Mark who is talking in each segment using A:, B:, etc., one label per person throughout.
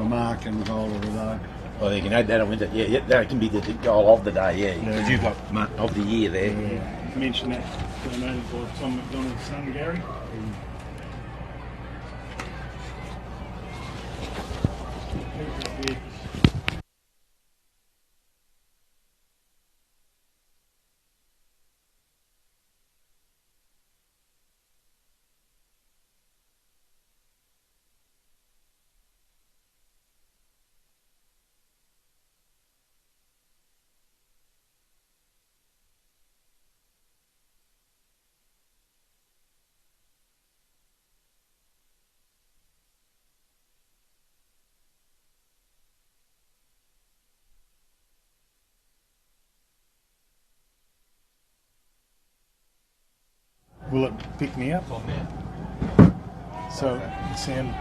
A: marking goal of the day.
B: Well, you can add that on with it. Yeah, that can be the goal of the day, yeah. Because you've got of the year there.
C: Yeah. Mention that donated by Tom McDonald's son, Gary. Will it pick me up? So, sound.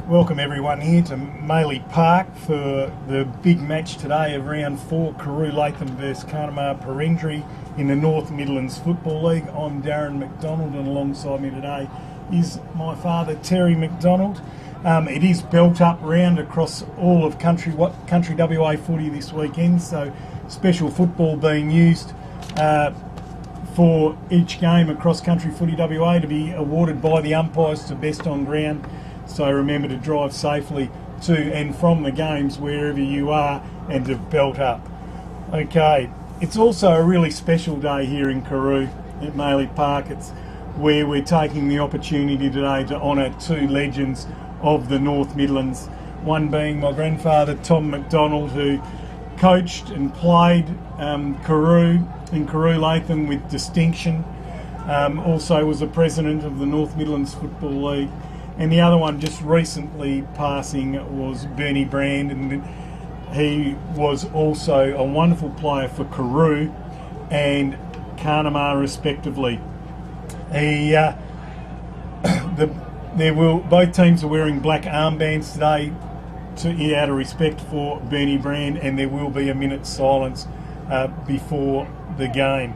C: Welcome everyone here to Maley Park for the big match today of round 4, Carew Latham vs Carnamah Perendry in the North Midlands Football League. I'm Darren McDonald, and alongside me today is my father Terry McDonald. It is belt up round across all of country WA footy this weekend, so special football being used for each game across country footy WA to be awarded by the umpires to best on ground. So remember to drive safely to and from the games wherever you are and to belt up. Okay, it's also a really special day here in Carew at Maley Park. It's where we're taking the opportunity today to honour 2 legends of the North Midlands. One being my grandfather Tom McDonald, who coached and played Carew in Carew Latham with distinction. Also was the president of the North Midlands Football League. And the other one just recently passing was Bernie Brand, and he was also a wonderful player for Carew and Carnamah respectively. Both teams are wearing black armbands today out of respect for Bernie Brand, and there will be a minute's silence before the game.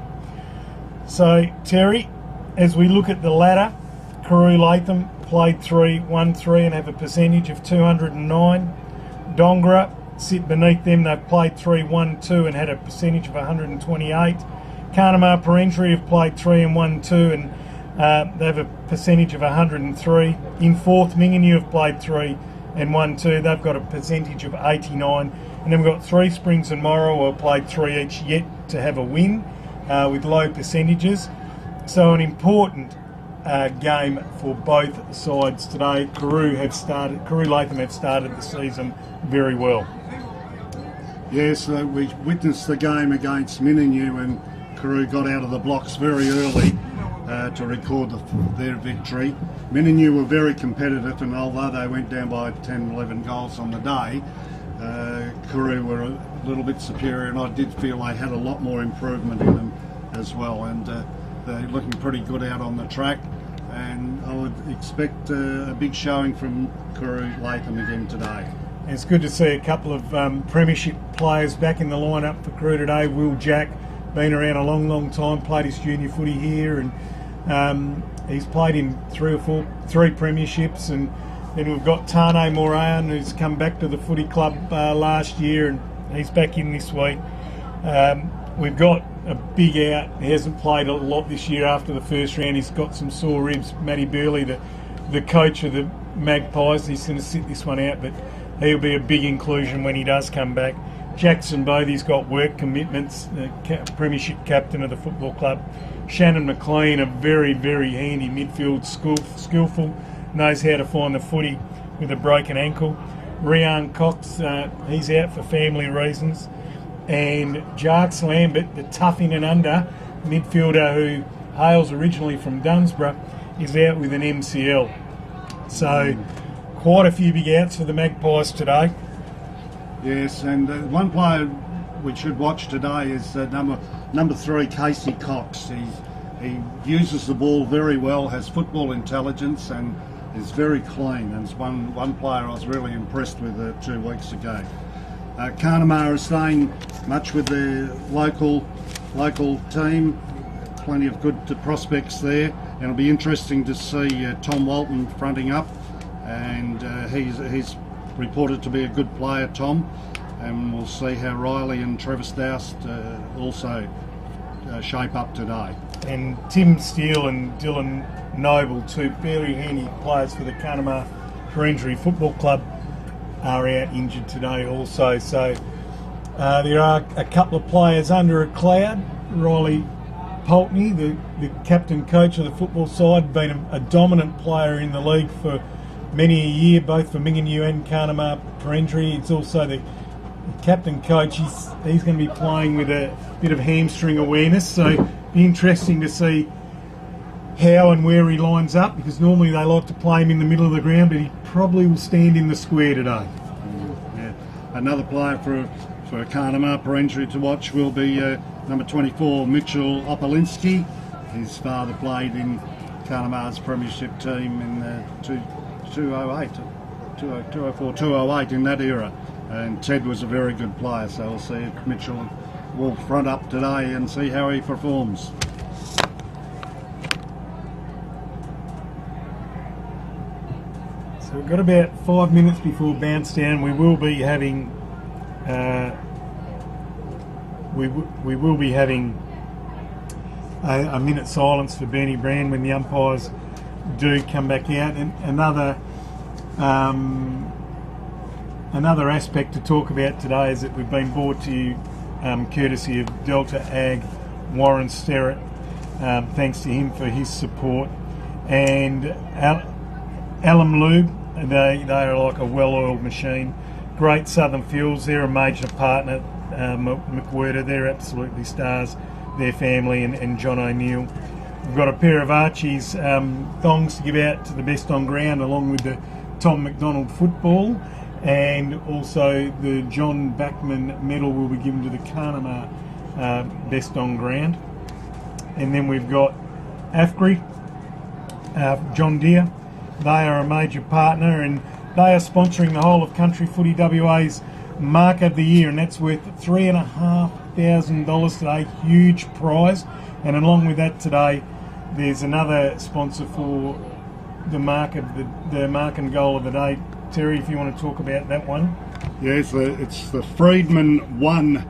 C: So Terry, as we look at the ladder, Carew Latham played 3, won 3 and have a percentage of 209. Dongra sit beneath them. They've played 3, won 2 and had a percentage of 128. Carnamah Perendry have played 3 and won 2 and they have a percentage of 103. In 4th, Minginoo have played 3 and won 2. They've got a percentage of 89. And then we've got 3 Springs and Morrow who have played 3 each, yet to have a win with low percentages. So an important game for both sides today. Carew Latham have started the season very well.
A: Yes, we witnessed the game against Minginoo, and Carew got out of the blocks very early to record their victory. Minginoo were very competitive, and although they went down by 10, 11 goals on the day, Carew were a little bit superior, and I did feel they had a lot more improvement in them as well, and they're looking pretty good out on the track, and I would expect a big showing from Carew Latham again today.
C: It's good to see a couple of premiership players back in the lineup for Carew today. Will Jack, been around a long time, played his junior footy here, and he's played in 3 premierships, and then we've got Tane Moran, who's come back to the footy club last year, and he's back in this week. We've got a big out. He hasn't played a lot this year after the first round. He's got some sore ribs. Matty Burley, the coach of the Magpies, he's going to sit this one out, but he'll be a big inclusion when he does come back. Jackson Bothy's got work commitments, the premiership captain of the football club. Shannon McLean, a very, very handy midfield, skillful, knows how to find the footy with a broken ankle. Rian Cox, he's out for family reasons. And Jarks Lambert, the tough in and under midfielder who hails originally from Dunsborough, is out with an MCL. So quite a few big outs for the Magpies today.
A: Yes, and one player we should watch today is number 3, Casey Cox. He uses the ball very well, has football intelligence, and is very clean, and it's one player I was really impressed with 2 weeks ago. Carnamah is staying much with their local team. Plenty of good prospects there, and it'll be interesting to see Tom Walton fronting up, and he's reported to be a good player, Tom, and we'll see how Riley and Trevor Stoust also shape up today.
C: And Tim Steele and Dylan Noble, 2 fairly handy players for the Carnamah Perengri Football Club, are out injured today also. So there are a couple of players under a cloud. Riley Pulteney, the captain coach of the football side, been a dominant player in the league for many a year, both for Minginyu and Carnamah Perengri. It's also the captain coach. He's going to be playing with a bit of hamstring awareness, so it'll be interesting to see how and where he lines up, because normally they like to play him in the middle of the ground, but he probably will stand in the square today.
A: Yeah. Another player for Carnamah Perengri to watch will be number 24, Mitchell Opolinski. His father played in Carnamah's premiership team in 204, 208 in that era, and Ted was a very good player, so we'll see if Mitchell will front up today and see how he performs.
C: So we've got about 5 minutes before bounce down. We will be having we will be having a minute's silence for Bernie Brand when the umpires do come back out. And another aspect to talk about today is that we've been brought to you courtesy of Delta Ag Warren Sterrett. Thanks to him for his support. And Alum Lube, they are like a well-oiled machine. Great Southern Fuels, they're a major partner. McWhirter, they're absolutely stars, their family, and John O'Neill. We've got a pair of Archie's thongs to give out to the best on ground, along with the Tom McDonald football, and also the John Backman medal will be given to the Carnamah best on ground. And then we've got AFGRI, John Deere. They are a major partner, and they are sponsoring the whole of Country Footy WA's Mark of the Year, and that's worth $3,500 today. Huge prize. And along with that today, there's another sponsor for the mark and goal of the day. Terry, if you want to talk about that one.
A: Yes, it's the Friedman 1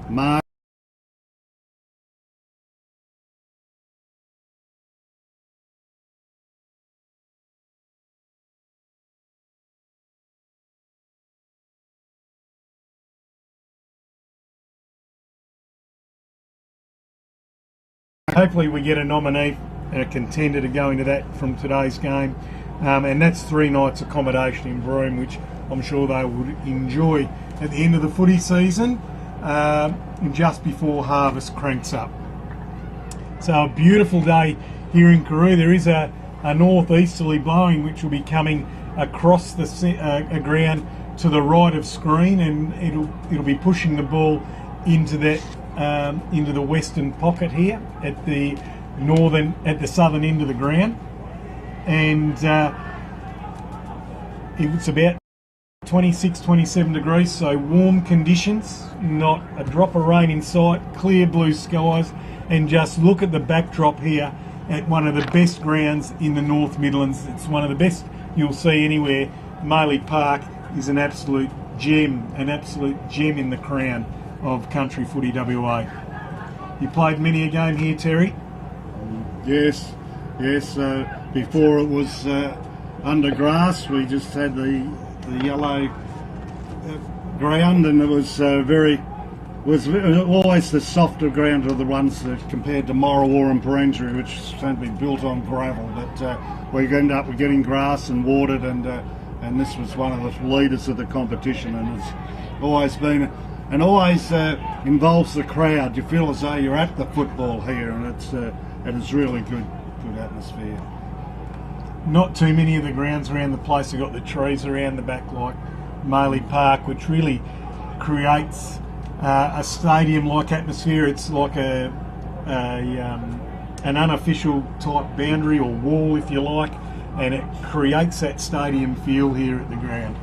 A: mark.
C: Hopefully we get a nominee and a contender to go into that from today's game. And that's 3 nights accommodation in Broome, which I'm sure they would enjoy at the end of the footy season, just before harvest cranks up. So a beautiful day here in Karoo. There is a northeasterly blowing which will be coming across the ground to the right of screen, and it'll be pushing the ball into that into the western pocket here at the southern end of the ground, and it's about 26-27 degrees, so warm conditions, not a drop of rain in sight, clear blue skies, and just look at the backdrop here at one of the best grounds in the North Midlands. It's one of the best you'll see anywhere. Maley Park is an absolute gem in the crown of Country Footy WA. You played many a game here, Terry?
A: Yes. Before it was under grass, we just had the yellow ground, and it was always the softer ground of the ones that compared to Morawar and Perengri, which seemed to be built on gravel. But we ended up with getting grass and watered, and this was one of the leaders of the competition, and it's always been. And always involves the crowd. You feel as though you're at the football here, and it is really good atmosphere.
C: Not too many of the grounds around the place have got the trees around the back like Maley Park, which really creates a stadium-like atmosphere. It's like a an unofficial type boundary or wall, if you like, and it creates that stadium feel here at the ground.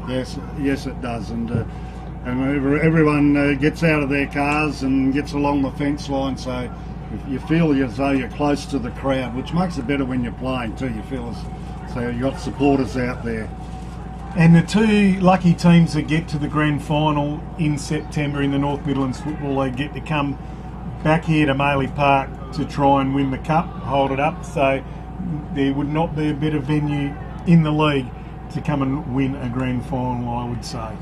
A: Yes, it does, and everyone gets out of their cars and gets along the fence line, so you feel as though you're close to the crowd, which makes it better when you're playing too. You feel as so you've got supporters out there.
C: And the two lucky teams that get to the grand final in September in the North Midlands Football League get to come back here to Maley Park to try and win the cup, hold it up. So there would not be a better venue in the league to come and win a grand final, I would say.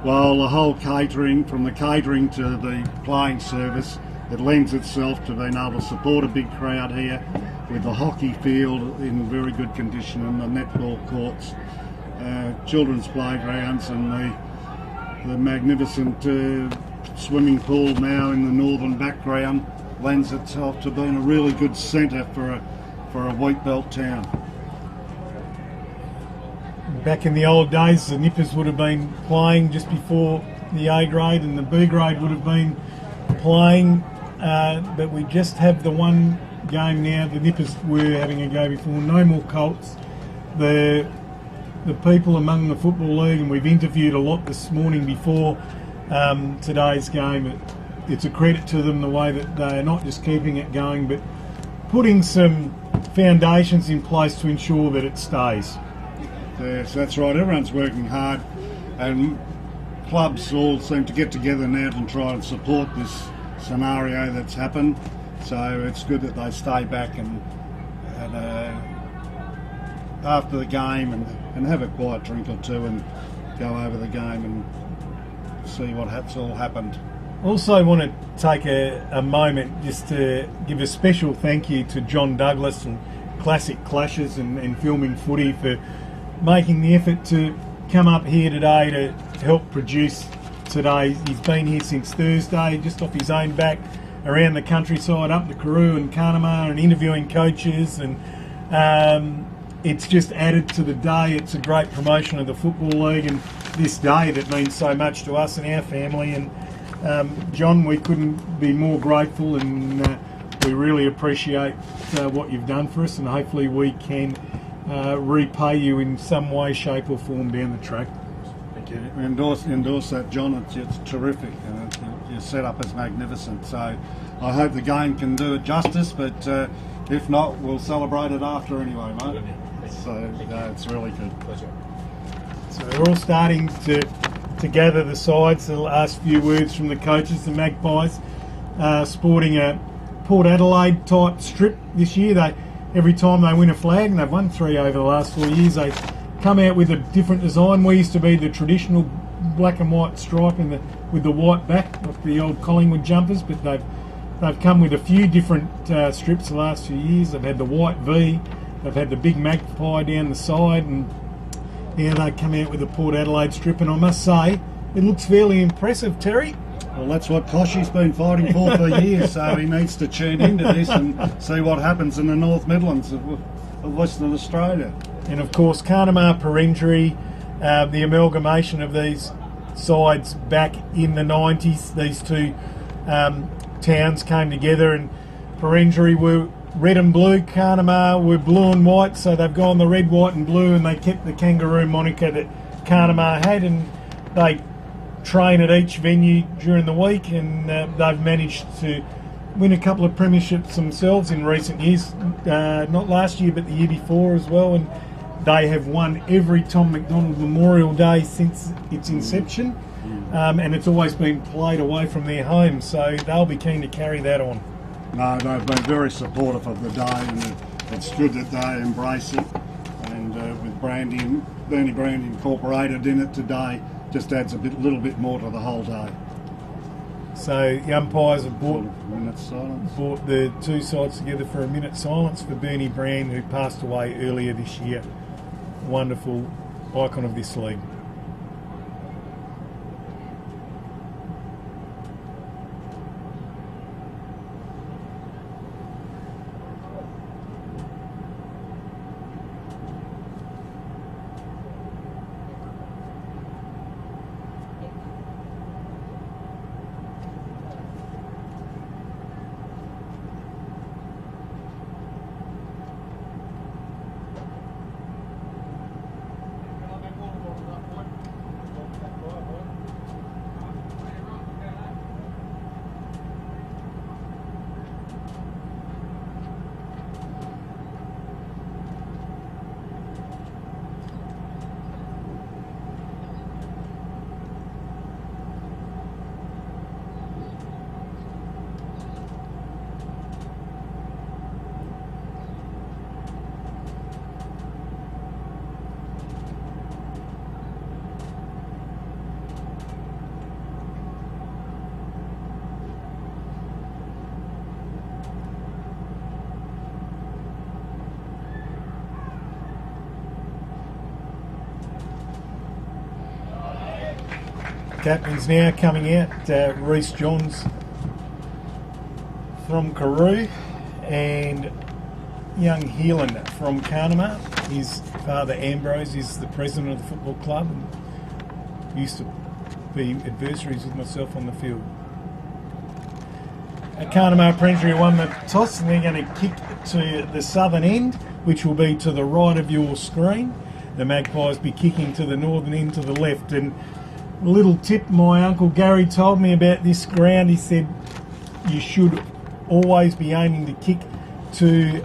A: Well, the whole catering, from the catering to the playing service, it lends itself to being able to support a big crowd here, with the hockey field in very good condition and the netball courts, children's playgrounds, and the magnificent swimming pool now in the northern background lends itself to being a really good centre for a wheat belt town.
C: Back in the old days, the Nippers would have been playing just before the A grade, and the B grade would have been playing, but we just have the one game now. The Nippers were having a go before. No more Colts. The people among the Football League, and we've interviewed a lot this morning before today's game, it's a credit to them the way that they are not just keeping it going, but putting some foundations in place to ensure that it stays.
A: Yes, that's right. Everyone's working hard, and clubs all seem to get together now to try and support this scenario that's happened. So it's good that they stay back and after the game and have a quiet drink or two and go over the game and see what's all happened.
C: Also want to take a moment just to give a special thank you to John Douglas and Classic Clashes and Filming Footy for making the effort to come up here today to help produce today. He's been here since Thursday, just off his own back, around the countryside, up to Carew and Carnamah, and interviewing coaches, and it's just added to the day. It's a great promotion of the Football League and this day that means so much to us and our family. And John, we couldn't be more grateful, and we really appreciate what you've done for us, and hopefully we can repay you in some way, shape or form down the track.
A: Thank you. Endorse that, John. It's terrific, and your setup is magnificent. So I hope the game can do it justice, but if not, we'll celebrate it after anyway, mate. So it's really good. Pleasure.
C: So we're all starting to gather the sides. The last few words from the coaches, the Magpies, sporting a Port Adelaide type strip this year. Every time they win a flag, and they've won 3 over the last 4 years, they come out with a different design. We used to be the traditional black and white stripe with the white back, like the old Collingwood jumpers, but they've come with a few different strips the last few years. They've had the white V, they've had the big magpie down the side, and now they come out with the Port Adelaide strip, and I must say, it looks fairly impressive, Terry.
A: Well, that's what Koshy's been fighting for years, so he needs to tune into this and see what happens in the North Midlands of Western Australia.
C: And of course, Carnamah, Perengri, the amalgamation of these sides back in the 90s, these two towns came together, and Perengri were red and blue, Carnamah were blue and white, so they've gone the red, white and blue, and they kept the kangaroo moniker that Carnamah had, and they train at each venue during the week, and they've managed to win a couple of premierships themselves in recent years, not last year but the year before as well, and they have won every Tom McDonald Memorial Day since its inception, and it's always been played away from their home, so they'll be keen to carry that on.
A: No, they've been very supportive of the day, and it's good that they embrace it, and with Bernie Brand incorporated in it today, just adds a little bit more to the whole day.
C: So the umpires have brought
A: silence.
C: Brought the two sides together for a minute's silence for Bernie Brand, who passed away earlier this year. Wonderful icon of this league. captains now coming out. Reece Johns from Carew and young Heelan from Carnamah. His father Ambrose is the president of the football club and used to be adversaries with myself on the field. Carnamah Parendry won the toss and they're going to kick to the southern end, which will be to the right of your screen. The Magpies be kicking to the northern end to the left. And a little tip my Uncle Gary told me about this ground. He said you should always be aiming to kick to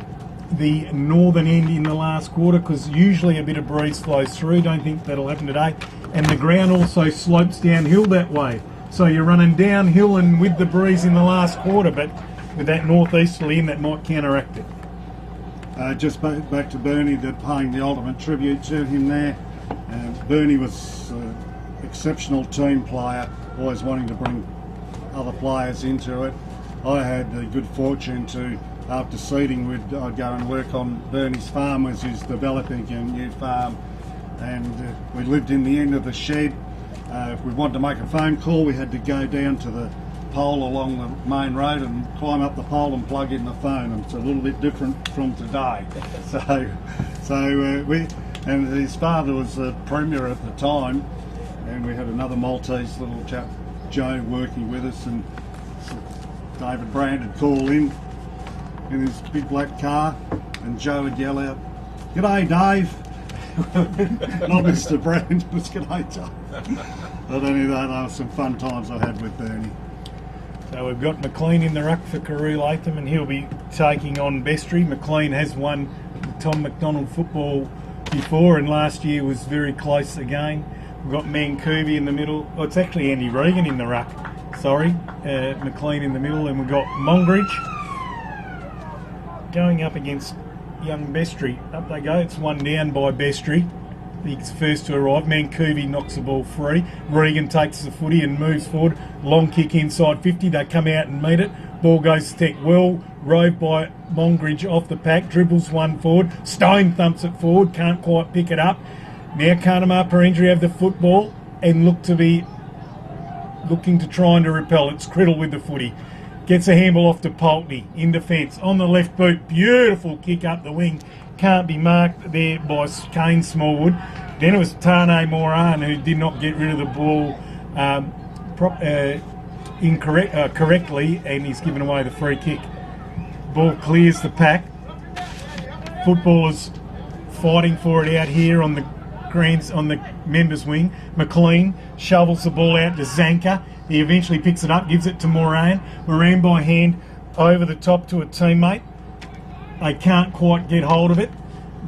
C: the northern end in the last quarter, because usually a bit of breeze flows through. Don't think that'll happen today. And the ground also slopes downhill that way. So you're running downhill and with the breeze in the last quarter, but with that northeasterly in, that might counteract it.
A: Just back to Bernie, they're paying the ultimate tribute to him there. Bernie was an exceptional team player, always wanting to bring other players into it. I had the good fortune to, after seeding, I'd go and work on Bernie's farm as he's developing a new farm, and we lived in the end of the shed. If we wanted to make a phone call, we had to go down to the pole along the main road and climb up the pole and plug in the phone. And it's a little bit different from today. And his father was a premier at the time, and we had another Maltese little chap, Joe, working with us, and David Brand would call in his big black car, and Joe would yell out, "G'day, Dave." Not Mr. Brand, but "G'day, Dave." But anyway, there were some fun times I had with Bernie.
C: So we've got McLean in the ruck for Carew Latham, and he'll be taking on Bestry. McLean has won the Tom McDonald football before, and last year was very close again. We've got Magpies in the middle. Oh, it's actually Andy Regan in the ruck. Sorry, McLean in the middle, and we've got Mongridge going up against young Bestry. Up they go. It's one down by Bestry. He's first to arrive. Magpies knocks the ball free. Regan takes the footy and moves forward. Long kick inside 50. They come out and meet it. Ball goes to Tech. Well rove by Mongridge off the pack. Dribbles one forward. Stone thumps it forward. Can't quite pick it up. Now Carnamah Parendry have the football and looking to try and repel. It's Criddle with the footy. Gets a handball off to Pulteney in defence. On the left boot. Beautiful kick up the wing. Can't be marked there by Kane Smallwood. Then it was Tane Moran who did not get rid of the ball correctly, and he's given away the free kick. Ball clears the pack. Footballers fighting for it out here on the members' wing. McLean shovels the ball out to Zanka. He eventually picks it up, gives it to Moran. Moran by hand over the top to a teammate. They can't quite get hold of it.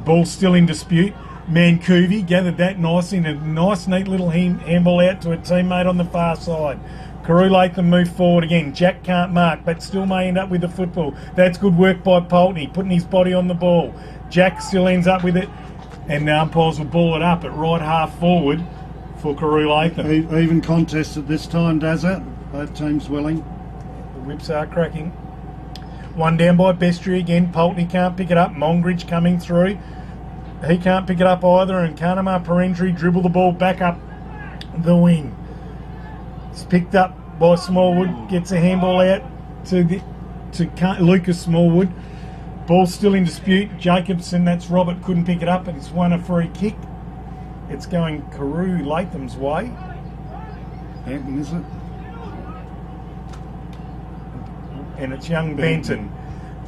C: Ball still in dispute. Magpies gathered that nicely in a nice, neat little handball out to a teammate on the far side. Carew Latham move forward again. Jack can't mark, but still may end up with the football. That's good work by Pulteney, putting his body on the ball. Jack still ends up with it, and the umpires will ball it up at right half forward for Carew Latham.
A: Even contest at this time, does it? Both teams willing.
C: The whips are cracking. One down by Bestry again. Pulteney can't pick it up. Mongridge coming through. He can't pick it up either, and Carnamah Parendry dribble the ball back up the wing. It's picked up by Smallwood. Gets a handball out to Lucas Smallwood. Ball still in dispute. Jacobson, that's Robert, couldn't pick it up, and it's won a free kick. It's going Carew Latham's way.
A: Hampton, is it?
C: And it's young Benton.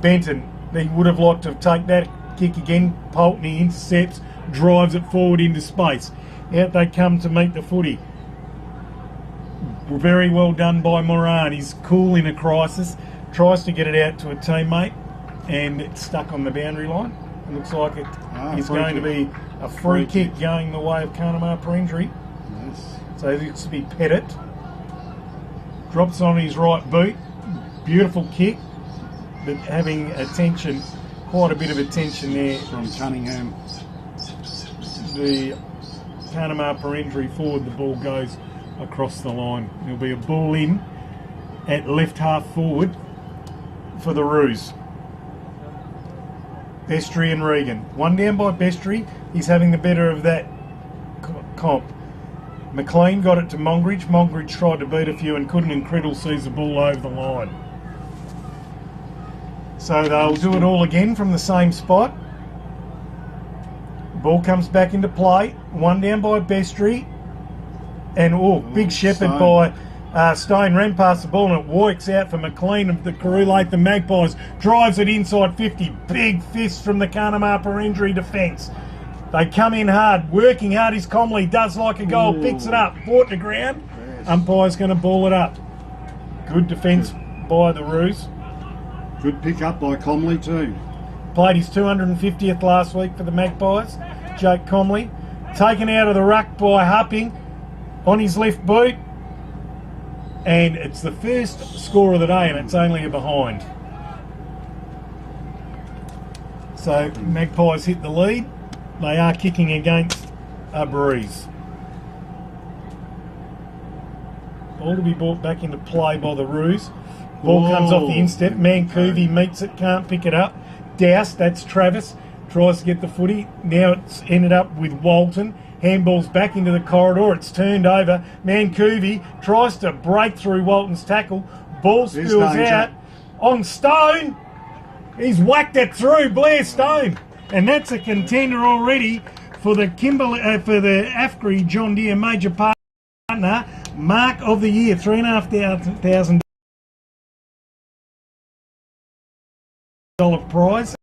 C: Benton, he would have liked to take that kick again. Pulteney intercepts, drives it forward into space. Out they come to meet the footy. Very well done by Moran. He's cool in a crisis. Tries to get it out to a teammate, and it's stuck on the boundary line. It looks like it is going to be a free kick going the way of Carnamah Parendry.
A: Yes.
C: So it's to be Pettit. Drops on his right boot. Beautiful kick, but having attention, quite a bit of attention there
A: From Cunningham.
C: The Carnamah Parendry forward. The ball goes across the line. There'll be a ball in at left half forward for the Roos. Bestry and Regan. One down by Bestry. He's having the better of that comp. McLean got it to Mongridge. Mongridge tried to beat a few and couldn't, and Criddle sees the ball over the line. So they'll do it all again from the same spot. Ball comes back into play. One down by Bestry. And big shepherd by Stone. Ran past the ball and it works out for McLean of the Carew Latham Magpies. Drives it inside 50. Big fist from the Carnamah Perendry defence. They come in hard. Working hard is Comley. Does like a goal. Picks it up. Brought to ground. Yes. Umpire's going to ball it up. Good defence by the Roos.
A: Good pick up by Comley too.
C: Played his 250th last week for the Magpies. Jake Comley. Taken out of the ruck by Hupping on his left boot. And it's the first score of the day and it's only a behind. So Magpies hit the lead. They are kicking against a breeze. Ball to be brought back into play by the Roos. Ball comes off the instep. Mancoovey meets it, can't pick it up. Douse, that's Travis, tries to get the footy. Now it's ended up with Walton. Handball's back into the corridor. It's turned over. Mancoovey tries to break through Walton's tackle. Ball spills out on Stone. He's whacked it through, Blair Stone. And that's a contender already for the AFGRI John Deere Major Partner Mark of the Year, $3,500 prize.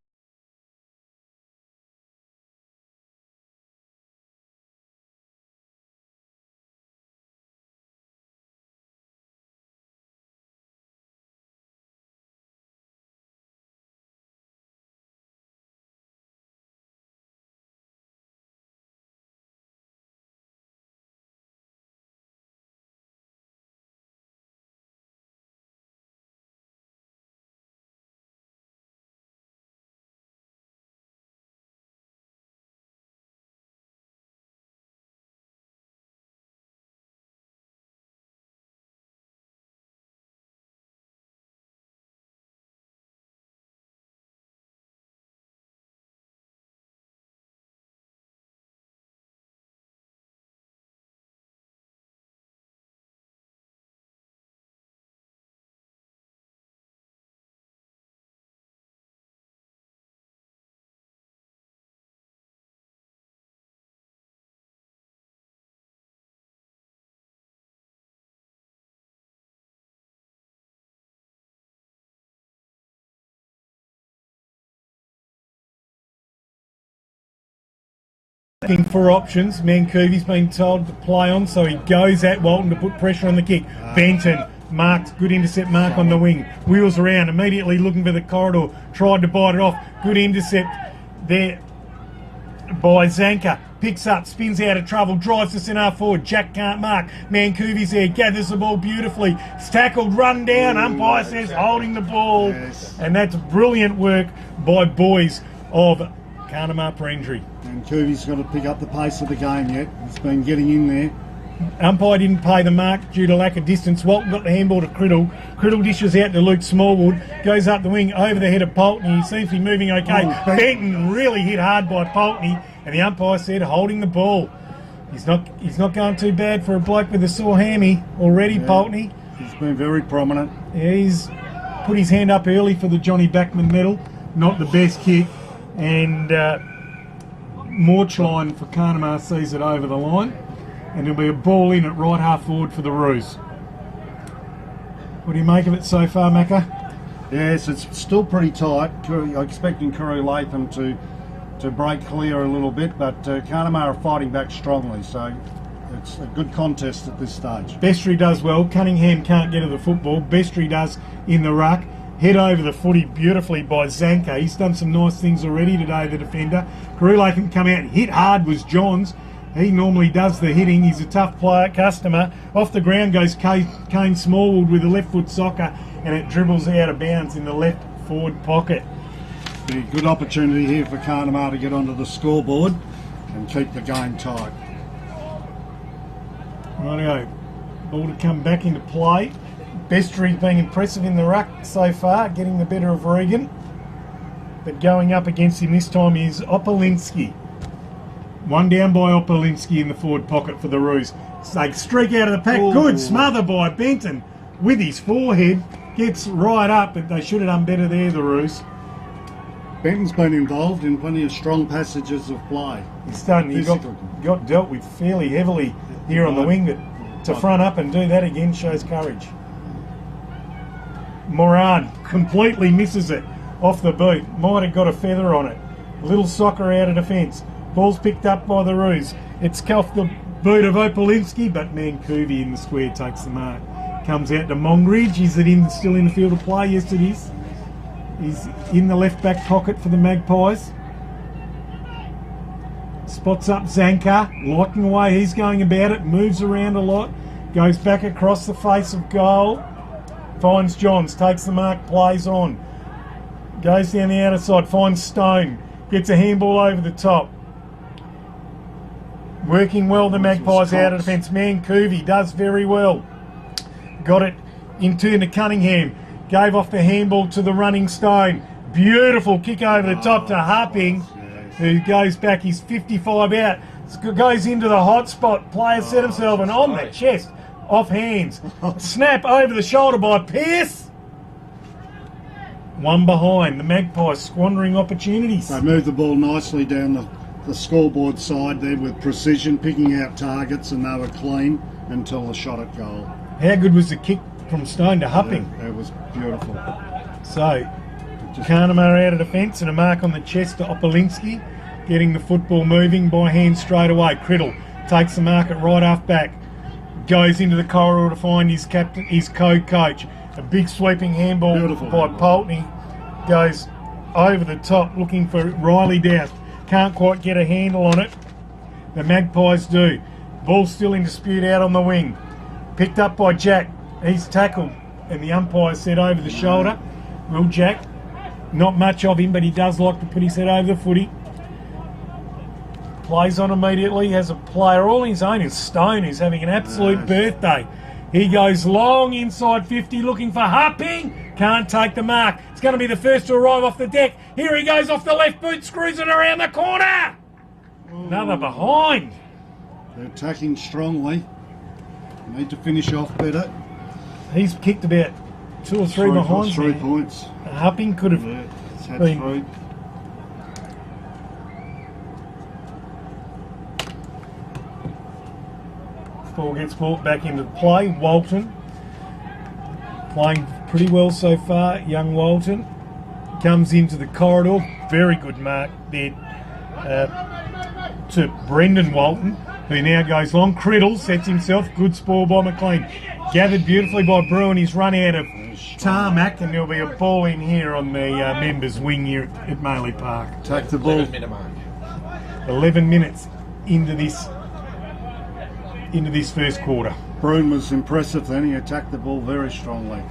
C: Looking for options. Mancoovey's been told to play on, so he goes at Walton to put pressure on the kick. Benton marks, good intercept mark on the wing. Wheels around, immediately looking for the corridor. Tried to bite it off. Good intercept there by Zanka. Picks up, spins out of trouble, drives the centre forward. Jack can't mark. Mancoovey's there, gathers the ball beautifully. It's tackled, run down. Umpire says holding the ball. Yes. And that's brilliant work by boys of Carnamah Perendry.
A: And Coovey's got to pick up the pace of the game yet. He's been getting in there.
C: Umpire didn't pay the mark due to lack of distance. Walton got the handball to Criddle. Criddle dishes out to Luke Smallwood. Goes up the wing over the head of Poltney. He seems to be moving okay. Benton really hit hard by Poltney. And the umpire said holding the ball. He's not going too bad for a bloke with a sore hammy already, Poltney.
A: He's been very prominent.
C: Yeah, he's put his hand up early for the Johnny Backman medal. Not the best kick. And Morchline for Carnamah sees it over the line, and there'll be a ball in at right half forward for the Roos. What do you make of it so far, Macca?
A: Yes, it's still pretty tight. I'm expecting Carew Latham to break clear a little bit, but Carnamah are fighting back strongly, so it's a good contest at this stage.
C: Bestry does well. Cunningham can't get to the football. Bestry does in the ruck. Head over the footy beautifully by Zanka. He's done some nice things already today, the defender. Carew Latham come out, hit hard was Johns. He normally does the hitting. He's a tough player, customer. Off the ground goes Kane Smallwood with a left foot soccer, and it dribbles out of bounds in the left forward pocket.
A: Be a good opportunity here for Carnamah to get onto the scoreboard and keep the game tight.
C: Rightio. Ball to come back into play. Bestry's been impressive in the ruck so far, getting the better of Regan. But going up against him this time is Opolinski. One down by Opolinski in the forward pocket for the Roos. They streak out of the pack.
A: Ooh.
C: Good smother by Benton with his forehead. Gets right up, but they should have done better there, the Roos.
A: Benton's been involved in plenty of strong passages of play.
C: He's starting. He got dealt with fairly heavily here on the wing, but to front up and do that again shows courage. Moran completely misses it off the boot. Might have got a feather on it. Little soccer out of defence. Ball's picked up by the Roos. It's off the boot of Opolinski, but Mancuvi in the square takes the mark. Comes out to Mongridge. Is it still in the field of play? Yes, it is. He's in the left back pocket for the Magpies. Spots up Zanka, locking away. He's going about it. Moves around a lot. Goes back across the face of goal. Finds Johns. Takes the mark. Plays on. Goes down the outer side. Finds Stone. Gets a handball over the top. Working well, the Magpies out of defence. Mancuvi does very well. Got it in turn to Cunningham. Gave off the handball to the running Stone. Beautiful kick over the top to Harping, who goes back. He's 55 out. Goes into the hot spot. Player set himself and on the chest. Off hands. Snap over the shoulder by Pearce. One behind. The Magpies squandering opportunities.
A: They moved the ball nicely down the scoreboard side there with precision, picking out targets, and they were clean until the shot at goal.
C: How good was the kick from Stone to Hupping?
A: Yeah, it was beautiful.
C: So, Carnamah out of defence and a mark on the chest to Opolinski, getting the football moving by hand straight away. Criddle takes the mark at right half back, goes into the corridor to find his captain, his co-coach. A big sweeping handball by Poltney, goes over the top looking for Riley Dowse. Can't quite get a handle on it. The Magpies do. Ball still in dispute out on the wing. Picked up by Jack. He's tackled and the umpire said over the shoulder. Will Jack. Not much of him, but he does like to put his head over the footy. Plays on immediately. Has a player all his own. Is Stone, who's having an absolute birthday. He goes long inside 50 looking for Hupping. Can't take the mark. It's going to be the first to arrive off the deck. Here he goes off the left boot. Screws it around the corner. Another behind.
A: They're attacking strongly. Need to finish off better.
C: He's kicked about 2 or 3 behind.
A: 3 points.
C: Hupping could have
A: Had
C: been.
A: 3.
C: Ball gets brought back into play. Walton playing pretty well so far. Young Walton comes into the corridor. Very good mark there to Brendan Walton, who now goes long. Criddle sets himself. Good spoil by McLean. Gathered beautifully by Bruin. He's run out of tarmac, and there'll be a ball in here on the members' wing here at Maley Park.
A: Take the ball.
C: 11 minutes into this first quarter.
A: Bruin was impressive then. He attacked the ball very strongly.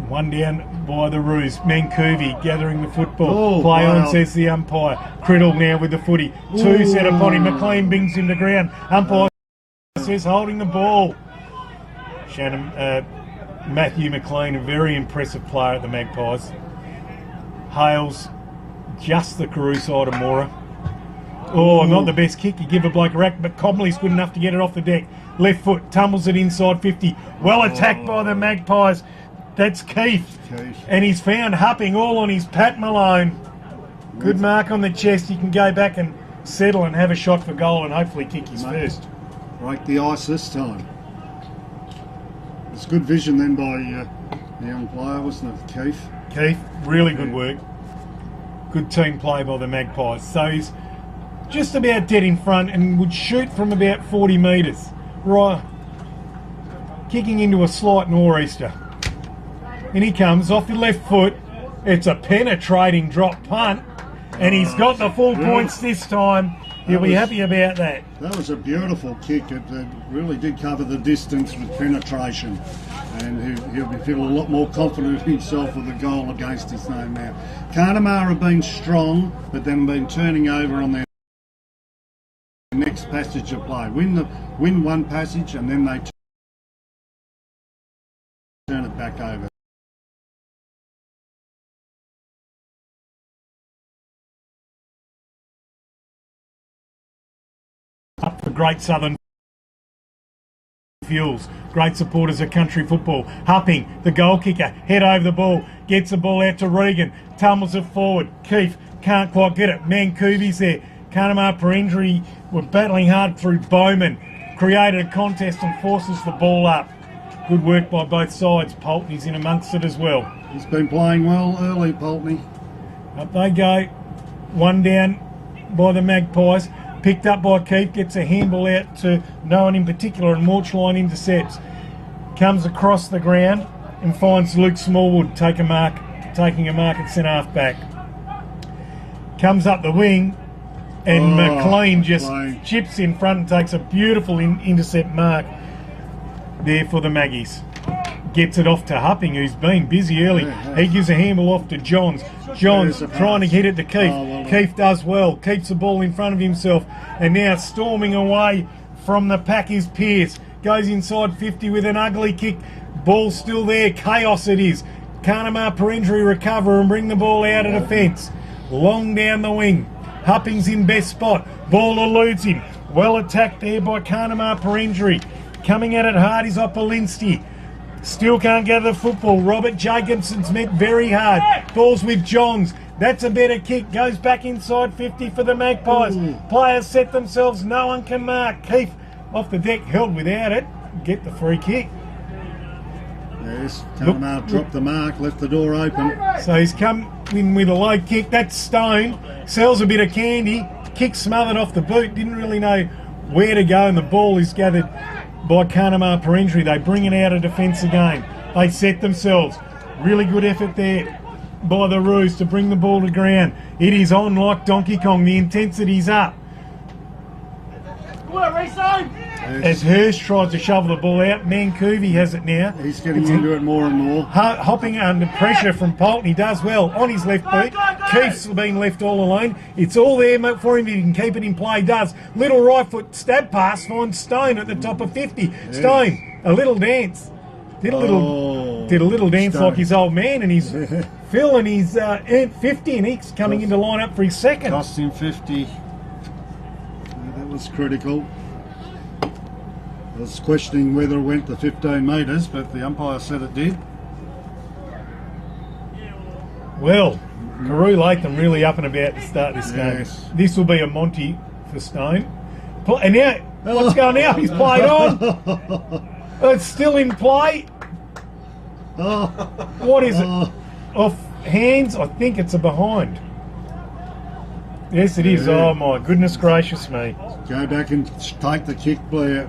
C: One down by the Roos. Mancuvi gathering the football.
A: Oh,
C: Play on,
A: wow.
C: says the umpire. Criddle now with the footy. 2 set upon him. McLean brings him to ground. Umpire says holding the ball. Matthew McLean, a very impressive player at the Magpies. Hales just the Carew side of Mora. Oh, not the best kick. You give a bloke a rack, but Comley's good enough to get it off the deck. Left foot, tumbles it inside 50. Well attacked by the Magpies. That's Keith. And he's found Hupping all on his Pat Malone. Good mark on the chest. He can go back and settle and have a shot for goal and hopefully kick his first.
A: Break the ice this time. It's good vision then by the young player, wasn't it, Keith?
C: Keith, really good work. Good team play by the Magpies. So he's just about dead in front and would shoot from about 40 metres. Right, kicking into a slight nor'easter. And he comes off the left foot. It's a penetrating drop punt. And he's got the full points this time. He'll be happy about that.
A: That was a beautiful kick. It really did cover the distance with penetration. And he'll be feeling a lot more confident in himself with a goal against his name now. Carnamah have been strong, but then been turning over on their next passage of play. Win one passage and then they turn it back over.
C: Up for Great Southern fuels. Great supporters of country football. Hupping, the goal kicker, head over the ball, gets the ball out to Regan, tumbles it forward. Keefe can't quite get it. Magpies there. Carnamah Parindri were battling hard through Bowman. Created a contest and forces the ball up. Good work by both sides. Pulteney's in amongst it as well.
A: He's been playing well early, Pulteney.
C: Up they go. One down by the Magpies. Picked up by Keefe. Gets a handball out to no one in particular, and Morchline intercepts. Comes across the ground and finds Luke Smallwood taking a mark at centre half back. Comes up the wing, and McLean just chips in front and takes a beautiful intercept mark there for the Maggies. Gets it off to Hupping, who's been busy early. He gives a handball off to Johns. Johns trying to hit it to Keefe. Keefe does well, keeps the ball in front of himself, and now storming away from the pack is Pearce. Goes inside 50 with an ugly kick. Ball still there. Chaos it is. Carnamah Parindri recover and bring the ball out of defence. Long down the wing. Hupping's in best spot. Ball eludes him. Well attacked there by Carnamah Parindri. Coming at it hard is Opolinski. Still can't gather the football. Robert Jacobson's met very hard. Ball's with Johns. That's a better kick. Goes back inside 50 for the Magpies. Players set themselves. No one can mark. Keefe off the deck, held without it. Get the free kick.
A: Yes, Carnamah dropped the mark, left the door open.
C: So he's come in with a low kick. That's Stone. Sells a bit of candy. Kick smothered off the boot. Didn't really know where to go, and the ball is gathered by Carnamah Parindri. They bring it out of defence again. They set themselves. Really good effort there by the Roos to bring the ball to ground. It is on like Donkey Kong. The intensity's up. As Hirsch tries to shovel the ball out, Mancuvi has it now.
A: He's getting into it more and more.
C: Hopping under pressure from Pulteney, does well on his left boot. Keefe's been left all alone. It's all there for him if he can keep it in play. Does. Little right foot stab pass finds Stone at the top of 50. Stone, a little dance. Did a little dance Stone. Like his old man, and he's Phil, and he's earned 50, and he's coming into line up for his second.
A: Cost him 50. That was critical. I was questioning whether it went to 15 metres, but the umpire said it did.
C: Well, Carew Latham really up and about to start this game. This will be a Monty for Stone. And now, what's going now? He's played on. It's still in play. What is it? Off hands? I think it's a behind. Yes, it is. Oh, my goodness gracious me.
A: Go back and take the kick, Blair.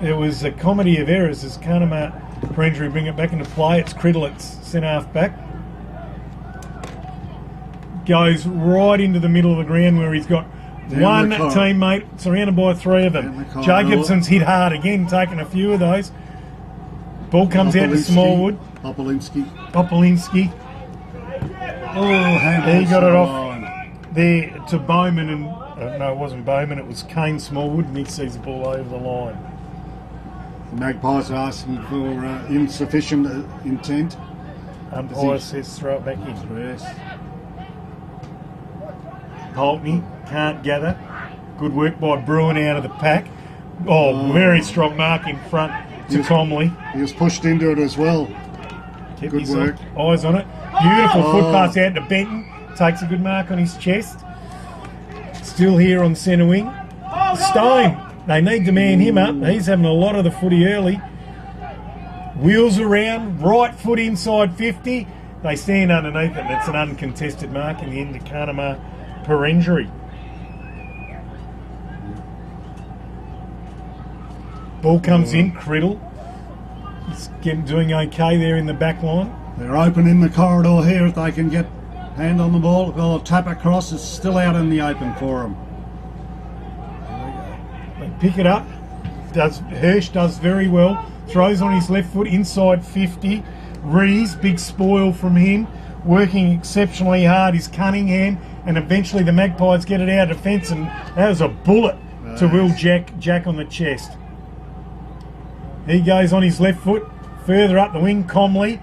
C: It was a comedy of errors as Carnamah Parindri bring it back into play. It's Criddle at centre half back. Goes right into the middle of the ground where he's got one teammate surrounded by three of them. Jacobson's hit hard again, taking a few of those. Ball comes out to Smallwood.
A: Opolinski.
C: He got it off there to Bowman, and no, it wasn't Bowman, it was Kane Smallwood, and he sees the ball over the line.
A: The Magpies are asking for insufficient intent.
C: Umpire says throw it back in.
A: Yes.
C: Pulteney can't gather. Good work by Bruin out of the pack. Very strong mark in front to Comley.
A: He was pushed into it as well.
C: Kept
A: good work.
C: Eyes on it. Beautiful foot pass out to Benton. Takes a good mark on his chest. Still here on centre wing. Stone. They need to man him up. He's having a lot of the footy early. Wheels around. Right foot inside 50. They stand underneath it, and it's an uncontested mark in the end of Carnamah Parindri. Ball comes in. Criddle. He's doing okay there in the back line.
A: They're open in the corridor here if they can get hand on the ball. They'll tap across. It's still out in the open for them.
C: They pick it up. Hirsch does very well. Throws on his left foot inside 50. Rees, big spoil from him. Working exceptionally hard is Cunningham, and eventually the Magpies get it out of defence, and that was a bullet to Will Jack on the chest. He goes on his left foot. Further up the wing, Comley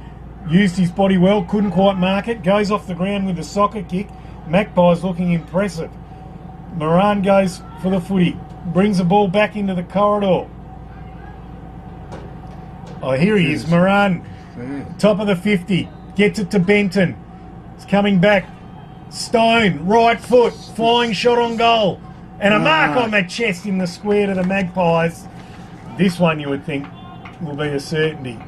C: used his body well, couldn't quite mark it. Goes off the ground with a soccer kick. Magpies looking impressive. Moran goes for the footy. Brings the ball back into the corridor. Oh, here he is, Moran. Top of the 50. Gets it to Benton. It's coming back. Stone, right foot, flying shot on goal. And a mark on the chest in the square to the Magpies. This one you would think will be a certainty.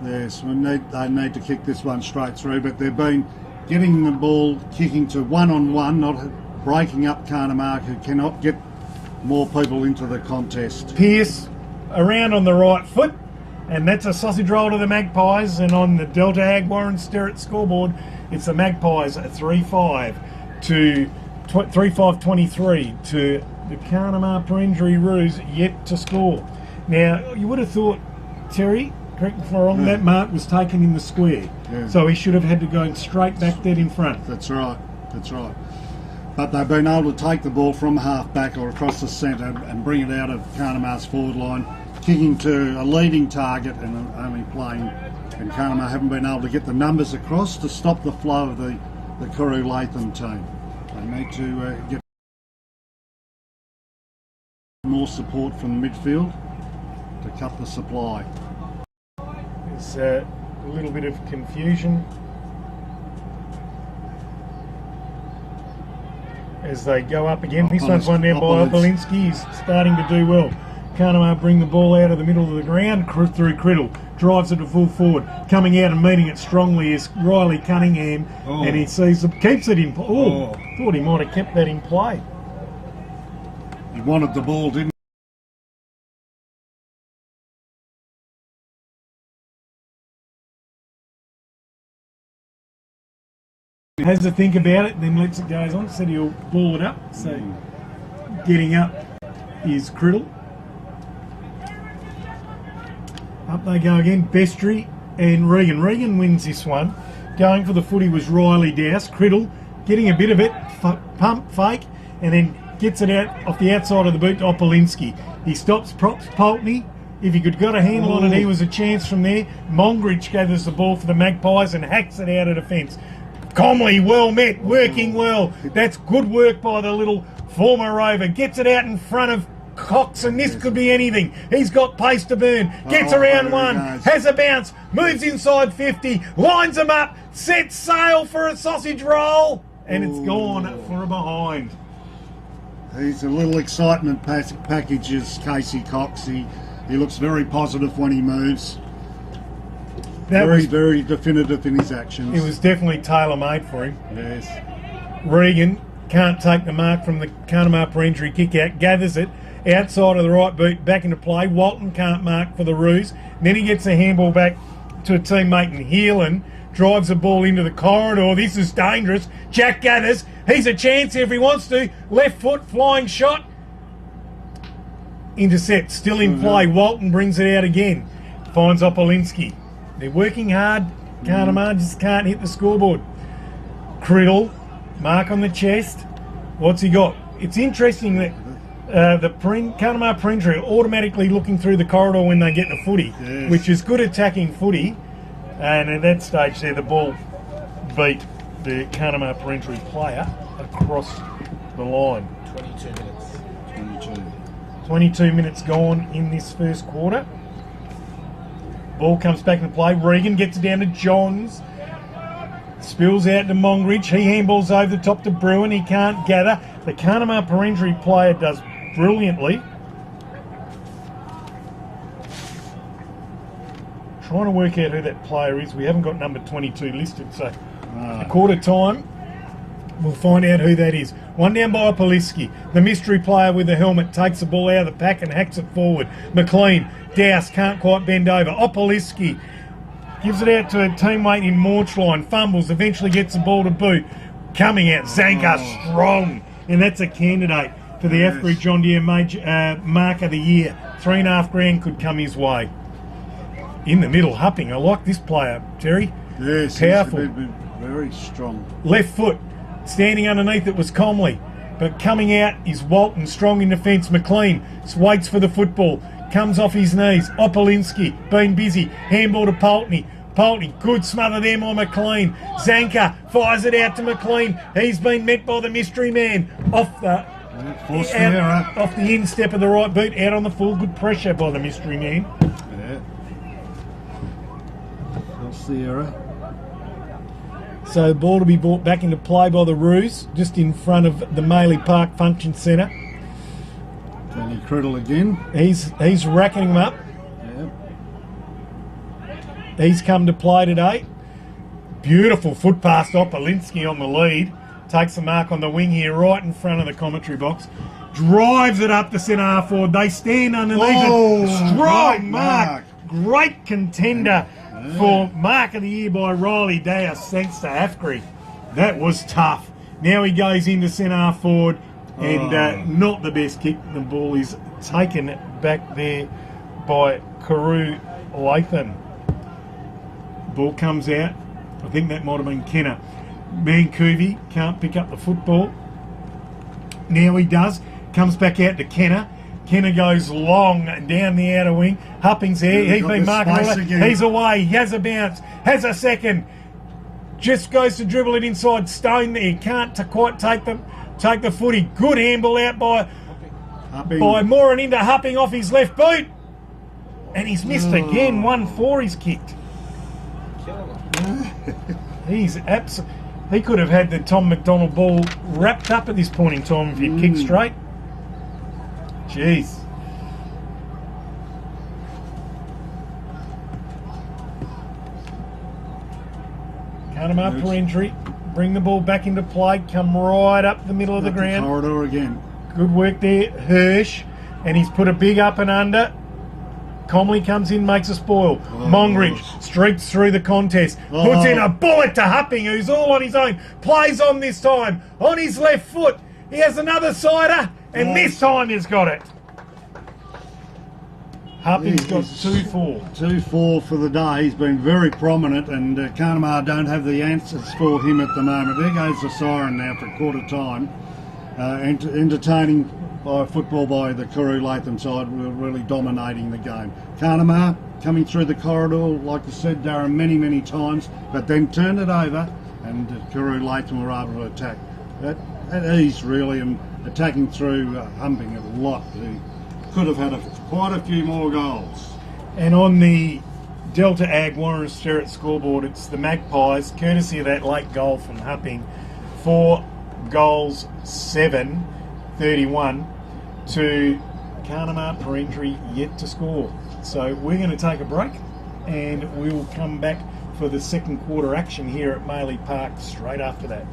A: Yes, they need to kick this one straight through, but they've been getting the ball, kicking to one-on-one, not breaking up Carnamah, who cannot get more people into the contest.
C: Pearce around on the right foot, and that's a sausage roll to the Magpies. And on the Delta Ag Warren Sterrett scoreboard, it's the Magpies 3-5 to 3-5-23 to the Carnamah Perengri Roos yet to score. Now, you would have thought, Terry, correct me if I'm wrong, that mark was taken in the square.
A: Yeah.
C: So he should have had to go straight back dead in front.
A: That's right, that's right. But they've been able to take the ball from half back or across the centre and bring it out of Carnamah's forward line, kicking to a leading target and only playing. And Carnamah haven't been able to get the numbers across to stop the flow of the Kuru Latham team. They need to get more support from the midfield to cut the supply.
C: There's a little bit of confusion as they go up again. This one's one down by Opolinski. He's starting to do well. Carnamah bring the ball out of the middle of the ground through Criddle. Drives it to full forward. Coming out and meeting it strongly is Riley Cunningham. And he sees keeps it in play. Thought he might have kept that in play.
A: He wanted the ball, didn't
C: he? Has to think about it, then lets it go on. Said he'll ball it up. So getting up is Criddle. Up they go again, Bestry and Regan. Regan wins this one. Going for the footy was Riley Dowse. Criddle getting a bit of it, pump, fake, and then gets it out off the outside of the boot to Opolinski. He stops, props Pulteney. If he could got a handle on it, he was a chance from there. Mongridge gathers the ball for the Magpies and hacks it out of defence. Comley, well met, working well. That's good work by the little former Rover. Gets it out in front of Cox, and this could be anything. He's got pace to burn. Gets around one, has a bounce, moves inside 50, lines them up, sets sail for a sausage roll, and it's gone for a behind.
A: He's a little excitement package is Casey Cox. He looks very positive when he moves. Very definitive in his actions.
C: It was definitely tailor-made for him.
A: Yes.
C: Regan can't take the mark from the Carnamah Perengri kick out, gathers it outside of the right boot, back into play. Walton can't mark for the Roos. Then he gets a handball back to a teammate in Heelan, drives the ball into the corridor. This is dangerous. Jack gathers. He's a chance if he wants to. Left foot, flying shot. Intercept, still in play. Walton brings it out again. Finds Opolinski. They're working hard. Carnamah just can't hit the scoreboard. Criddle, mark on the chest. What's he got? It's interesting that the Carnamah Perengri are automatically looking through the corridor when they get the footy, which is good attacking footy. And at that stage there, the ball beat the Carnamah Perengri player across the line. 22 minutes gone in this first quarter. Ball comes back into play. Regan gets it down to Johns. Spills out to Mongridge. He handballs over the top to Bruin. He can't gather. The Carnamah Perengri player does brilliantly. Trying to work out who that player is. We haven't got number 22 listed, so a quarter time we'll find out who that is. One down by Opolinski. The mystery player with the helmet takes the ball out of the pack and hacks it forward. McLean, Dowse can't quite bend over. Opolinski gives it out to a teammate in Morchline. Fumbles, eventually gets the ball to boot. Coming out, Zanka strong. And that's a candidate for the AFGRI John Deere Mark of the Year. $3,500 could come his way. In the middle, Hupping. I like this player, Terry.
A: Yes,
C: powerful.
A: Very strong.
C: Left foot. Standing underneath it was Comley. But coming out is Walton, strong in defence. McLean waits for the football. Comes off his knees. Opolinski, been busy. Handball to Pulteney. Pulteney, good smother there by McLean. Zanka fires it out to McLean. He's been met by the mystery man. Off the
A: Forced the
C: Out
A: error.
C: off the instep of the right boot, out on the full. Good pressure by the mystery man.
A: Yeah. Forced the error.
C: So the ball to be brought back into play by the Roos, just in front of the Maley Park Function Centre.
A: Tony Criddle again.
C: He's racking him up.
A: Yeah.
C: He's come to play today. Beautiful foot pass off Polinsky on the lead. Takes the mark on the wing here, right in front of the commentary box. Drives it up the centre half forward. They stand underneath it. Strong mark. Great contender for Mark of the Year by Riley Dowse, thanks to Afgri. That was tough. Now he goes into centre half forward and not the best kick. The ball is taken back there by Carew Latham. Ball comes out. I think that might have been Kenner. Mancuvi can't pick up the football. Now he does. Comes back out to Kenner. Kenner goes long down the outer wing. Hupping's there. He's been marking all that. He's away. He has a bounce. Has a second. Just goes to dribble it inside. Stone there. Can't quite take the footy. Good handball out by Moran into Hupping off his left boot. And he's missed again. 1-4 he's kicked. He's absolutely... He could have had the Tom McDonald ball wrapped up at this point in time if he'd kicked straight. Jeez. Carnamah for injury. Bring the ball back into play. Come right up the middle of the ground.
A: Corridor again.
C: Good work there, Hirsch. And he's put a big up and under. Comley comes in, makes a spoil. Mongridge streaks through the contest. Puts in a bullet to Hupping, who's all on his own. Plays on this time. On his left foot. He has another sider. And this time he's got it. Hupping's got 2-4.
A: 2-4 for the day. He's been very prominent, and Carnamah don't have the answers for him at the moment. There goes the siren now for quarter time. Entertaining by football by the Carew Latham side. We're really dominating the game. Carnamah coming through the corridor, like I said, Darren, many times, but then turned it over, and Carew Latham were able to attack at ease, really, and attacking through Humping a lot. He could have had quite a few more goals.
C: And on the Delta Ag Warren Sterrett scoreboard, it's the Magpies, courtesy of that late goal from Hupping, 4 goals 7-31 to Carnamah per injury yet to score. So we're going to take a break and we will come back for the second quarter action here at Maley Park straight after that.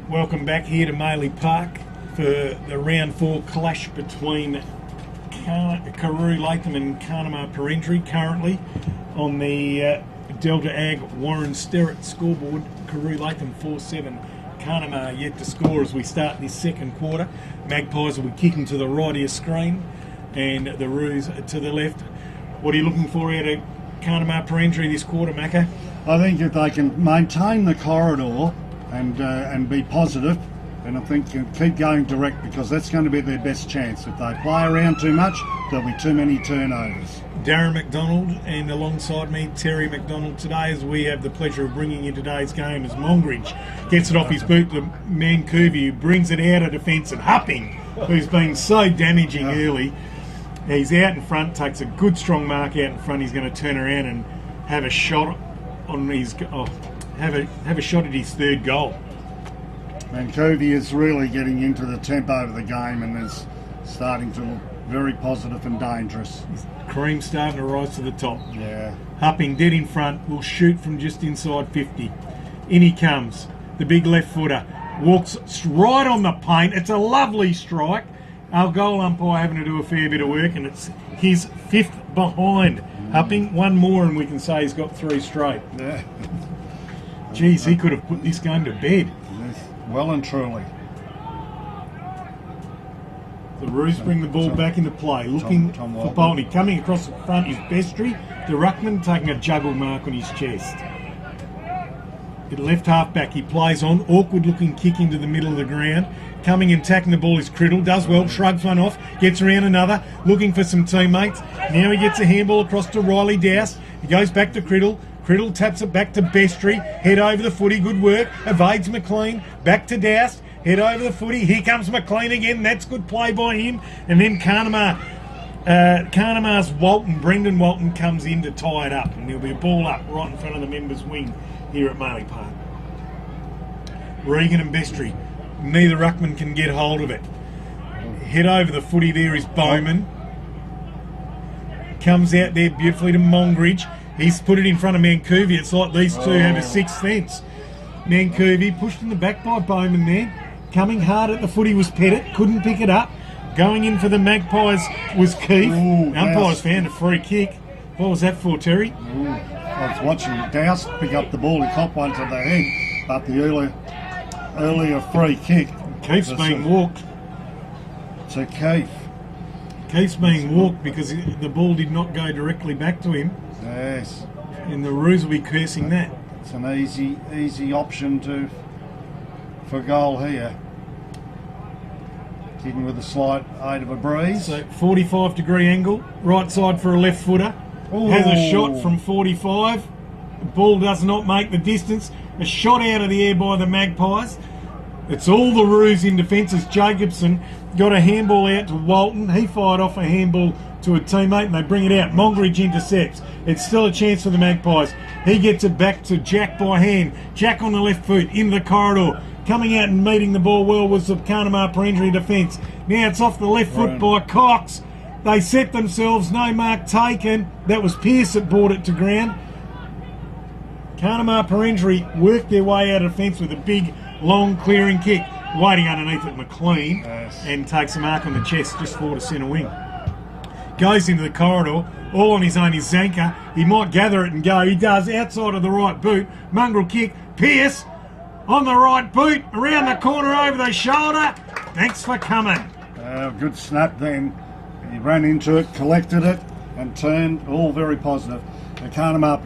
C: Welcome back here to Maley Park for the round 4 clash between Carew Latham and Carnamah Perendry. Currently on the Delta Ag Warren Sterrett scoreboard, Carew Latham 4-7. Carnamah yet to score as we start this second quarter. Magpies will be kicking to the right of your screen and the Roos to the left. What are you looking for out of Carnamah Perendry this quarter, Macca?
A: I think if they can maintain the corridor and be positive, and I think keep going direct, because that's going to be their best chance. If they play around too much, there'll be too many turnovers.
C: Darren McDonald, and alongside me, Terry McDonald today, as we have the pleasure of bringing you today's game, as Mongridge gets it off his boot to Magpies, who brings it out of defence, and Hupping, who's been so damaging early. He's out in front, takes a good strong mark out in front. He's going to turn around and have a shot on his have a shot at his third goal.
A: Magpies is really getting into the tempo of the game and is starting to look very positive and dangerous.
C: Cream starting to rise to the top.
A: Yeah.
C: Hupping dead in front, will shoot from just inside 50. In he comes, the big left footer, walks right on the paint. It's a lovely strike. Our goal umpire having to do a fair bit of work, and it's his 5th behind. Hupping, one more and we can say he's got 3 straight.
A: Yeah.
C: Geez, he could have put this game to bed.
A: Yes. Well and truly.
C: The Roos bring the ball back into play, looking
A: Tom
C: for Boltney. Coming across the front is Bestry. The ruckman taking a juggle mark on his chest. The left half back he plays on. Awkward looking kick into the middle of the ground. Coming and tacking the ball is Criddle. Does well, shrugs one off, gets around another, looking for some teammates. Now he gets a handball across to Riley Dowse. He goes back to Criddle. Criddle taps it back to Bestry. Head over the footy, good work. Evades McLean. Back to Dowse. Head over the footy. Here comes McLean again. That's good play by him. And then Carnamah. Carnamah's Walton, Brendan Walton, comes in to tie it up. And there'll be a ball up right in front of the members' wing here at Maley Park. Regan and Bestry. Neither ruckman can get hold of it. Head over the footy there is Bowman. Comes out there beautifully to Mongridge. He's put it in front of Magpies. It's like these two have a sixth sense. Magpies pushed in the back by Bowman there. Coming hard at the footy was Pettit. Couldn't pick it up. Going in for the Magpies was Keith. Umpires found a free kick. What was that for, Terry?
A: I was watching Dowse pick up the ball. He copped one to the head, but the earlier free kick.
C: Keith's being walked.
A: To Keith.
C: Keith's being walked because the ball did not go directly back to him.
A: Yes.
C: And the Roos will be cursing that.
A: It's an easy option for goal here. Kicking with a slight aid of a breeze.
C: So 45-degree angle, right side for a left footer. Has a shot from 45. The ball does not make the distance. A shot out of the air by the Magpies. It's all the Roos in defence as Jacobson got a handball out to Walton. He fired off a handball to a teammate and they bring it out. Mongridge intercepts. It's still a chance for the Magpies. He gets it back to Jack by hand. Jack on the left foot in the corridor. Coming out and meeting the ball well was the Carnamah Perendry defence. Now it's off the left foot by Cox. They set themselves, no mark taken. That was Pearce that brought it to ground. Carnamah Perendry worked their way out of defence with a big, long clearing kick. Waiting underneath it, McLean, and takes a mark on the chest just forward to centre wing. Goes into the corridor, all on his own is Zanker. He might gather it and go. He does, outside of the right boot. Mongrel kick. Pearce on the right boot, around the corner over the shoulder. Thanks for coming.
A: Good snap then. He ran into it, collected it, and turned. All very positive. The Carnamah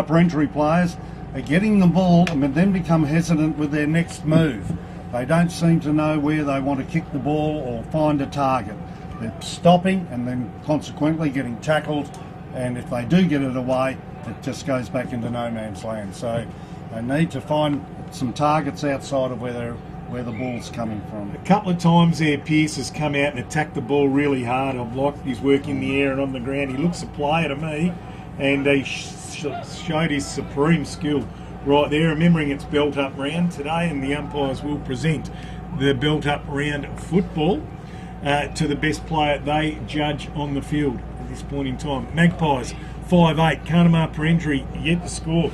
A: Perendry players are getting the ball and then become hesitant with their next move. They don't seem to know where they want to kick the ball or find a target. They're stopping and then consequently getting tackled, and if they do get it away, it just goes back into no man's land. So they need to find some targets outside of where the ball's coming from.
C: A couple of times there, Pearce has come out and attacked the ball really hard. I've liked his work in the air and on the ground. He looks a player to me, and he showed his supreme skill right there. Remembering it's belt-up round today, and the umpires will present the belt-up round football to the best player they judge on the field at this point in time. Magpies 5-8, Carnamah Perendry yet to score.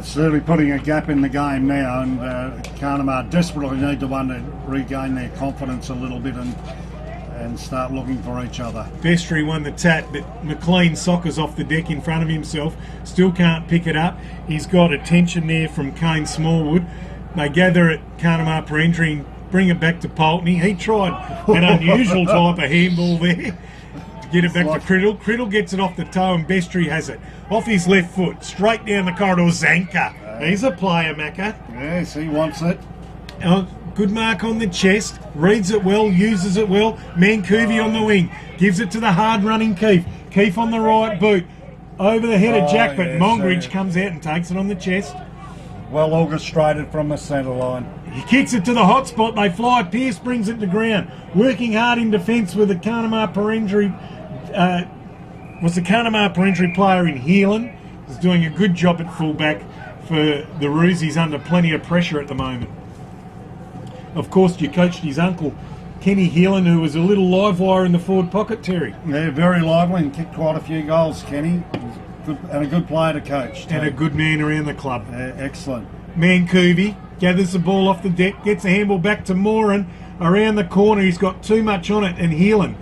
A: It's certainly putting a gap in the game now, and Carnamah desperately need to regain their confidence a little bit and start looking for each other.
C: Vestry won the tat, but McLean soccers off the deck in front of himself. Still can't pick it up. He's got attention there from Kane Smallwood. They gather at Carnamah Parentry and bring it back to Pulteney. He tried an unusual type of handball there to get it back to Criddle. Criddle gets it off the toe and Vestry has it. Off his left foot, straight down the corridor, Zanka. He's a player, Macca.
A: Yes, he wants it.
C: Good mark on the chest, reads it well, uses it well. Mancuvi on the wing, gives it to the hard-running Keith. Keith on the right boot, over the head of Jack, but Mongridge comes out and takes it on the chest.
A: Well orchestrated from the centre line.
C: He kicks it to the hot spot, they fly, Pearce brings it to ground. Working hard in defence with the Carnamah Parentry, was the Carnamah Parentry player in Heelan. He's doing a good job at fullback for the Roos. He's under plenty of pressure at the moment. Of course, you coached his uncle, Kenny Heelan, who was a little live wire in the forward pocket, Terry.
A: Yeah, very lively and kicked quite a few goals, Kenny. Good, and a good player to coach, too.
C: And a good man around the club.
A: Excellent.
C: Mancuvi gathers the ball off the deck, gets the handball back to Moran. Around the corner, he's got too much on it, and Heelan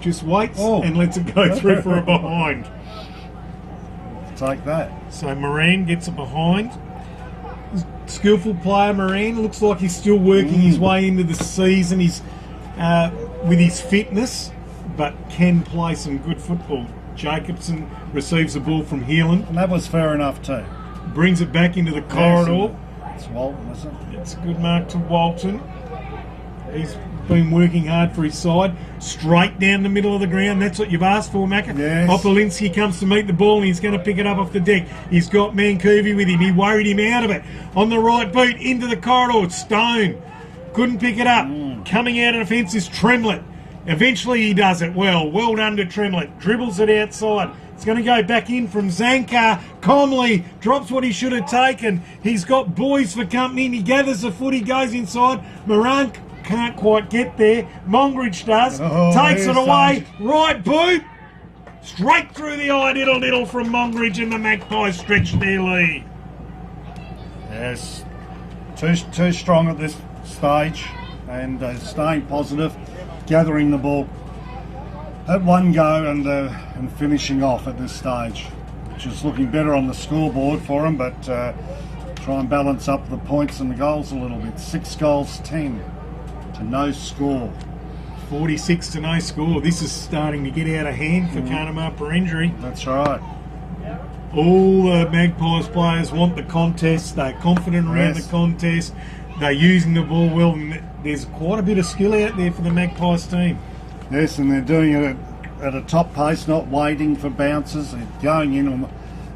C: just waits and lets it go through for a behind.
A: Take that.
C: So Moran gets it behind. Skillful player, Moran. Looks like he's still working his way into the season. He's with his fitness, but can play some good football. Jacobson receives the ball from Heelan.
A: And that was fair enough too.
C: Brings it back into the corridor.
A: It's Walton, isn't it?
C: It's a good mark to Walton. He's been working hard for his side. Straight down the middle of the ground. That's what you've asked for, Macca.
A: Yes.
C: Opolinski comes to meet the ball and he's going to pick it up off the deck. He's got Mancuvi with him. He worried him out of it. On the right boot, into the corridor. Stone. Couldn't pick it up. Coming out of defence is Tremlett. Eventually he does it well. Well done to Tremlett. Dribbles it outside. It's going to go back in from Zanka. Comley drops what he should have taken. He's got boys for company and he gathers the foot. He goes inside. Moran can't quite get there. Mongridge does. Takes it away. Right boot. Straight through the eye, diddle from Mongridge, and the Magpies stretch their lead.
A: Yes. Too strong at this stage and staying positive, gathering the ball at one go and finishing off at this stage, which is looking better on the scoreboard for them, but try and balance up the points and the goals a little bit. 6 goals, 10 to no score.
C: 46 to no score. This is starting to get out of hand for Carnamah Parentry.
A: That's right.
C: All the Magpies players want the contest. They're confident around the contest. They're using the ball well. And there's quite a bit of skill out there for the Magpies team.
A: Yes, and they're doing it at a top pace, not waiting for bounces. They're going in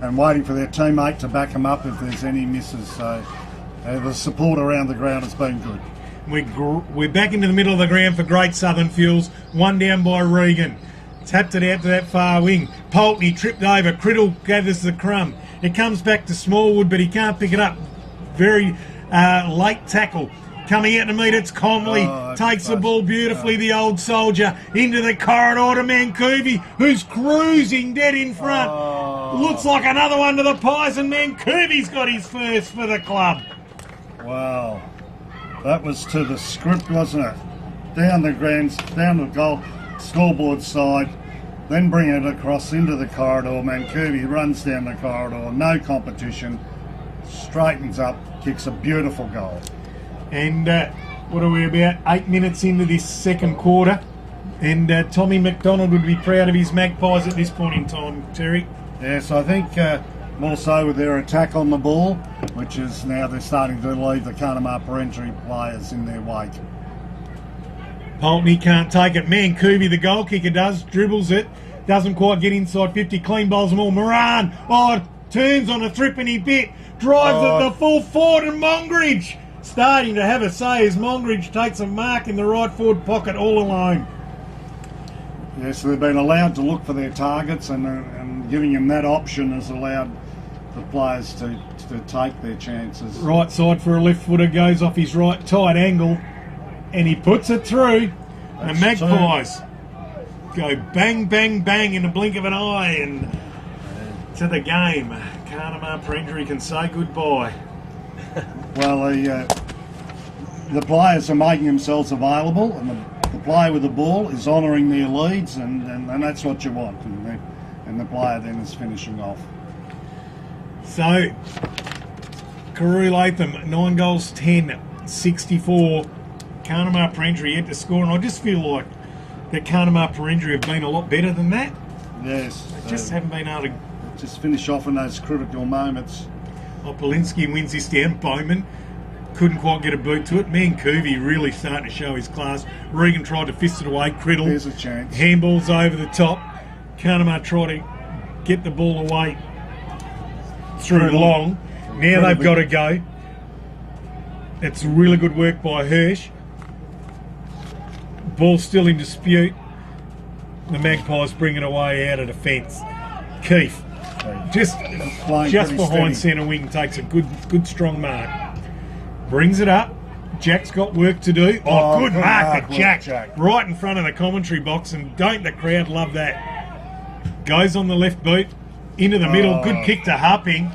A: and waiting for their teammate to back them up if there's any misses. So the support around the ground has been good.
C: We're back into the middle of the ground for Great Southern Fuels. One down by Regan. Tapped it out to that far wing. Pulteney tripped over. Criddle gathers the crumb. It comes back to Smallwood, but he can't pick it up. Very late tackle. Coming out to meet it's Comley. Takes the ball beautifully, the old soldier. Into the corridor to Mancuvi, who's cruising dead in front. Looks like another one to the Pies, and Mancuvi's got his first for the club.
A: Wow. That was to the script, wasn't it? Down the goal scoreboard side, then bring it across into the corridor. Mancuvi runs down the corridor, no competition, straightens up, kicks a beautiful goal.
C: And what are we about? 8 minutes into this second quarter, and Tommy McDonald would be proud of his Magpies at this point in time, Terry.
A: Yes, I think more so with their attack on the ball, which is now they're starting to leave the Carnamah Parentry players in their wake.
C: Pulteney can't take it. Mancuvi, the goal kicker, does. Dribbles it. Doesn't quite get inside 50. Clean bowls them all. Moran, turns on a threepenny bit. Drives it the full forward, and Mongridge starting to have a say as Mongridge takes a mark in the right forward pocket all alone.
A: Yes, they've been allowed to look for their targets, and giving them that option has allowed the players to take their chances.
C: Right side for a left footer, goes off his right tight angle, and he puts it through. The Magpies go bang, bang, bang in the blink of an eye, and to the game. Carnamah Perendry can say goodbye.
A: Well, the players are making themselves available, and the player with the ball is honouring their leads, and that's what you want. And the player then is finishing off.
C: So, Carew Latham, 9 goals, 10, 64. Carnamah Perendry yet to score, and I just feel like that Carnamah Perendry have been a lot better than that.
A: Yes.
C: They just haven't been able to
A: just finish off in those critical moments.
C: Polinsky wins this down. Bowman couldn't quite get a boot to it. Magpies really starting to show his class. Regan tried to fist it away. Criddle.
A: There's a chance.
C: Handballs over the top. Carnamah tried to get the ball away through long. Now they've got to go. It's really good work by Hirsch. Ball still in dispute. The Magpies bring it away out of defence. Keefe just behind centre wing takes a good strong mark. Brings it up. Jack's got work to do. Oh, good mark for Jack. Right in front of the commentary box, and don't the crowd love that. Goes on the left boot, into the middle. Good kick to Hupping.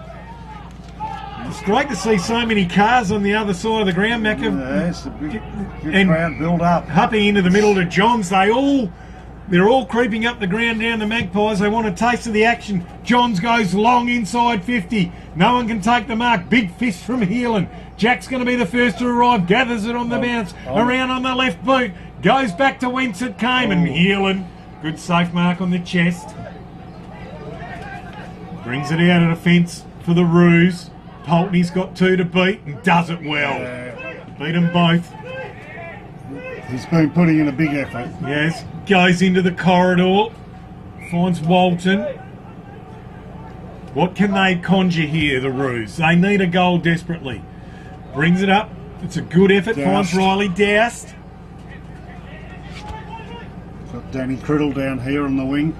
C: It's great to see so many cars on the other side of the ground, Macca.
A: Yeah, it's a good crowd build up.
C: Hupping into the middle to Johns. They're all creeping up the ground down the Magpies. They want a taste of the action. Johns goes long inside 50. No one can take the mark. Big fist from Heelan. Jack's going to be the first to arrive. Gathers it on the bounce. Around on the left boot. Goes back to whence it came. And Heelan, good safe mark on the chest. Brings it out of defence for the Roos. Pulteney's got 2 to beat and does it well. Beat them both.
A: He's been putting in a big effort.
C: Yes. Goes into the corridor. Finds Walton. What can they conjure here, the Roos? They need a goal desperately. Brings it up. It's a good effort.
A: Doused.
C: Finds Riley doused.
A: Got Danny Criddle down here on the wing.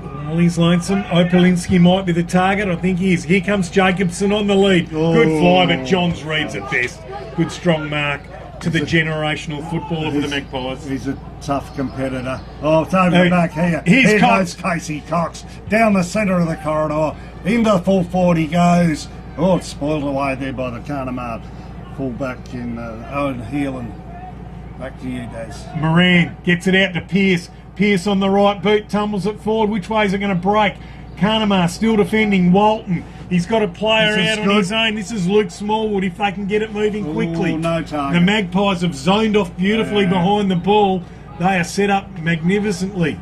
C: Well, he's lonesome. Opolinski might be the target. I think he is. Here comes Jacobson on the lead. Good fly, but Johns reads it best. Good strong mark to the generational footballer for the Magpies.
A: He's a tough competitor. Oh, it's over the back here.
C: Here
A: goes Casey Cox. Down the centre of the corridor. Into full 40 goes. Oh, it's spoiled away there by the Carnamah fullback in Owen Heelan. Back to you, Des.
C: Moran gets it out to Pearce. Pearce on the right boot, tumbles it forward. Which way is it going to break? Carnamah still defending Walton. He's got a player out on his own. This is Luke Smallwood if they can get it moving quickly.
A: No target.
C: The Magpies have zoned off beautifully behind the ball. They are set up magnificently.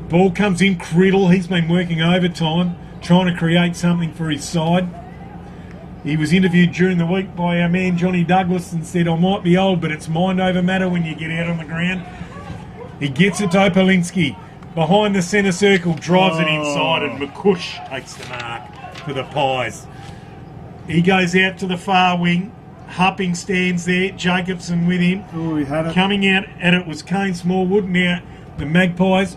C: Ball comes in, Criddle. He's been working overtime, trying to create something for his side. He was interviewed during the week by our man Johnny Douglas and said, I might be old, but it's mind over matter when you get out on the ground. He gets it to Opolinski. Behind the centre circle, drives it inside, and McCush takes the mark for the Pies. He goes out to the far wing. Hupping stands there. Jacobson with him.
A: He had it.
C: Coming out, and it was Kane Smallwood. Now the Magpies,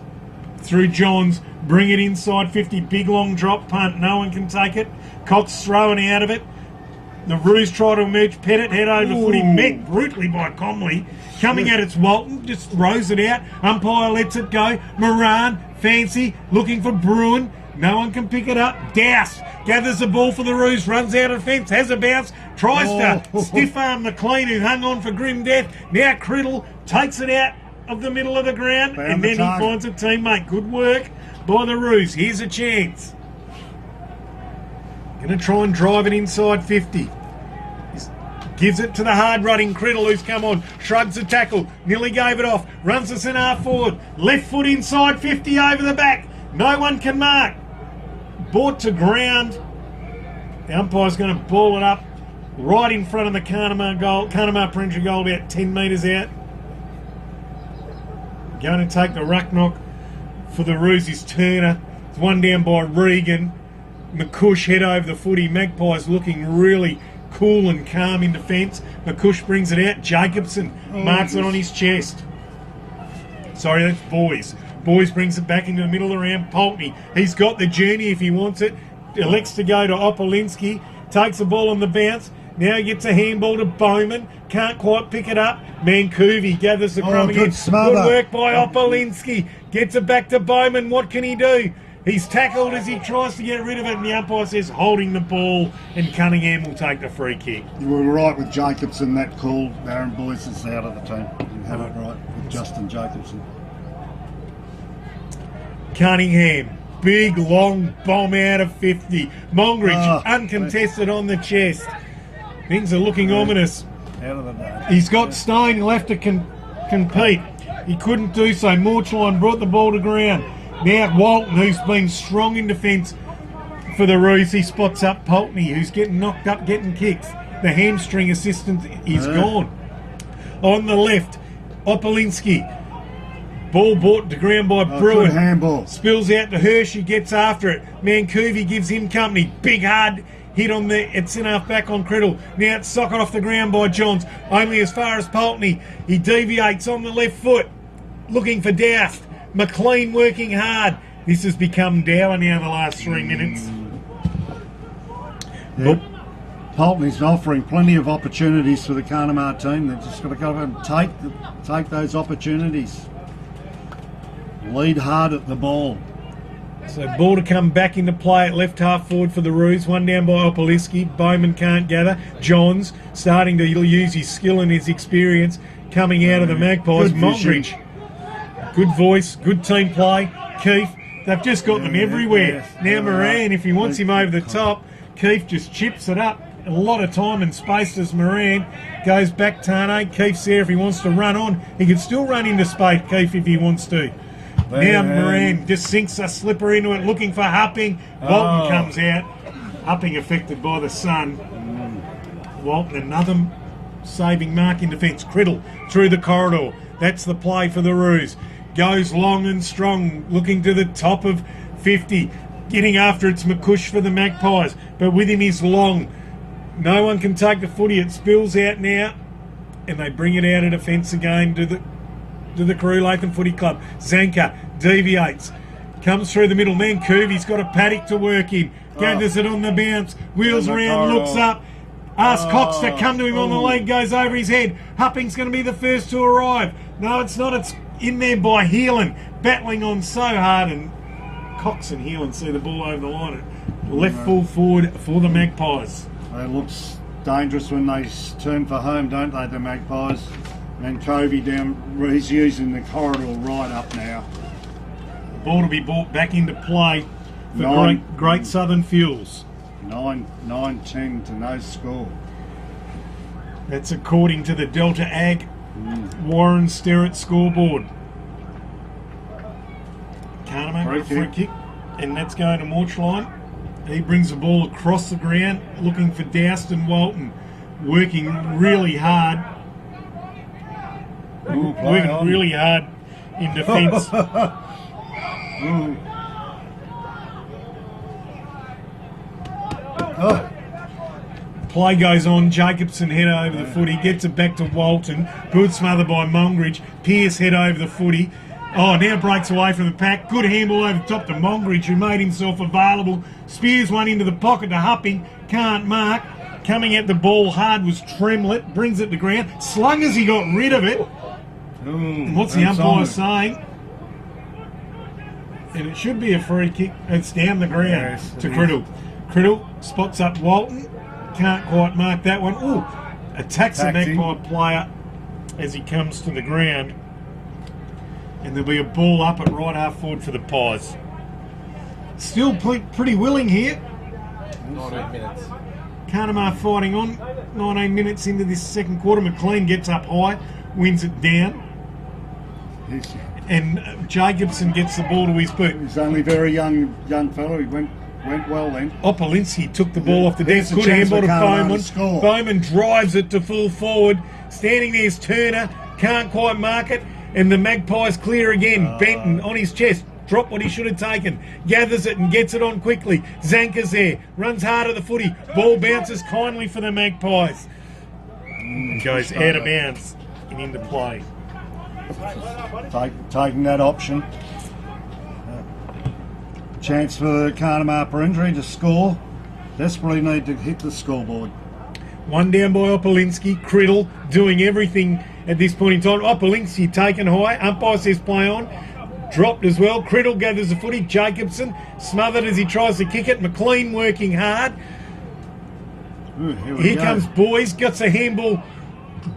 C: through Johns, bring it inside 50. Big long drop punt. No one can take it. Cox throwing out of it. The Roos try to emerge. Pettit head over footy. Met brutally by Comley. Coming at it's Walton. Just rows it out. Umpire lets it go. Moran, fancy, looking for Bruin. No one can pick it up. Douse gathers the ball for the Roos. Runs out of fence. Has a bounce. Tries to stiff arm McLean, who hung on for grim death. Now Criddle takes it out of the middle of the ground. And then he finds a teammate. Good work by the Roos. Here's a chance. Going to try and drive it inside 50. Gives it to the hard-running Criddle, who's come on. Shrugs the tackle. Nearly gave it off. Runs the centre half forward. Left foot inside 50 over the back. No one can mark. Brought to ground. The umpire's going to ball it up right in front of the Carnamah goal. Carnamah Perendry goal about 10 metres out. Going to take the ruck knock for the Roos is Turner. It's one down by Regan. McCush head over the footy. Magpies looking really cool and calm in defence. McCush brings it out. Jacobson marks it on his chest. Sorry, that's Boys. Boys brings it back into the middle of the round. Pulteney, he's got the journey if he wants it. Elects to go to Opolinski. Takes the ball on the bounce. Now he gets a handball to Bowman. Can't quite pick it up. Mancuvi gathers the crumb again. Good work by Opolinski. Gets it back to Bowman. What can he do? He's tackled as he tries to get rid of it, and the umpire says holding the ball, and Cunningham will take the free kick.
A: You were right with Jacobson, that call. Aaron Boyce is out of the team. You had it right with Justin Jacobson.
C: Cunningham, big long bomb out of 50. Mongrich, uncontested on the chest. Things are looking ominous.
A: Out of the day.
C: He's got Stein, he'll have to compete. He couldn't do so. Morchline brought the ball to ground. Now Walton, who's been strong in defence for the Roos, he spots up Pulteney, who's getting knocked up, getting kicks. The hamstring assistant is gone. On the left, Opolinski. Ball brought to ground by Bruin.
A: Good handball.
C: Spills out to Hershey, gets after it. Mancuvi gives him company. Big hard hit on the half back on Criddle. Now it's socket off the ground by Johns. Only as far as Pulteney. He deviates on the left foot, looking for Doust. McLean working hard. This has become dour now the last 3 minutes.
A: Yep. Pulteney's offering plenty of opportunities for the Carnamah team. They've just got to go and take those opportunities. Lead hard at the ball.
C: So ball to come back into play at left half forward for the Roos. One down by Opolinski. Bowman can't gather. Johns starting to use his skill and his experience coming out of the Magpies. Mongrich. Good voice, good team play. Keefe, they've just got them everywhere. Now Moran, if he wants him over the top, Keefe just chips it up. A lot of time and space as Moran goes back Tane. Keefe's there if he wants to run on. He can still run into space, Keefe, if he wants to. Now Moran just sinks a slipper into it, looking for Hupping. Walton comes out. Hupping affected by the sun. Walton, another saving mark in defence. Criddle through the corridor. That's the play for the Roos. Goes long and strong, looking to the top of 50. Getting after it's McCush for the Magpies, but with him is Long. No one can take the footy. It spills out now, and they bring it out of defence again to the Carew Latham Footy Club. Zanka deviates, comes through the middle. Mancuvi's got a paddock to work in. Gathers it on the bounce, wheels around, looks up. Asks Cox to come to him on the leg, goes over his head. Hupping's going to be the first to arrive. No, it's not. It's in there by Heelan, battling on so hard, and Cox and Heelan see the ball over the line. Left full forward for the Magpies.
A: It looks dangerous when they turn for home, don't they, the Magpies? And Covey down, he's using the corridor right up now.
C: Ball to be brought back into play for Great Southern Fuels.
A: 9-10 to no score.
C: That's according to the Delta Ag Warren Sterrett scoreboard. Carnamah free kick, and that's going to Morchline. He brings the ball across the ground, looking for Doust and Walton, working really hard. Working really hard in defence. Play goes on. Jacobson head over the footy, gets it back to Walton. Good smother by Mongrich. Pearce head over the footy. Oh, now breaks away from the pack. Good handball over the top to Mongrich, who made himself available. Spears one into the pocket to Hupping. Can't mark. Coming at the ball hard was Tremlett. Brings it to ground. Slung as he got rid of it. What's the umpire saying? And it should be a free kick. It's down the ground to Criddle. Criddle spots up Walton. Can't quite mark that one. Ooh, attacks the Magpie player as he comes to the ground. And there'll be a ball up at right half forward for the Pies. Still pretty willing here.
B: 19 minutes.
C: Carnamah fighting on. 19 minutes into this second quarter. McLean gets up high, wins it down. And Jacobson gets the ball to his boot.
A: He's only a very young fellow. He went well then.
C: Opolinski took the ball off the desk. Good handball to Bowman. Bowman drives it to full forward. Standing there's Turner. Can't quite mark it. And the Magpies clear again. Benton on his chest. Dropped what he should have taken. Gathers it and gets it on quickly. Zanka's there. Runs hard at the footy. Ball bounces kindly for the Magpies. Goes out of bounds and into play.
A: Taking that option. Chance for Carnamah for injury to score. Desperately need to hit the scoreboard.
C: One down by Opolinski. Criddle doing everything at this point in time. Opolinski taken high. Umpire says play on. dropped as well. Criddle gathers the footy. Jacobson smothered as he tries to kick it. McLean working hard.
A: Ooh,
C: Here comes Boys, gets a handball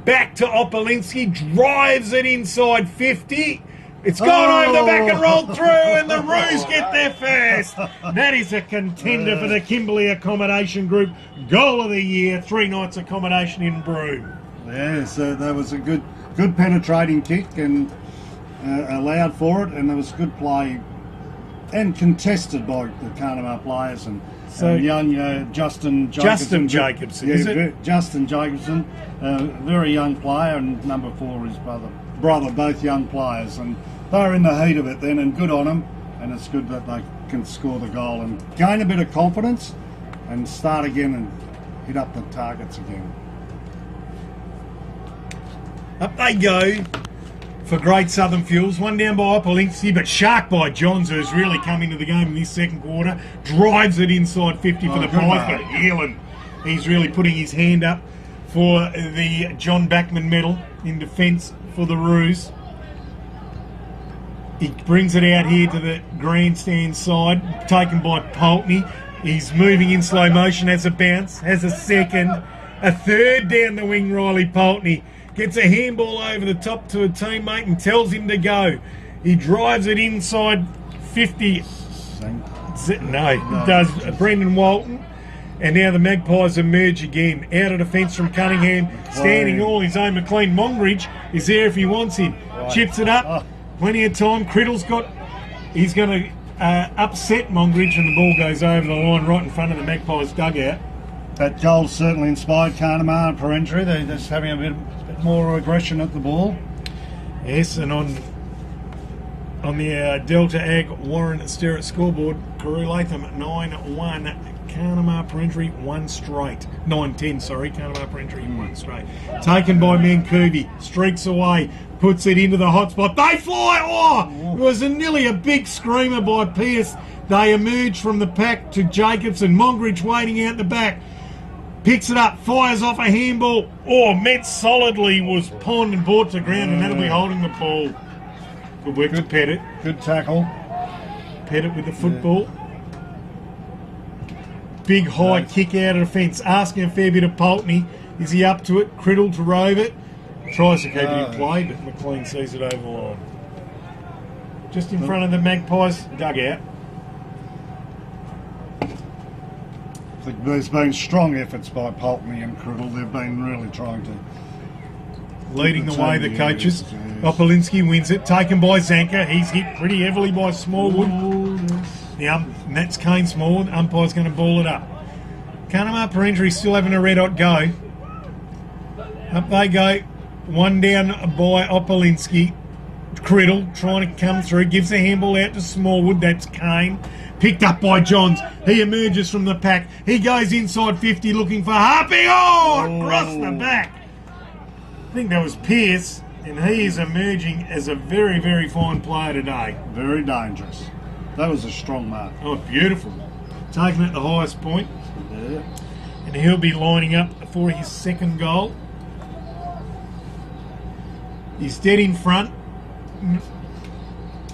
C: back to Opolinski, drives it inside 50. It's gone over the back and rolled through, and the Roos get there first. That is a contender for the Kimberley Accommodation Group Goal of the Year, 3 nights accommodation in Broome.
A: Yeah, so that was a good penetrating kick and allowed for it, and there was good play and contested by the Carnamah players and young Justin Jacobson.
C: Is it?
A: Justin Jacobson, very young player, and number 4 his brother, both young players, and they were in the heat of it then, and good on them. And it's good that they can score the goal and gain a bit of confidence and start again and hit up the targets again.
C: Up they go for Great Southern Fuels. One down by Opolinski, but shark by Johns, who's really come into the game in this second quarter. Drives it inside 50 for the Pies, but Heelan, he's really putting his hand up for the John Backman medal in defence for the Roos. He brings it out here to the grandstand side, taken by Pulteney. He's moving in slow motion, has a bounce, has a second, a third down the wing. Riley Pulteney gets a handball over the top to a teammate and tells him to go. He drives it inside 50. No, it does Brendan Walton. And now the Magpies emerge again. Out of defence from Cunningham, standing all his own. McLean Mongridge is there if he wants him. Chips it up. Plenty of time. Criddle's he's going to upset Mongridge, and the ball goes over the line right in front of the Magpies dugout.
A: That goal certainly inspired Carnamah and Perentry. They're just having a bit more aggression at the ball.
C: Yes, and on the Delta Ag Warren Sterrett scoreboard, Carew Latham 9-1, Carnamah Perentry 1 straight. 9-10, sorry, Carnamah Perentry 1 straight. Taken by Mancuvi, streaks away, puts it into the hot spot. They fly! Oh! It was nearly a big screamer by Pierce. They emerge from the pack to Jacobson. Mongridge waiting out the back. Picks it up, fires off a handball. Oh, met solidly, was pond and brought to ground, and that'll be holding the ball. Good work to Pettit.
A: Good tackle.
C: Pettit with the football. Big high kick out of defence, asking a fair bit of Pulteney. Is he up to it? Criddle to rove it. Tries to keep it in play, but McLean sees it over the line. Just in front of the Magpies dugout.
A: There's been strong efforts by Pulteney and Criddle. They've been really trying to...
C: Leading the way, the coaches. Opolinski wins it, taken by Zanker. He's hit pretty heavily by Smallwood. And that's Kane Smallwood. Umpire's going to ball it up. Carnamah Perentry still having a red-hot go. Up they go. One down by Opolinski. Criddle trying to come through. Gives a handball out to Smallwood. That's Kane. Picked up by Johns. He emerges from the pack. He goes inside 50 looking for Harpy. Oh, across the back. I think that was Pierce, and he is emerging as a very, very fine player today.
A: Very dangerous. That was a strong mark.
C: Oh, beautiful. Taking it at the highest point.
A: Yeah.
C: And he'll be lining up for his second goal. He's dead in front.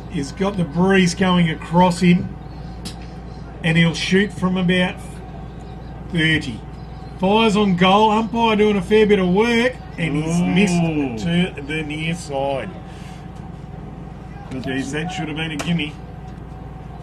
C: He's got the breeze going across him. And he'll shoot from about 30. Fires on goal. Umpire doing a fair bit of work. And he's missed to the near side. Geez, that should have been a gimme.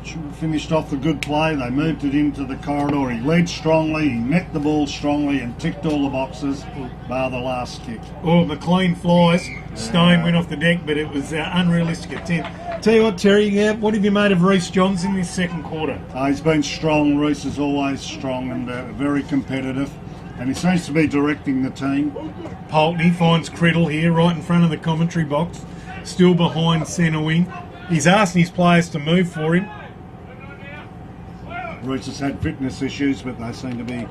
A: Should have finished off the good play. They moved it into the corridor. He led strongly. He met the ball strongly and ticked all the boxes, bar the last kick.
C: Oh, McLean flies. Stone went off the deck, but it was unrealistic attempt. Tell you what, Terry, what have you made of Reece Johns in this second quarter?
A: He's been strong. Reece is always strong and very competitive. And he seems to be directing the team.
C: Pulteney finds Criddle here right in front of the commentary box. Still behind centre wing. He's asking his players to move for him.
A: Reece has had fitness issues, but they seem to be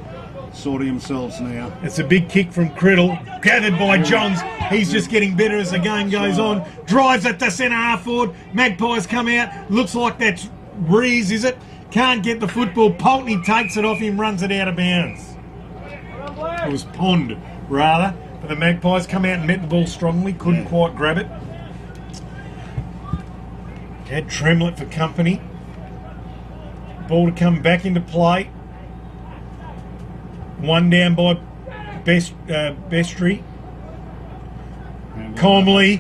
A: sorting themselves now.
C: It's a big kick from Criddle. Gathered by Johns. He's just getting better as the game goes on. Drives it to centre half forward. Magpies come out. Looks like that's Rees, is it? Can't get the football. Pulteney takes it off him, runs it out of bounds. It was Pond, rather. But the Magpies come out and met the ball strongly. Couldn't quite grab it. Had Tremlett for company. Ball to come back into play. One down by Bestry. Comley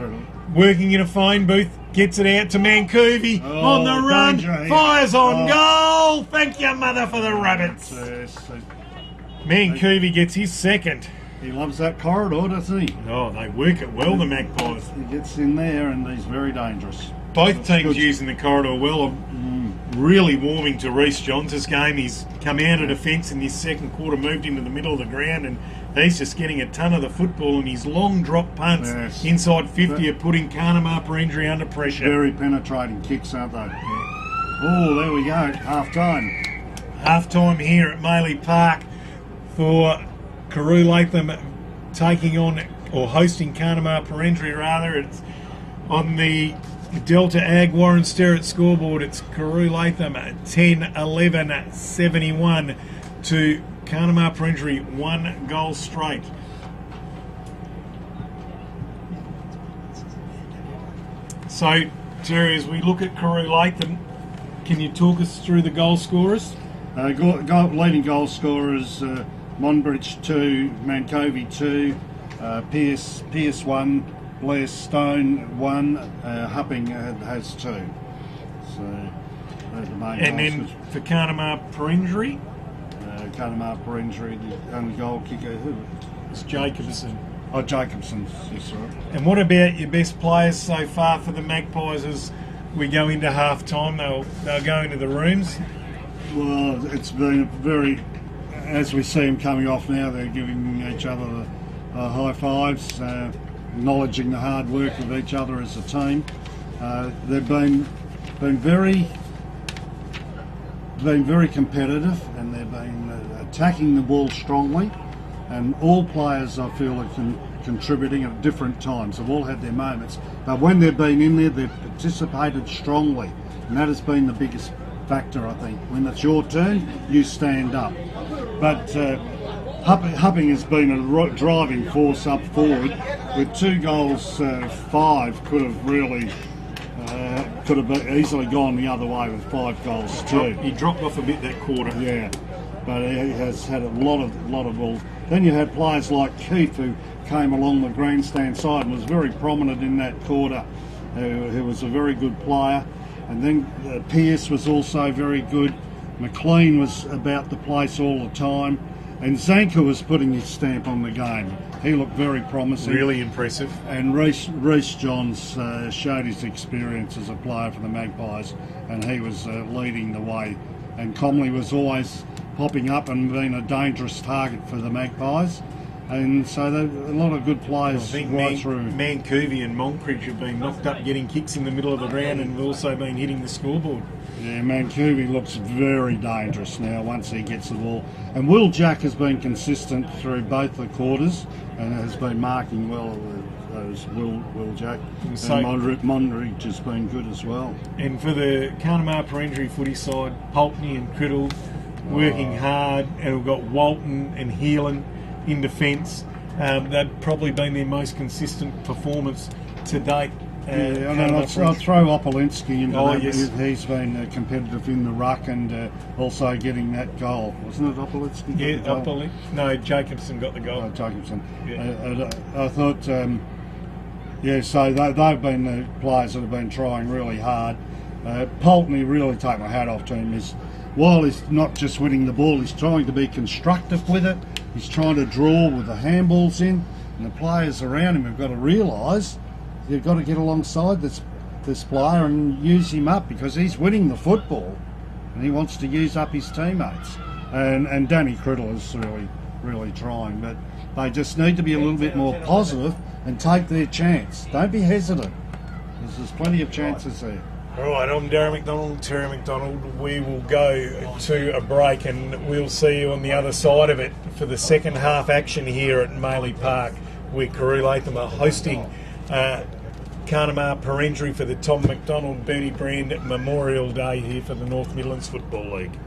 C: working in a phone booth. Gets it out to Mancoovy on the run. Fires on goal. Thank you, mother, for the rabbits. Mancoovy gets his second.
A: He loves that corridor, doesn't he?
C: Oh, they work it well, the Magpies.
A: He gets in there and he's very dangerous.
C: Both teams using the corridor well. Really warming to Reece Johns' game. He's come out of defence in this second quarter, moved into the middle of the ground, and he's just getting a ton of the football, and his long drop punts inside 50 are putting Carnamah Parendry under pressure.
A: Very penetrating kicks, aren't they? Yeah. Oh, there we go. Half time.
C: Half time here at Maley Park for Carew Latham taking on, or hosting Carnamah Parendry rather. It's on the Delta Ag Warren Sterrett scoreboard. It's Carew Latham 10-11-71 to Carnamah Parendry, 1 goal straight. So, Terry, as we look at Carew Latham, can you talk us through the goal scorers?
A: Leading goal scorers, Monbridge 2, Mancovi 2, Pierce 1, Blair Stone 1, Hupping has 2. So those are the main.
C: And then for Carnamah Parendry?
A: Carnamah Parendry, the only goal kicker, who?
C: It's Jacobson.
A: Oh, Jacobson, yes, right.
C: And what about your best players so far for the Magpies as we go into half time? They'll go into the rooms.
A: Well, it's been very, as we see them coming off now, they're giving each other high fives, acknowledging the hard work of each other as a team. They've been very competitive, and they've been attacking the ball strongly, and all players, I feel, are contributing at different times. They've all had their moments, but when they've been in there, they've participated strongly, and that has been the biggest factor, I think. When it's your turn, you stand up. But Hupping has been a driving force up forward. With 2 goals, 5 could have really easily gone the other way with 5 goals too.
C: He dropped off a bit that quarter.
A: Yeah, but he has had a lot of balls. Then you had players like Keith, who came along the grandstand side and was very prominent in that quarter, who was a very good player. And then Pierce was also very good. McLean was about the place all the time. And Zanka was putting his stamp on the game. He looked very promising.
C: Really impressive.
A: And Reece Johns showed his experience as a player for the Magpies, and he was leading the way. And Comley was always popping up and being a dangerous target for the Magpies. And so a lot of good players right through.
C: Mancovi and Monkridge have been knocked up getting kicks in the middle of the ground, and have also been hitting the scoreboard.
A: Yeah, Mancovi looks very dangerous now once he gets the ball. And Will Jack has been consistent through both the quarters and has been marking well as Will Jack.
C: So,
A: and Monridge has been good as well.
C: And for the Carnamah Parendry footy side, Pulteney and Criddle working hard, and we've got Walton and Heelan in defence. They've probably been their most consistent performance to date.
A: I'll throw Opolinski into that.
C: Yes.
A: He's been competitive in the ruck and also getting that goal. Wasn't it Opolinski?
C: Yeah, No, Jacobson got the goal.
A: Oh, Jacobson.
C: Yeah.
A: I thought, so they've been the players that have been trying really hard. Pulteney, really take my hat off to him. While he's not just winning the ball, he's trying to be constructive with it. He's trying to draw with the handballs in, and the players around him have got to realise you've got to get alongside this player and use him up, because he's winning the football and he wants to use up his teammates. And Danny Criddle is really trying, but they just need to be a little bit more positive and take their chance. Don't be hesitant. There's plenty of chances there.
C: All right, I'm Darren McDonald, Terry McDonald. We will go to a break, and we'll see you on the other side of it for the second half action here at Maley Park, where Carew Latham are hosting Carnamah Parendry for the Tom McDonald Bernie Brand Memorial Day here for the North Midlands Football League.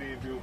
C: Mayorville.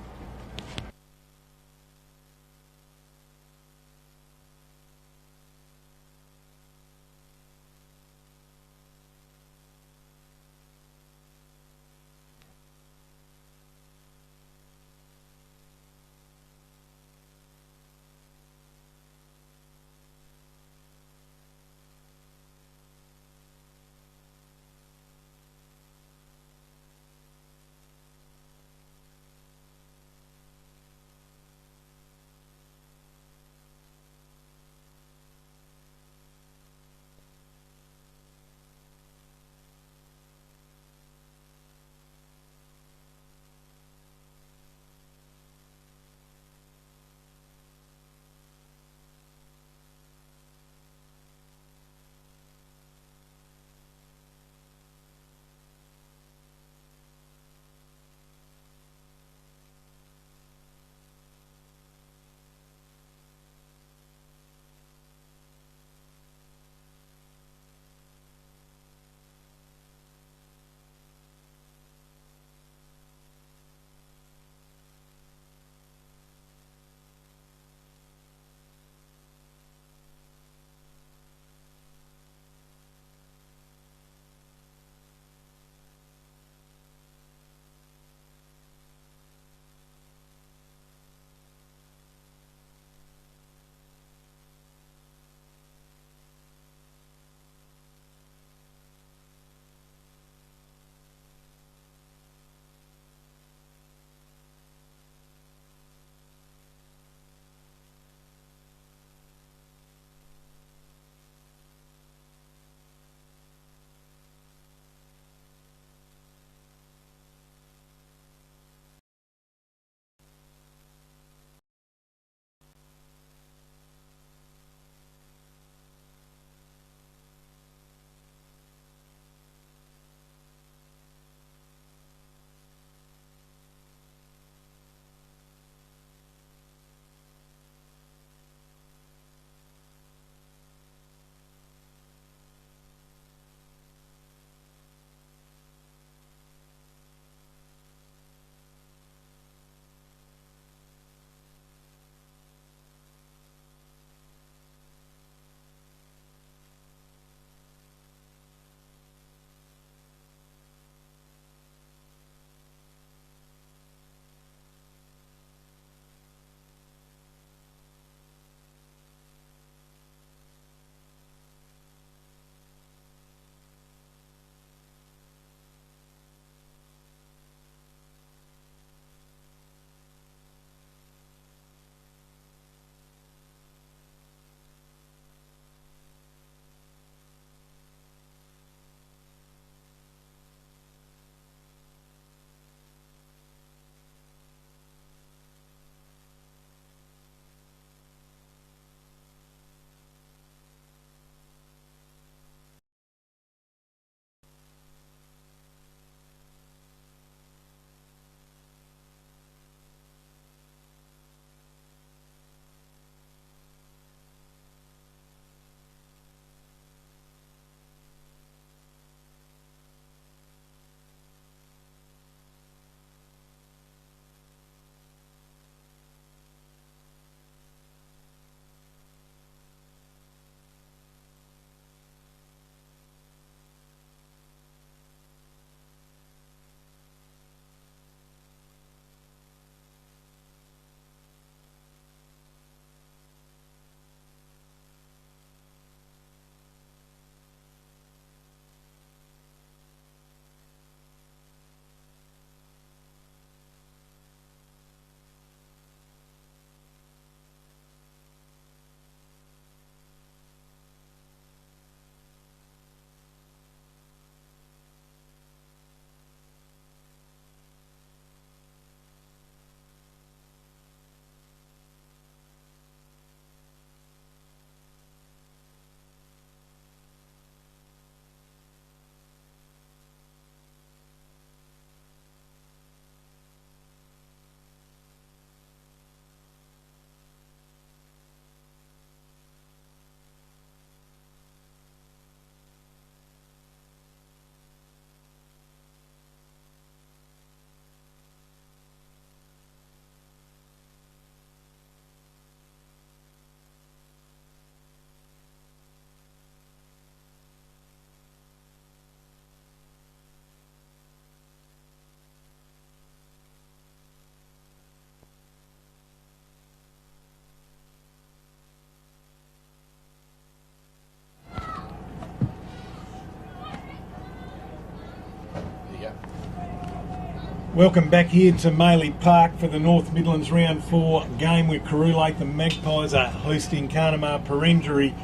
C: Welcome back here to Maley Park for the North Midlands Round 4 game where Carew Latham Magpies are hosting Carnamah Perenjori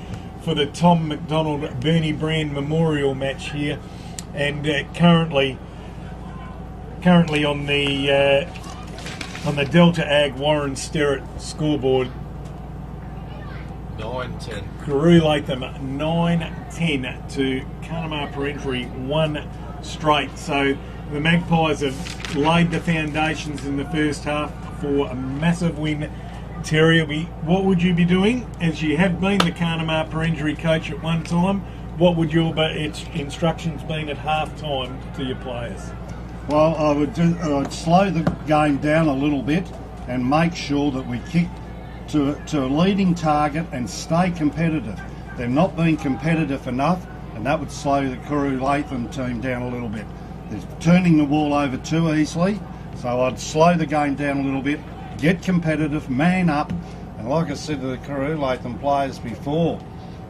C: for the Tom McDonald Bernie Brand Memorial match here. And currently on the Delta Ag Warren Sterrett scoreboard,
D: 9-10.
C: Carew Latham 9-10 to Carnamah Perenjori 1 straight. So the Magpies have laid the foundations in the first half for a massive win. Terry, what would you be doing, as you have been the Carnamah Perenjori coach at one time? What would your instructions been at half time to your players?
A: Well, I'd slow the game down a little bit and make sure that we kick to a leading target and stay competitive. They're not being competitive enough, and that would slow the Carew Latham team down a little bit. They're turning the ball over too easily, so I'd slow the game down a little bit, get competitive, man up, and like I said to the Carew Latham players before,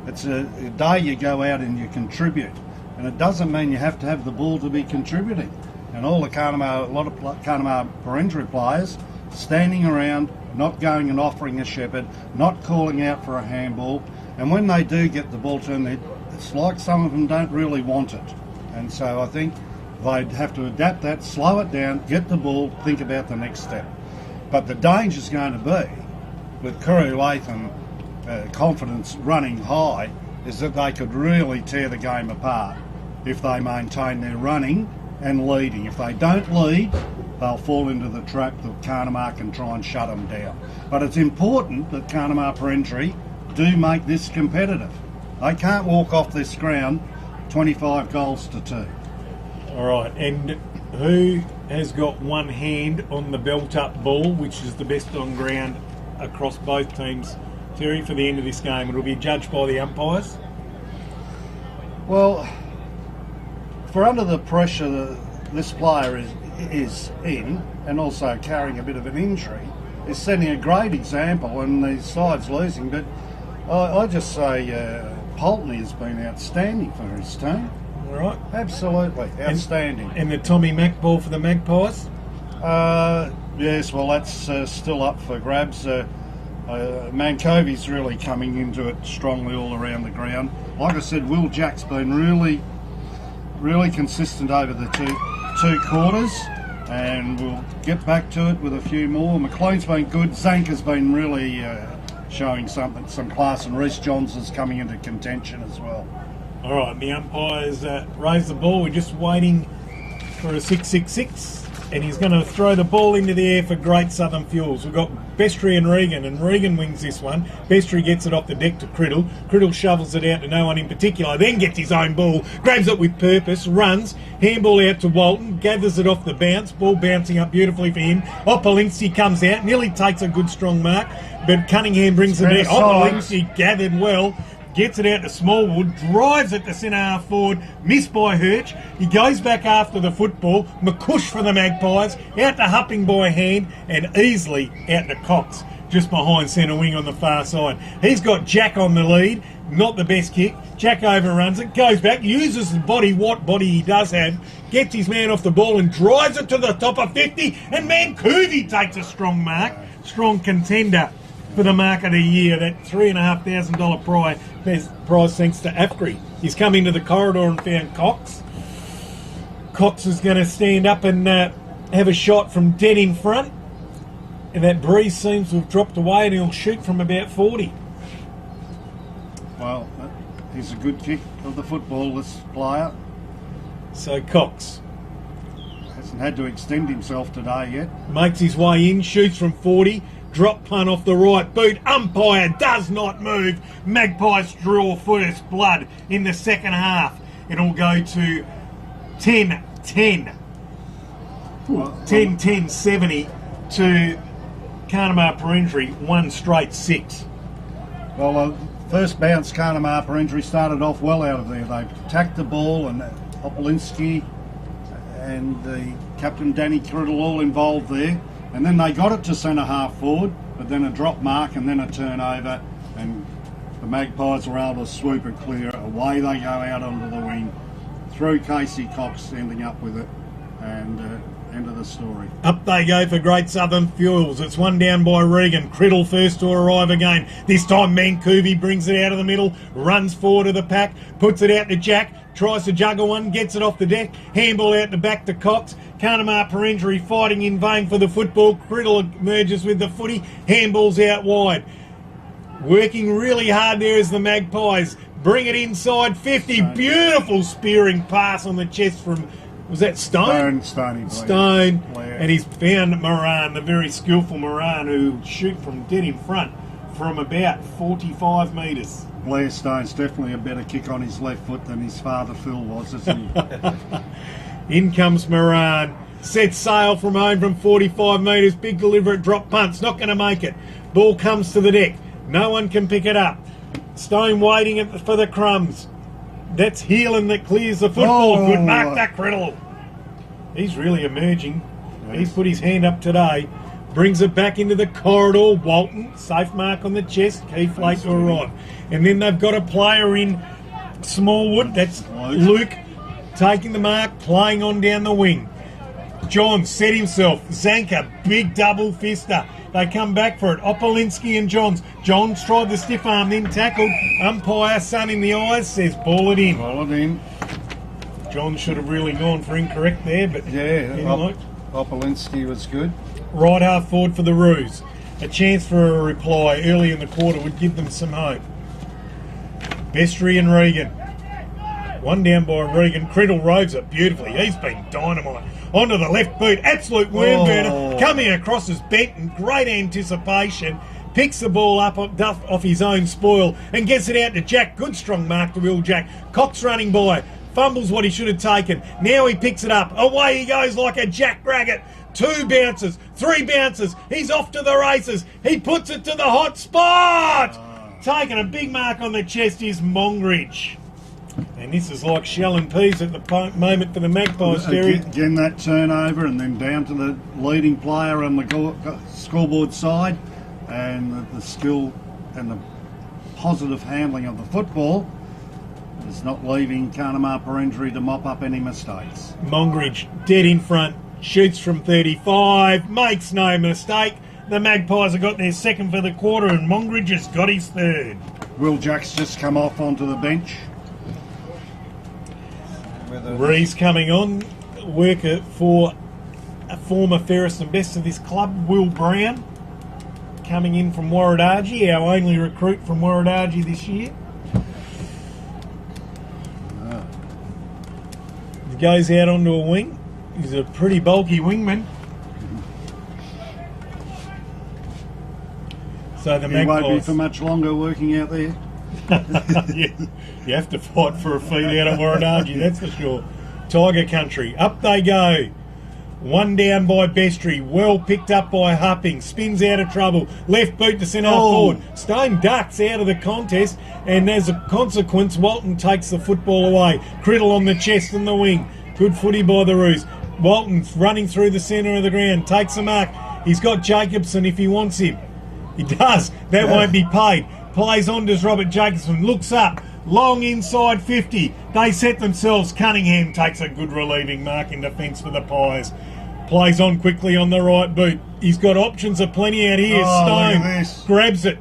A: it's a day you go out and you contribute, and it doesn't mean you have to have the ball to be contributing. And all the a lot of Carnamah Perenjori players standing around, not going and offering a shepherd, not calling out for a handball, and when they do get the ball turned, it's like some of them don't really want it. And so I think they'd have to adapt that, slow it down, get the ball, think about the next step. But the danger's going to be, with Carew Latham confidence running high, is that they could really tear the game apart if they maintain their running and leading. If they don't lead, they'll fall into the trap that Carnamah can try and shut them down. But it's important that Carnamah Perenjori do make this competitive. They can't walk off this ground 25 goals to 2.
C: All right, and who has got one hand on the belt-up ball, which is the best on ground across both teams, Terry, for the end of this game? It'll be judged by the umpires?
A: Well, for under the pressure that this player is in, and also carrying a bit of an injury, is setting a great example, and the side's losing. But I just say Pulteney has been outstanding for his team.
C: All right.
A: Absolutely, outstanding.
C: And the Tommy Mac ball for the Magpies?
A: Yes, well, that's still up for grabs. Mancovi's really coming into it strongly all around the ground. Like I said, Will Jack's been really consistent over the two quarters, and we'll get back to it with a few more. McLean's been good. Zanker's been really showing some class, and Reece Johnson's coming into contention as well.
C: All right, the umpires raise the ball. We're just waiting for a 666, and he's going to throw the ball into the air for Great Southern Fuels. We've got Bestry and Regan wins this one. Bestry gets it off the deck to Criddle. Criddle shovels it out to no one in particular, then gets his own ball, grabs it with purpose, runs, handball out to Walton, gathers it off the bounce, ball bouncing up beautifully for him. Opolinski comes out, nearly takes a good strong mark, but Cunningham brings it out. Opolinski gathered well, gets it out to Smallwood, drives it to centre half forward, missed by Hirsch. He goes back after the football. McCush for the Magpies, out to Hupping by hand, and easily out to Cox, just behind centre wing on the far side. He's got Jack on the lead, not the best kick. Jack overruns it, goes back, uses the body, what body he does have, gets his man off the ball and drives it to the top of 50, and Mancovi takes a strong mark, strong contender for the mark of the year, that $3,500 prize thanks to AFCRI. He's come into the corridor and found Cox. Cox is going to stand up and have a shot from dead in front, and that breeze seems to have dropped away, and he'll shoot from about 40.
A: Well, he's a good kick of the football, this player.
C: So Cox
A: Hasn't had to extend himself today yet.
C: makes his way in, shoots from 40, drop punt off the right boot, umpire does not move. Magpies draw first blood in the second half. It'll go to 10-10. 10-10-70 to Carnamah Perenjori, 1 straight 6.
A: Well, first bounce, Carnamah Perenjori started off well out of there. They attacked the ball, and Opolinski and the captain Danny Criddle all involved there. And then they got it to centre half forward, but then a drop mark and then a turnover, and the Magpies were able to swoop it clear. Away they go out onto the wing, through Casey Cox ending up with it, and End of the story.
C: Up they go for Great Southern Fuels. It's one down by Regan. Criddle first to arrive again. This time Mancuvi brings it out of the middle, runs forward of the pack, puts it out to Jack, tries to juggle one, gets it off the deck, handball out the back to Cox. Carnamah Perengeri fighting in vain for the football. Criddle emerges with the footy, handballs out wide. Working really hard there is the Magpies. Bring it inside 50. Beautiful spearing pass on the chest from... Was that Stone? Stone. And he's found Moran, the very skillful Moran, who shoot from dead in front from about 45 metres.
A: Blair Stone's definitely a better kick on his left foot than his father Phil was, isn't he?
C: In comes Moran. Sets sail from home from 45 metres. Big deliberate drop punt's not going to make it. Ball comes to the deck. No one can pick it up. Stone waiting for the crumbs. That's Heelan that clears the football. Good mark, that Criddle. He's really emerging. Yes. He's put his hand up today. Brings it back into the corridor. Walton, safe mark on the chest. Keith late to arrive. And then they've got a player in Smallwood. That's Luke taking the mark, playing on down the wing. John set himself. Zanka, big double fister. They come back for it. Opolinski and Johns. Johns tried the stiff arm, then tackled. Umpire, sun in the eyes, says ball it in.
A: Ball it in.
C: John should have really gone for incorrect there, but
A: yeah, Opolinski was good.
C: Right half forward for the Roos. A chance for a reply early in the quarter would give them some hope. Bestry and Regan. One down by Regan. Criddle roves it beautifully. He's been dynamite. Onto the left boot. Absolute worm burner. Coming across as Benton. Great anticipation. Picks the ball up off his own spoil and gets it out to Jack. Good strong mark to Will Jack. Cox running by. Fumbles what he should have taken. Now he picks it up. Away he goes like a jackrabbit. 2 bounces. 3 bounces. He's off to the races. He puts it to the hot spot. Taking a big mark on the chest is Mongridge. And this is like shell and peas at the moment for the Magpies, Terry.
A: Again, that turnover and then down to the leading player on the scoreboard side, and the skill and the positive handling of the football is not leaving Carnamah Perengeri to mop up any mistakes.
C: Mongridge dead in front, shoots from 35, makes no mistake. The Magpies have got their second for the quarter and Mongridge has got his third.
A: Will Jack's just come off onto the bench.
C: Rees coming on, worker for a former fairest and best of this club, Will Brown, coming in from Warradaji, our only recruit from Warradaji this year. He goes out onto a wing. He's a pretty bulky wingman. So the Magpies
A: won't be for much longer working out there.
C: You have to fight for a feed out of Warradaji, that's for sure. Tiger country, up they go. One down by Bestry, well picked up by Hupping, spins out of trouble, left boot to centre forward. Stone ducks out of the contest, and as a consequence, Walton takes the football away. Criddle on the chest and the wing. Good footy by the Roos. Walton's running through the centre of the ground, takes a mark. He's got Jacobson if he wants him. He does. That won't be paid. Plays on to Robert Jacobson. Looks up. Long inside 50. They set themselves. Cunningham takes a good relieving mark in defence for the Pies. Plays on quickly on the right boot. He's got options aplenty out here. Stone grabs it.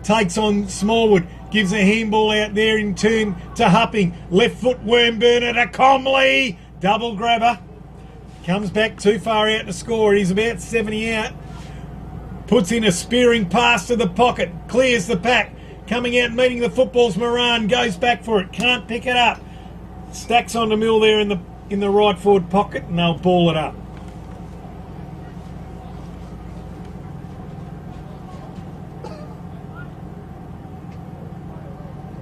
C: Takes on Smallwood. Gives a handball out there in turn to Hupping. Left foot worm burner to Comley. Double grabber. Comes back too far out to score. He's about 70 out. Puts in a spearing pass to the pocket. Clears the pack. Coming out and meeting the football's Moran. Goes back for it. Can't pick it up. Stacks on the mill there in the right forward pocket, and they'll ball it up.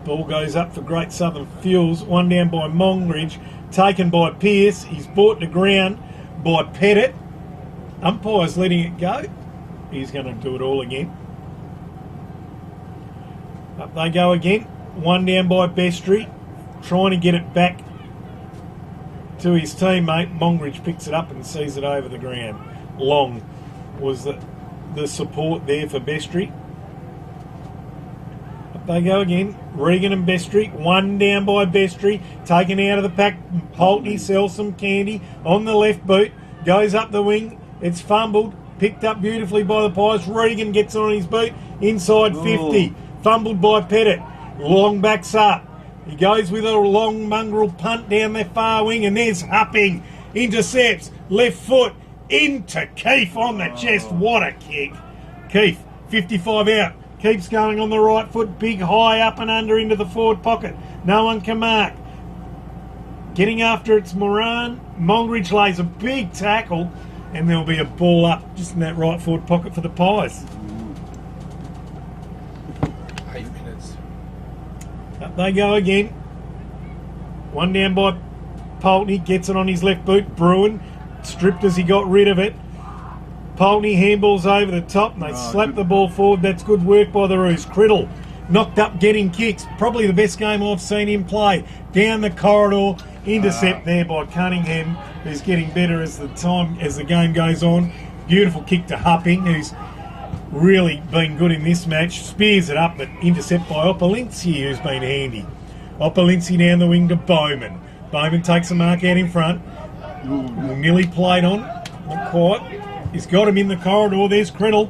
C: Ball goes up for Great Southern Fuels. One down by Mongridge. Taken by Pearce. He's brought to ground by Pettit. Umpire's letting it go. He's going to do it all again. Up they go again. One down by Bestry. Trying to get it back to his teammate. Mongridge picks it up and sees it over the ground. Long was the support there for Bestry. Up they go again. Regan and Bestry. One down by Bestry. Taken out of the pack. Poltney sells some candy on the left boot. goes up the wing. It's fumbled, picked up beautifully by the Pies. Regan gets on his boot, inside 50. Fumbled by Pettit. Long backs up. He goes with a long mongrel punt down their far wing, and there's Hupping. Intercepts, left foot, into Keefe on the chest. What a kick. Keefe, 55 out. Keeps going on the right foot, big high up and under into the forward pocket. No one can mark. Getting after it's Moran. Mongridge lays a big tackle, and there'll be a ball up just in that right forward pocket for the Pies.
D: 8 minutes.
C: Up they go again. One down by Poultney, gets it on his left boot. Bruin stripped as he got rid of it. Poultney handballs over the top, and they slap the ball forward. That's good work by the Roos. Criddle knocked up getting kicks. Probably the best game I've seen him play. Down the corridor, intercept there by Cunningham, who's getting better as the game goes on. Beautiful kick to Hupping, who's really been good in this match. Spears it up, but intercept by Opolinski, who's been handy. Opolinski down the wing to Bowman. Bowman takes a mark out in front. Nearly played on, not quite. He's got him in the corridor. There's Criddle,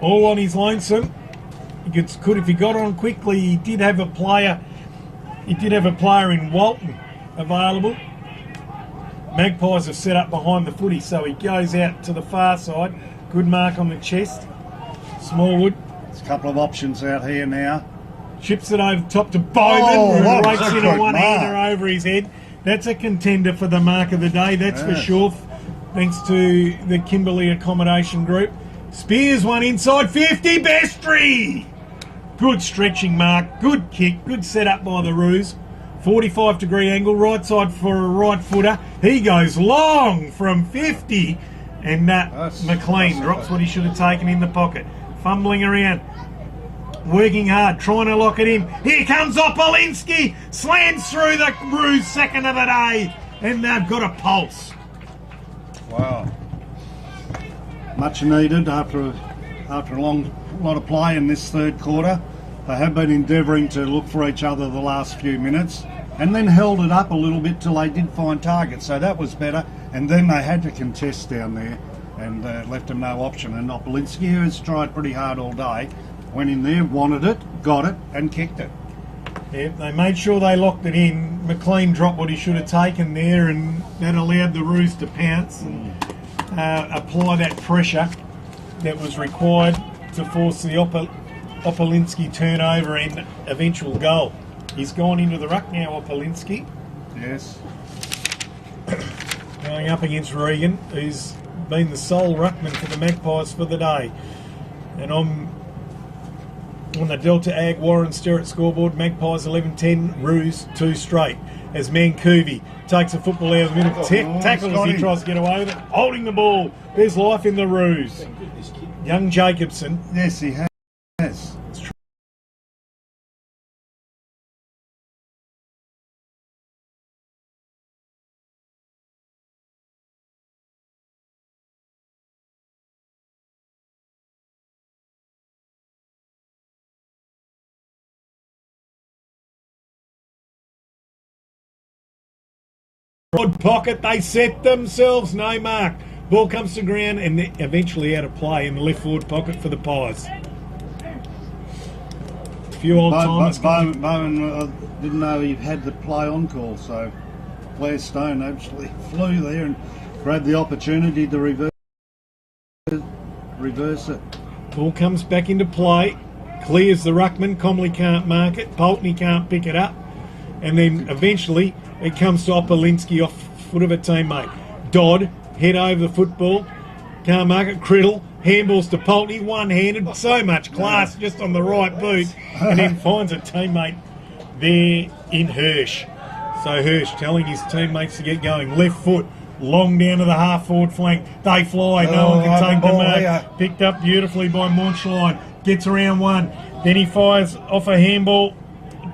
C: all on his lonesome. Could if he got on quickly. He did have a player. He did have a player in Walton available. Magpies have set up behind the footy, so he goes out to the far side. Good mark on the chest. Smallwood.
A: There's a couple of options out here now.
C: Chips it over the top to Bowman, who rakes in a one-hander over his head. That's a contender for the mark of the day, that's for sure. Thanks to the Kimberley Accommodation Group. Spears one inside 50, Bestry! Good stretching mark, good kick, good setup by the Roos. 45-degree angle, right side for a right footer. He goes long from 50, and McLean drops what he should have taken in the pocket. Fumbling around, working hard, trying to lock it in. Here comes Opolinski, slams through the Roos, second of the day, and they've got a pulse.
A: Wow. Much needed after a long lot of play in this third quarter. They have been endeavouring to look for each other the last few minutes, and then held it up a little bit till they did find targets, so that was better. And then they had to contest down there and left them no option. And Opolinski, who has tried pretty hard all day, went in there, wanted it, got it, and kicked it.
C: Yeah, they made sure they locked it in. McLean dropped what he should have taken there, and that allowed the Roos to pounce and apply that pressure that was required to force the Opolinski turnover and eventual goal. He's gone into the ruck now, Opolinski.
A: Yes.
C: Going up against Regan, who's been the sole ruckman for the Magpies for the day. And I'm on the Delta Ag Warren Sterrett scoreboard. Magpies 11-10, Roos 2 straight. As Mancuvi takes a football out of the middle, tackles as he tries to get away with it, holding the ball. There's life in the Roos. Young Jacobson.
A: Yes, he has.
C: Broad pocket, they set themselves, no mark. Ball comes to ground and eventually out of play in the left forward pocket for the Pies. A few old timers.
A: Bowen didn't know he had the play on call, so Blair Stone actually flew there and grabbed the opportunity to reverse it.
C: Ball comes back into play, clears the ruckman. Comley can't mark it, Poultney can't pick it up, and then eventually it comes to Opolinski off foot of a teammate. Dodd, head over the football, can't mark it. Criddle, handballs to Poultney, one-handed, so much class just on the right boot, and then finds a teammate there in Hirsch. So Hirsch telling his teammates to get going. Left foot, long down to the half-forward flank. They fly, no one can take the mark. Picked up beautifully by Munchline. Gets around one. Then he fires off a handball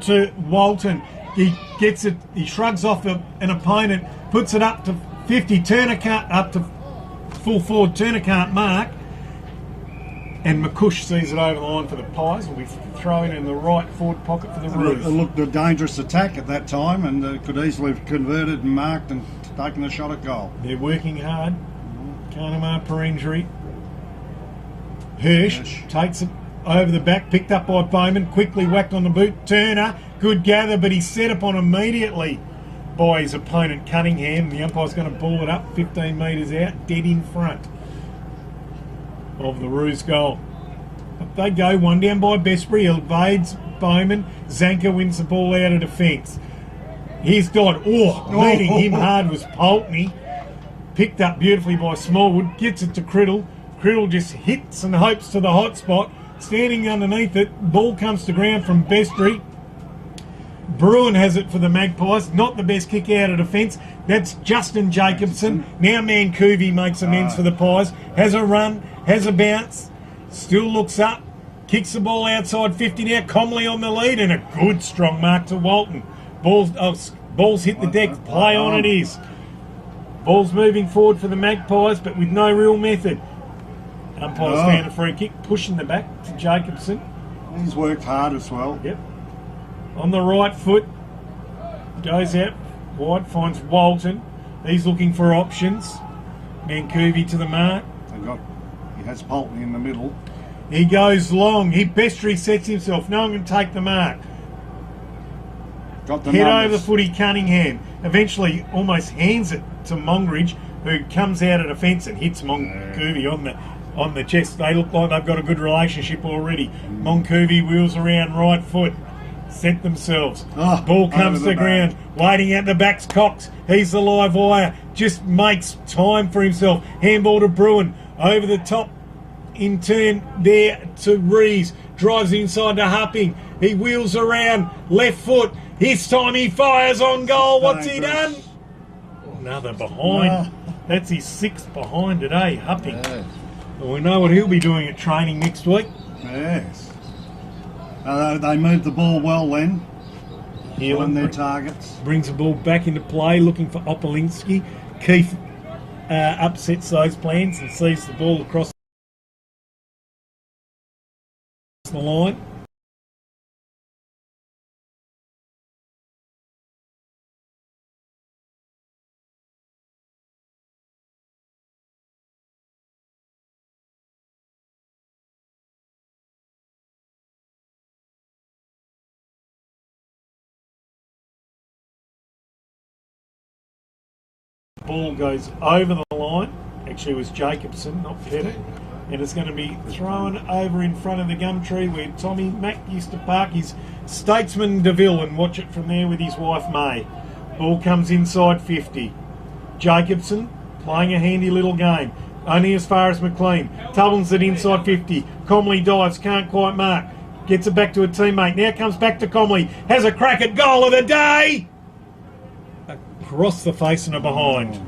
C: to Walton. He gets it, he shrugs off an opponent, puts it up to 50, Turner can't, up to full forward, Turner can't mark, and McCush sees it over the line for the Pies. Will be thrown in the right forward pocket for the Roos.
A: It looked a dangerous attack at that time, and could easily have converted and marked and taken a shot at goal.
C: They're working hard. Carnamah per injury. Hirsch takes it over the back, picked up by Bowman, quickly whacked on the boot. Turner, good gather, but he's set upon immediately by his opponent Cunningham. The umpire's going to ball it up 15 metres out, dead in front of the Roos goal. Up they go, one down by Bestbury, evades Bowman. Zanker wins the ball out of defence. Here's Dodd. Leading him hard was Pulteney. Picked up beautifully by Smallwood, gets it to Criddle. Criddle just hits and hopes to the hot spot. Standing underneath it, ball comes to ground from Bestbury. Bruin has it for the Magpies. Not the best kick out of defence. That's Justin Jacobson. Now Mancuvi makes amends for the Pies. Has a run, has a bounce. Still looks up. Kicks the ball outside 50 now. Comley on the lead and a good strong mark to Walton. Ball's hit the deck. Play on it is. Ball's moving forward for the Magpies, but with no real method. Umpire's found a free kick, pushing the back to Jacobson.
A: He's worked hard as well.
C: Yep. On the right foot, goes out wide, finds Walton. He's looking for options. Mancuvi to the mark.
A: He has Pulteney in the middle.
C: He goes long. Bestbury sets himself. No one can take the mark.
A: Got the
C: Head
A: numbers.
C: over the footy, Cunningham. Eventually almost hands it to Mongridge, who comes out of defence and hits Mancuvi on the chest. They look like they've got a good relationship already. Mancuvi wheels around right foot. Set themselves. Ball comes to ground. Waiting at the back's Cox. He's the live wire. Just makes time for himself. Handball to Bruin. Over the top. In turn there to Rees. Drives inside to Hupping. He wheels around. Left foot. This time he fires on goal. What's he done? Another behind. That's his sixth behind today, Hupping.
A: Yes.
C: Well, we know what he'll be doing at training next week.
A: Yes. They moved the ball well then. On their targets.
C: Brings the ball back into play, looking for Opolinski. Keith upsets those plans and sees the ball across the line. Ball goes over the line. Actually, it was Jacobson, not Pettit. And it's going to be thrown over in front of the gum tree where Tommy Mack used to park his Statesman DeVille and watch it from there with his wife May. Ball comes inside 50. Jacobson playing a handy little game. Only as far as McLean. Tubbins it inside 50. Comley dives, can't quite mark. Gets it back to a teammate. Now comes back to Comley. Has a crack at goal of the day. Across the face and a behind.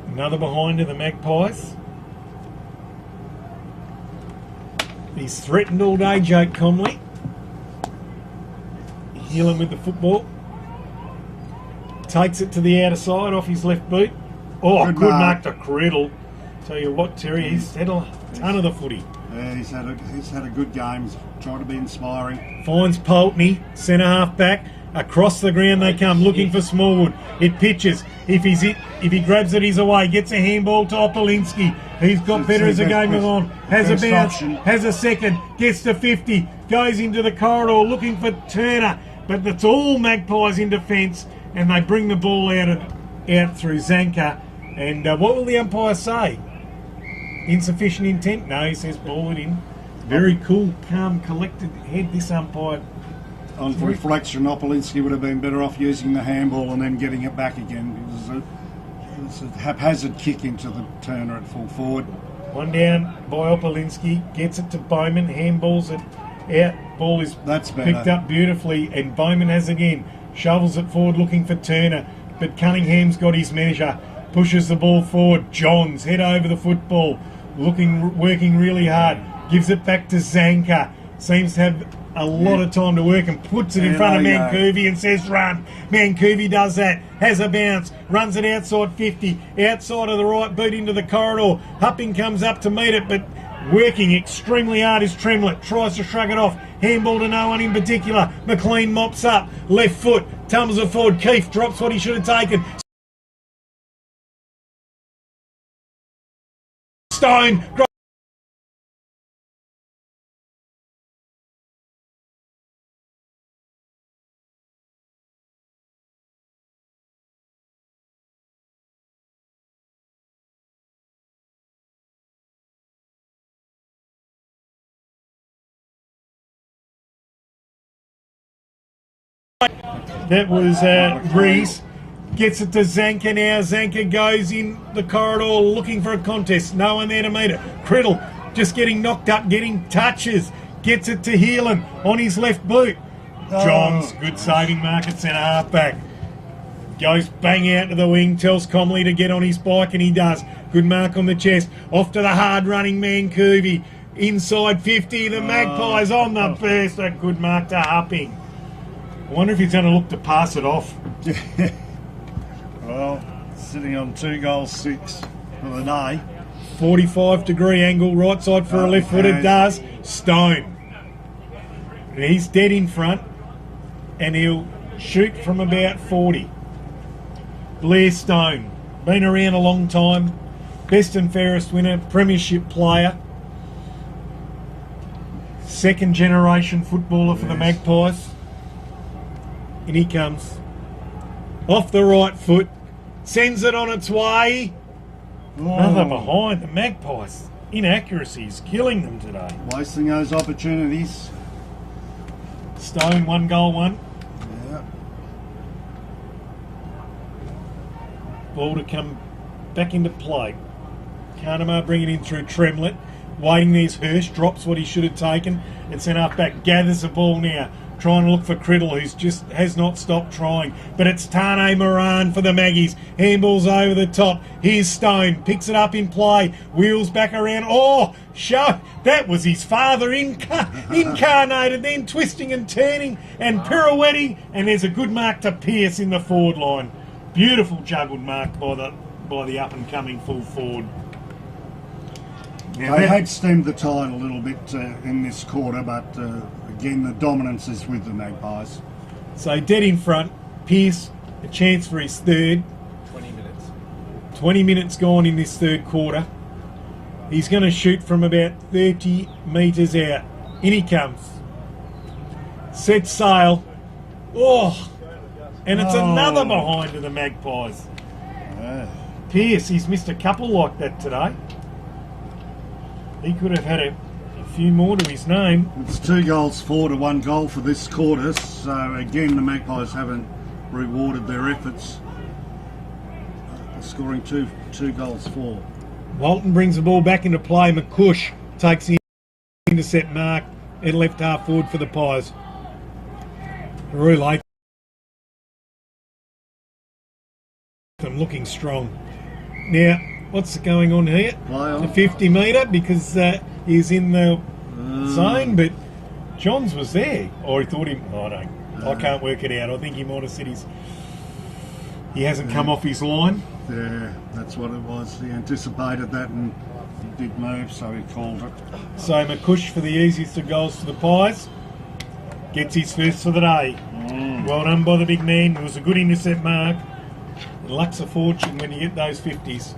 C: Another behind to the Magpies. He's threatened all day, Jake Comley. Healing with the football. Takes it to the outer side off his left boot. Oh, good mark to Criddle. Tell you what, Terry, he's had a ton of the footy.
A: Yeah, he's had a good game. He's trying to be inspiring.
C: Finds Pulteney, centre half back. Across the ground they come, looking for Smallwood. It pitches. If he grabs it, he's away. Gets a handball to Opolinski. He's got better as the game goes on. Has a bounce. Has a second. Gets to 50. Goes into the corridor looking for Turner. But that's all Magpies in defence. And they bring the ball out through Zanker. And what will the umpire say? Insufficient intent? No, he says ball it in. Very cool, calm, collected head, this umpire.
A: On reflection, Opolinski would have been better off using the handball and then getting it back again. It was a haphazard kick into the Turner at full forward.
C: One down by Opolinski, gets it to Bowman, handballs it out. Ball is picked up beautifully, and Bowman has again. Shovels it forward looking for Turner, but Cunningham's got his measure. Pushes the ball forward. Johns head over the football, working really hard. Gives it back to Zanker. Seems to have a lot of time to work and puts it in front of Mancuvi and says run. Mancuvi does that, has a bounce, runs it outside 50, outside of the right boot into the corridor. Hupping comes up to meet it, but working extremely hard is Tremlett. Tries to shrug it off. Handball to no one in particular. McLean mops up. Left foot. tumbles it forward. Keefe drops what he should have taken. Stone. That was Reese. Gets it to Zanka now. Zanka goes in the corridor looking for a contest. No one there to meet it. Criddle just getting knocked up, getting touches. Gets it to Heelan on his left boot. Johns, good saving mark at centre half back. Goes bang out to the wing, tells Comley to get on his bike, and he does. Good mark on the chest. Off to the hard-running man, Coovey. Inside 50, the Magpies on the burst. A good mark to Hupping. I wonder if he's going to look to pass it off.
A: Well, sitting on 2 goals 6 for the day.
C: 45-degree angle, right side for a left footer, does. Stone. And he's dead in front, and he'll shoot from about 40. Blair Stone, been around a long time, best and fairest winner, premiership player, second generation footballer for the Magpies. And he comes off the right foot, sends it on its way. Another behind. The Magpies. Inaccuracy is killing them today.
A: Wasting those opportunities.
C: Stone, 1 goal 1.
A: Yeah.
C: Ball to come back into play. Carnamah bringing in through Tremlett. Waiting, there's Hirsch, drops what he should have taken. And sent half back, gathers the ball now. Trying to look for Criddle, who's just has not stopped trying. But it's Tane Moran for the Maggies. Handballs over the top. Here's Stone. Picks it up in play. Wheels back around. Oh, show. That was his father incarnated. Then twisting and turning and pirouetting. And there's a good mark to Pearce in the forward line. Beautiful juggled mark by the up-and-coming full forward.
A: They had stemmed the tide a little bit in this quarter, but again, the dominance is with the Magpies.
C: So dead in front, Pearce, a chance for his third.
D: 20 minutes.
C: 20 minutes gone in this third quarter. He's going to shoot from about 30 metres out. In he comes. Set sail. Oh! And it's another behind to the Magpies. Pearce, he's missed a couple like that today. He could have had a few more to his name.
A: It's 2 goals 4 to 1 goal for this quarter, so again the Magpies haven't rewarded their efforts. Scoring two goals 4.
C: Walton brings the ball back into play. McCush takes the intercept mark and left half forward for the Pies. Rue Latham looking strong. Now, what's going on here? The 50 metre, because he's in the zone, but Johns was there. Or he thought I can't work it out. I think he might have said he hasn't come off his line.
A: Yeah, that's what it was. He anticipated that and he did move, so he called it.
C: So McCush for the easiest of goals for the Pies. Gets his first for the day. Well done by the big man. It was a good intercept mark. And luck's a fortune when you get those 50s.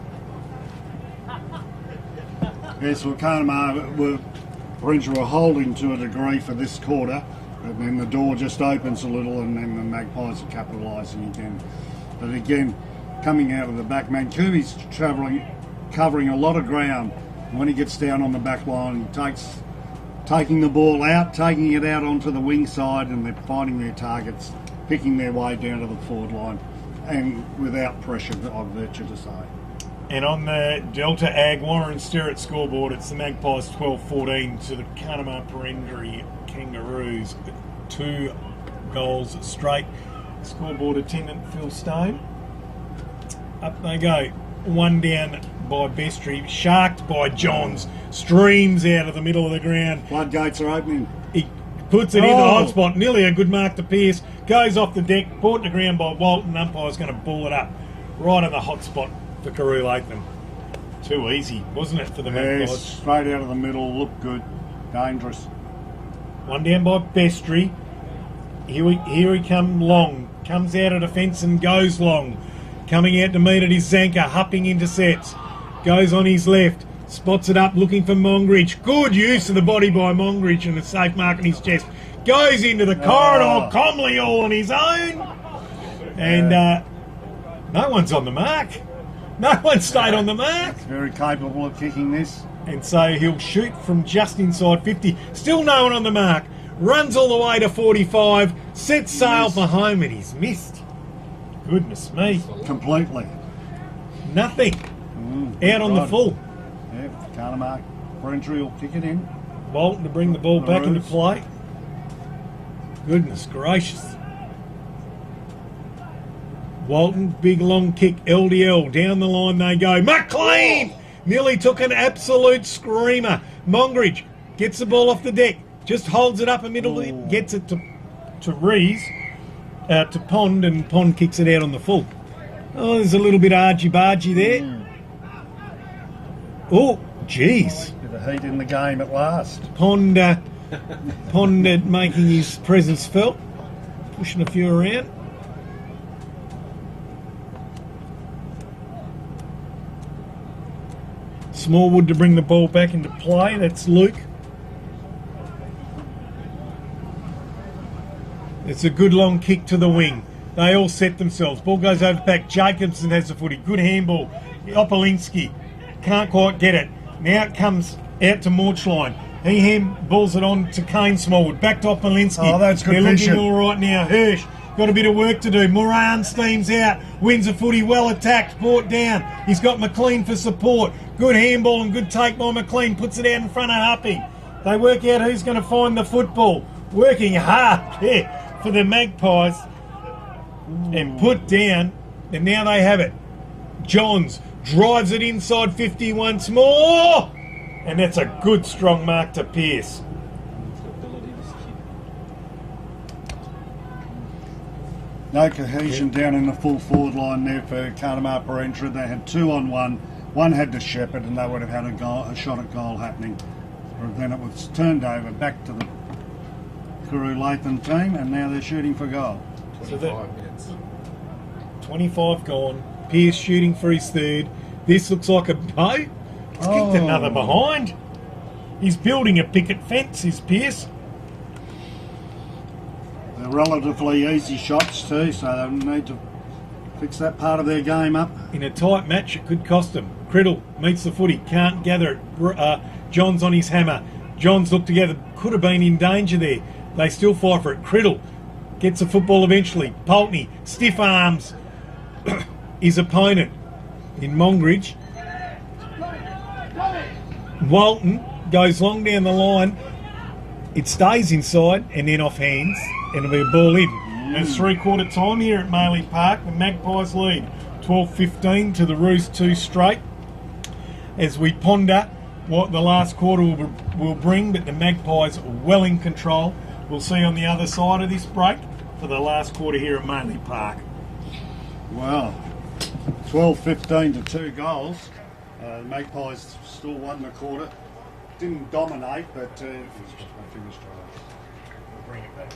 A: Yes, well, Carnamah were holding to a degree for this quarter, and then the door just opens a little, and then the Magpies are capitalising again. But again, coming out of the back, Magpies covering a lot of ground. When he gets down on the back line, taking the ball out, taking it out onto the wing side, and they're finding their targets, picking their way down to the forward line, and without pressure, I venture to say.
C: And on the Delta Ag Warren Sterrett scoreboard, it's the Magpies 12-14 to the Carnamah Perendry Kangaroos. 2 goals straight. Scoreboard attendant Phil Stone. Up they go. 1 down by Bestry. Sharked by Johns. Streams out of the middle of the ground.
A: Floodgates are opening.
C: He puts it in the hot spot. Nearly a good mark to Pearce. Goes off the deck. Brought to ground by Walton. Umpire's going to ball it up. Right in the hot spot for Carew Latham. Too easy, wasn't it, for the Magpies?
A: Yes, straight out of the middle, looked good, dangerous.
C: 1 down by Bestry. Here he come long. Comes out of defence and goes long. Coming out to meet it is Zanker, hupping into sets. Goes on his left. Spots it up, looking for Mongridge. Good use of the body by Mongridge and a safe mark on his chest. Goes into the corridor. Comley all on his own. And no one's on the mark. No one stayed on the mark.
A: Very capable of kicking this.
C: And so he'll shoot from just inside 50. Still no one on the mark. Runs all the way to 45. Sets sail for home and he's missed. Goodness me.
A: Completely.
C: Nothing. Out on the full.
A: Yeah, Carnamah for entry will kick it in.
C: Bolton to bring the ball back into play. Goodness gracious. Walton, big long kick, LDL, down the line they go. McLean nearly took an absolute screamer. Mongridge gets the ball off the deck, just holds it up a middle, gets it to Rees, to Pond, and Pond kicks it out on the full. Oh, there's a little bit of argy-bargy there. Oh, jeez.
A: Bit of heat in the game at last.
C: Pond making his presence felt, pushing a few around. Smallwood to bring the ball back into play. That's Luke. It's a good long kick to the wing. They all set themselves. Ball goes over the back. Jacobson has the footy. Good handball. Opolinski can't quite get it. Now it comes out to Morchline. He handballs it on to Kane Smallwood. Back to Opolinski.
A: Oh, that's good
C: They're
A: vision.
C: looking all right now. Hirsch got a bit of work to do. Moran steams out. Wins the footy. Well attacked. Brought down. He's got McLean for support. Good handball and good take by McLean. Puts it out in front of Huppy. They work out who's going to find the football. Working hard there for the Magpies. And put down. And now they have it. Johns drives it inside 50 once more. And that's a good strong mark to Pearce.
A: No cohesion down in the full forward line there for Carnamah per entry. They had 2-on-1. One had to Shepherd and they would have had a shot at goal happening. But then it was turned over back to the Kuru Latham team and now they're shooting for goal.
D: 25 minutes.
C: 25 gone. Pearce shooting for his third. This looks like a bow. He's kicked another behind. He's building a picket fence, is Pearce.
A: They're relatively easy shots too, so they need to fix that part of their game up.
C: In a tight match, it could cost them. Criddle meets the footy, can't gather it. John's on his hammer. John's looked together, could have been in danger there. They still fight for it. Criddle gets the football eventually. Pulteney, stiff arms his opponent in Mongridge. Walton goes long down the line. It stays inside and then off hands, and it'll be a ball in. It's three-quarter time here at Maley Park. The Magpies lead 12-15 to the Roos 2 straight. As we ponder what the last quarter will bring, but the Magpies are well in control. We'll see on the other side of this break for the last quarter here at Maley Park.
A: Wow. 12-15 to 2 goals. The Magpies still won the quarter. Didn't dominate, but finished right.
C: We'll bring it back.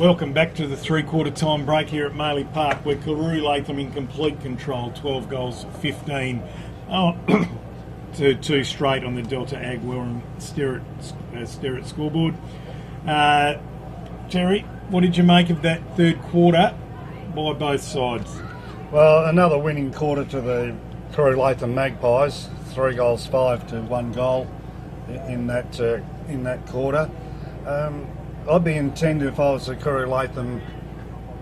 C: Welcome back to the three-quarter time break here at Maley Park, where Carew Latham in complete control, 12 goals, 15 to 2 straight on the Delta Ag Warren Sterrett scoreboard. Terry, what did you make of that third quarter by both sides?
A: Well, another winning quarter to the Carew Latham Magpies. 3 goals, 5 to 1 goal in that quarter. I'd be intended, if I was a Carew Latham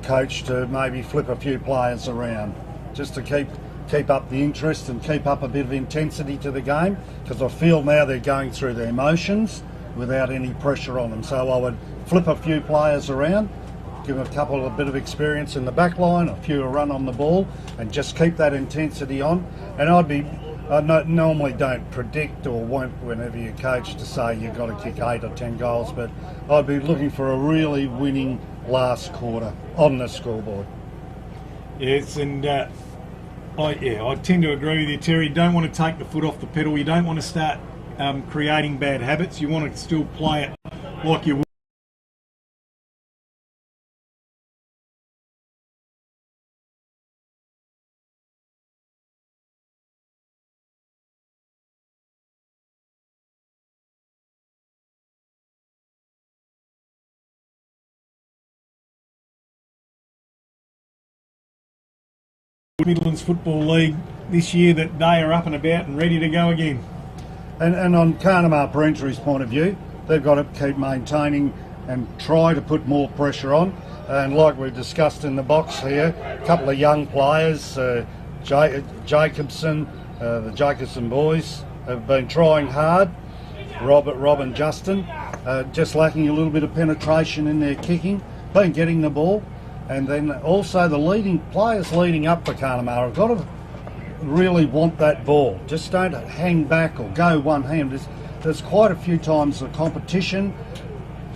A: coach, to maybe flip a few players around just to keep up the interest and keep up a bit of intensity to the game, because I feel now they're going through their motions without any pressure on them. So I would flip a few players around, give them a bit of experience in the back line, a few a run on the ball, and just keep that intensity on. And I normally don't predict or want, whenever you coach, to say you've got to kick 8 or 10 goals, but I'd be looking for a really winning last quarter on the scoreboard.
C: Yes, and I tend to agree with you, Terry. You don't want to take the foot off the pedal. You don't want to start creating bad habits. You want to still play it like you would. Midlands Football League this year, that they are up and about and ready to go again.
A: And on Carnamah Parentry's point of view, they've got to keep maintaining and try to put more pressure on. And like we've discussed in the box here, a couple of young players, Jacobson, the Jacobson boys, have been trying hard. Rob and Justin, just lacking a little bit of penetration in their kicking, been getting the ball. And then also the leading players leading up for Carnamah have got to really want that ball. Just don't hang back or go one hand. There's quite a few times the competition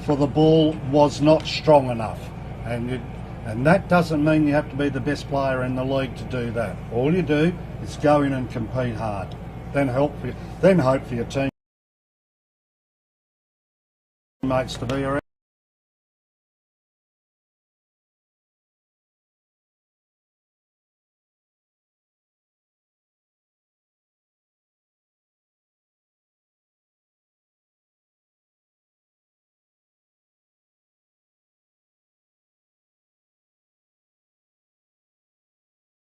A: for the ball was not strong enough. And that doesn't mean you have to be the best player in the league to do that. All you do is go in and compete hard. Then hope for your teammates to be around.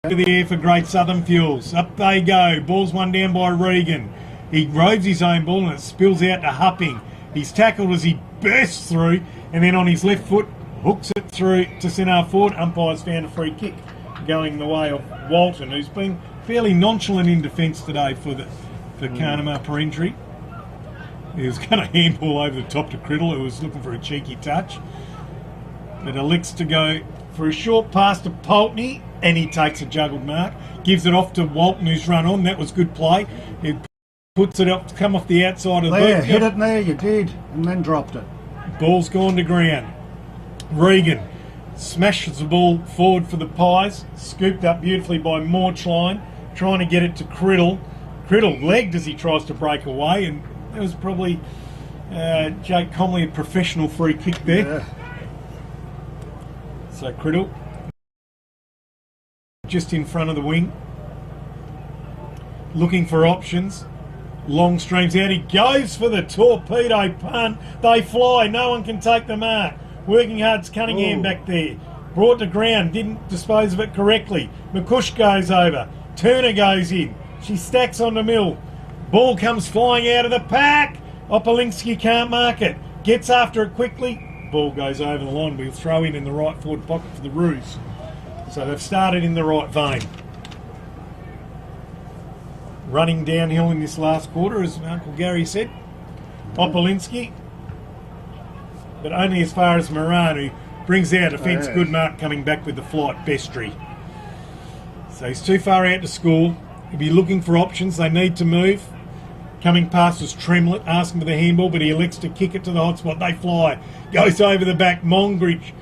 C: To the air for Great Southern Fuels. Up they go. Ball's one down by Regan. He roves his own ball and it spills out to Hupping. He's tackled as he bursts through, and then on his left foot hooks it through to centre forward. Umpires found a free kick going the way of Walton, who's been fairly nonchalant in defence today for Carnamah Parentry. He was going to handball over the top to Criddle, who was looking for a cheeky touch. But elects to go for a short pass to Pulteney, and he takes a juggled mark, gives it off to Walton, who's run on. That was good play. He puts it up to come off the outside of the
A: there,
C: boot.
A: hit it there, you did, and then dropped it.
C: Ball's gone to ground. Regan smashes the ball forward for the Pies, scooped up beautifully by Morchline, trying to get it to Criddle. Criddle legged as he tries to break away, and that was probably Jake Comley, a professional free kick there.
A: Yeah.
C: So Criddle just in front of the wing, looking for options. Long streams out, he goes for the torpedo punt. They fly, no one can take the mark. Working hard's Cunningham back there. Brought to ground, didn't dispose of it correctly. McCush goes over, Turner goes in. She stacks on the mill. Ball comes flying out of the pack. Opolinski can't mark it. Gets after it quickly. Ball goes over the line. We'll throw in the right forward pocket for the Roos. So they've started in the right vein. Running downhill in this last quarter, as Uncle Gary said. Opolinski, but only as far as Moran, who brings our defence. Good mark coming back with the flight. Bestry. So he's too far out to score. He'll be looking for options. They need to move. Coming past was Tremlett, asking for the handball, but he elects to kick it to the hot spot. They fly. Goes over the back. Mongridge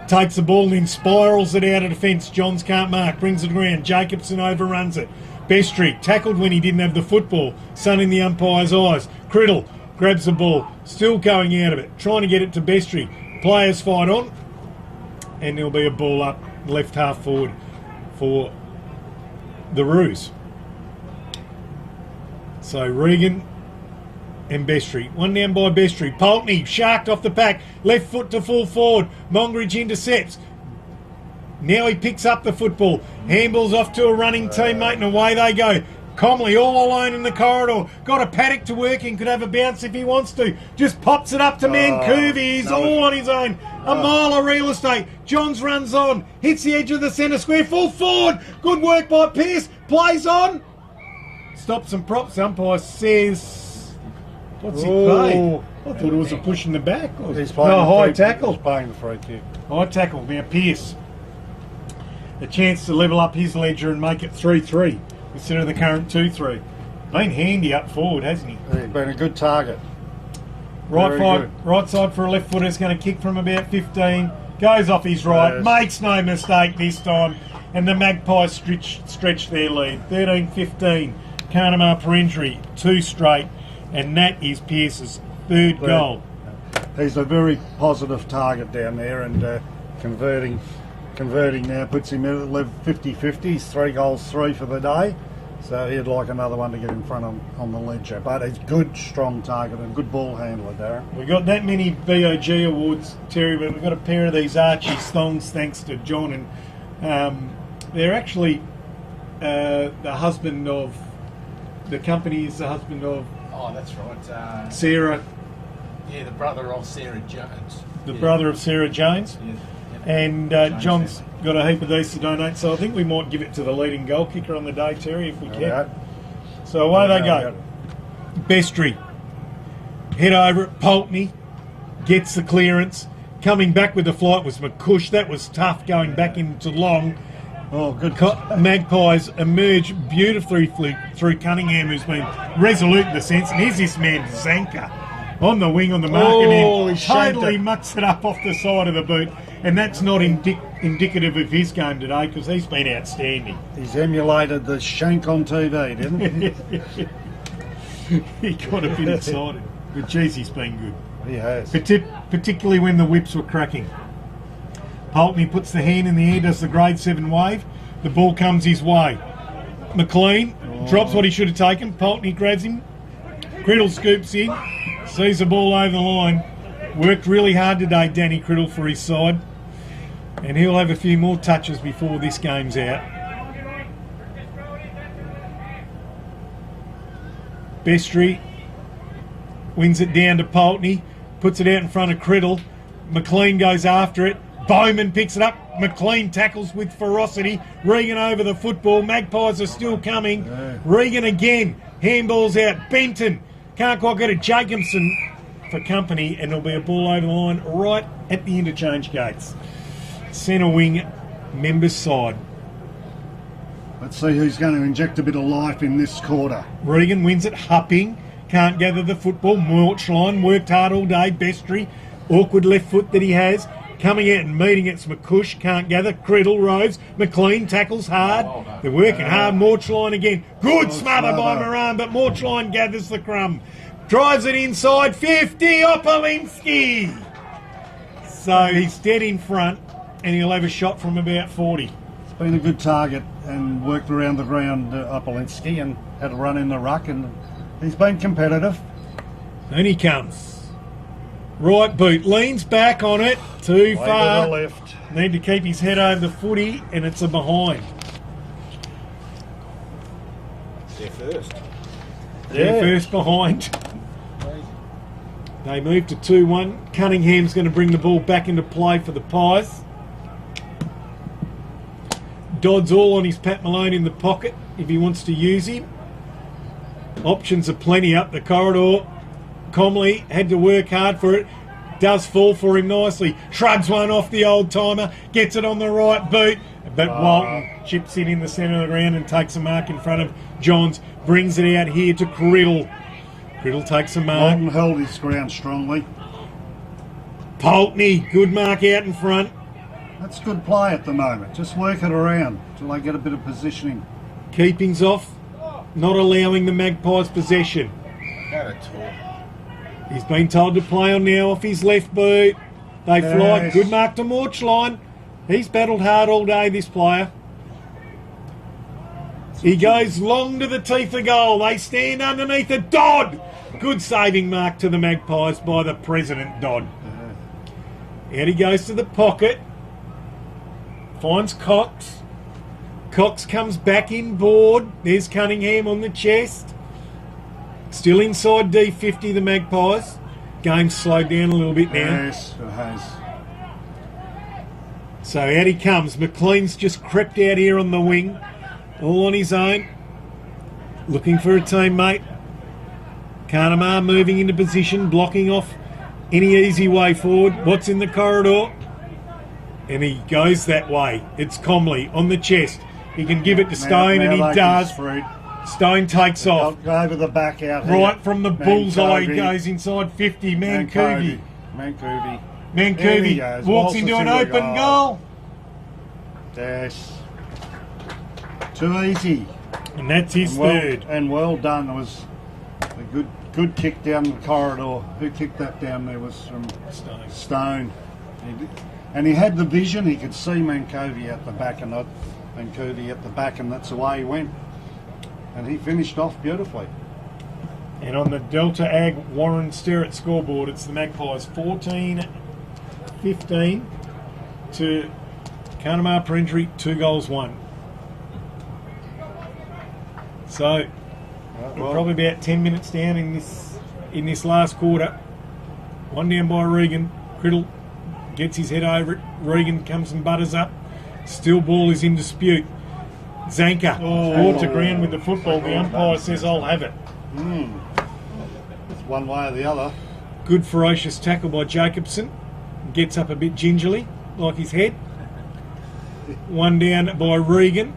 C: takes the ball and then spirals it out of defence. Johns can't mark. Brings it around. Jacobson overruns it. Bestry tackled when he didn't have the football. Sun in the umpire's eyes. Criddle grabs the ball. Still going out of it. Trying to get it to Bestry. players fight on, and there'll be a ball up left half forward for the Roos. So Regan and Bestry. One down by Bestry. Pulteney sharked off the pack. Left foot to full forward. Mongridge intercepts. Now he picks up the football. Handballs off to a running teammate and away they go. Comley all alone in the corridor. Got a paddock to work in. Could have a bounce if he wants to. Just pops it up to Mancuvi. He's all on his own. A mile of real estate. Johns runs on. Hits the edge of the centre square. Full forward. Good work by Pearce. Plays on. Stops and props. Umpire says... What's he play? I thought it was a push in the back.
A: He's playing
C: high tackle.
A: He's playing the free kick.
C: High tackle. Now Pearce. A chance to level up his ledger and make it 3-3 instead of the current 2-3. Been handy up forward, hasn't he?
A: He's been a good target.
C: Right side for a left footer is going to kick from about 15. Goes off his right.
A: Yes.
C: Makes no mistake this time. And the Magpies stretch their lead. 13-15. Carnamah per injury. 2 straight. And that is Pearce's third goal.
A: He's a very positive target down there, and converting now puts him at 50-50. He's 3 goals, 3 for the day. So he'd like another one to get in front on the ledger. But he's good, strong target and good ball handler, Darren.
C: We got that many BOG awards, Terry, but we've got a pair of these Archie thongs thanks to John. And they're actually the husband of... The company is the husband of...
D: Oh, that's right.
C: Sarah...
D: Yeah, the brother of Sarah Jones.
C: The brother of Sarah Jones.
D: Yeah.
C: And John's got a heap of these to donate, so I think we might give it to the leading goal kicker on the day, Terry, if we can.
A: Right.
C: So away they go. Bestry, head over it. Pulteney gets the clearance. Coming back with the flight was McCush. That was tough going back into long.
A: Oh, good.
C: Magpies emerge beautifully through Cunningham, who's been resolute in the sense. And here's this man, Zanka, on the wing on the mark, and he totally mucks it up off the side of the boot. And that's not indicative of his game today, because he's been outstanding.
A: He's emulated the shank on TV, didn't he?
C: He got a bit excited. But geez, he's been good.
A: He has.
C: Particularly when the whips were cracking. Pulteney puts the hand in the air, does the grade 7 wave. The ball comes his way. McLean drops what he should have taken. Pulteney grabs him. Criddle scoops in. Sees the ball over the line. Worked really hard today, Danny Criddle, for his side. And he'll have a few more touches before this game's out. Bestry wins it down to Pulteney. Puts it out in front of Criddle. McLean goes after it. Bowman picks it up. McLean tackles with ferocity. Regan over the football. Magpies are still coming.
A: Yeah.
C: Regan again. Handballs out. Benton can't quite get it. Jacobson for company, and there'll be a ball over the line right at the interchange gates. Centre wing, members side.
A: Let's see who's going to inject a bit of life in this quarter.
C: Regan wins it. Hupping can't gather the football. Morchline worked hard all day. Bestry, awkward left foot that he has. Coming out and meeting it's McCush, can't gather. Criddle, Rose, McLean tackles hard. They're working hard. Morchline again. Good smother by Moran, but Morchline gathers the crumb. Drives it inside. 50, Opolinski. So he's dead in front, and he'll have a shot from about 40.
A: It's been a good target and worked around the ground, Opolinski, and had a run in the ruck, and he's been competitive.
C: And he comes. Right boot, leans back on it, too far.
A: To the left.
C: Need to keep his head over the footy, and it's a behind.
D: They're first.
C: Their first behind. They move to 2-1. Cunningham's going to bring the ball back into play for the Pies. Dodd's all on his Pat Malone in the pocket if he wants to use him. Options are plenty up the corridor. Comley had to work hard for it. Does fall for him nicely. Shrugs one off the old timer. Gets it on the right boot. But Walton chips it in the centre of the ground and takes a mark in front of Johns. Brings it out here to Criddle. Criddle takes a mark.
A: Walton held his ground strongly.
C: Pulteney, good mark out in front.
A: That's good play at the moment. Just work it around till they get a bit of positioning.
C: Keeping's off. Not allowing the Magpies possession.
D: Not at all.
C: He's been told to play on now off his left boot.
E: They fly.
A: Yes.
E: Good mark to Morchline. He's battled hard all day, this player. He goes long to the teeth of goal. They stand underneath it. Dodd! Good saving mark to the Magpies by the President Dodd. Out he goes to the pocket. Finds Cox. Cox comes back inboard. There's Cunningham on the chest. Still inside D50, the Magpies. Game's slowed down a little bit now.
A: Yes, it has.
E: So out he comes. McLean's just crept out here on the wing. All on his own. Looking for a teammate. Carnamah moving into position, blocking off any easy way forward. What's in the corridor? And he goes that way. It's Comley on the chest. He can give it to Stone, and he does. Stone takes off.
A: Go over the back out here.
E: Right from the bullseye, he goes inside 50. Mancovi walks into an open goal.
A: Yes. Too easy.
E: And that's his third.
A: And well done. It was a good kick down the corridor. Who kicked that down there was from Stone. And he had the vision. He could see Mancovi at the back and that's the way he went. And he finished off beautifully.
E: And on the Delta Ag Warren Sterrett scoreboard, it's the Magpies 14-15 to Carnamah Parindri, 2 goals, 1. So we're probably about 10 minutes down in this last quarter. 1 down by Regan. Criddle gets his head over it. Regan comes and butters up. Still ball is in dispute. Zanka brought to ground with the football. The umpire says, I'll have it.
A: It's one way or the other.
E: Good ferocious tackle by Jacobson. Gets up a bit gingerly, like his head. 1 down by Regan.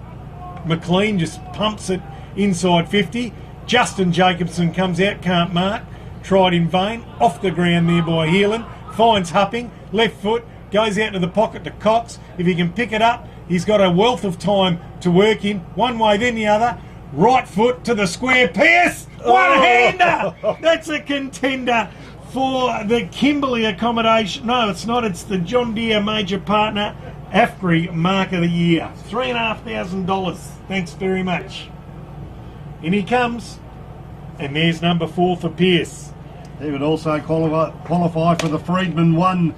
E: McLean just pumps it inside 50. Justin Jacobson comes out, can't mark. Tried in vain. Off the ground there by Heelan. Finds Hupping. Left foot. Goes out to the pocket to Cox. If he can pick it up, he's got a wealth of time to work in. One way, then the other. Right foot to the square. Pierce! One-hander! That's a contender for the Kimberley accommodation. No, it's not. It's the John Deere major partner AFGRI Mark of the Year. $3,500. Thanks very much. In he comes. And there's number 4 for Pierce.
A: He would also qualify for the Freedman 1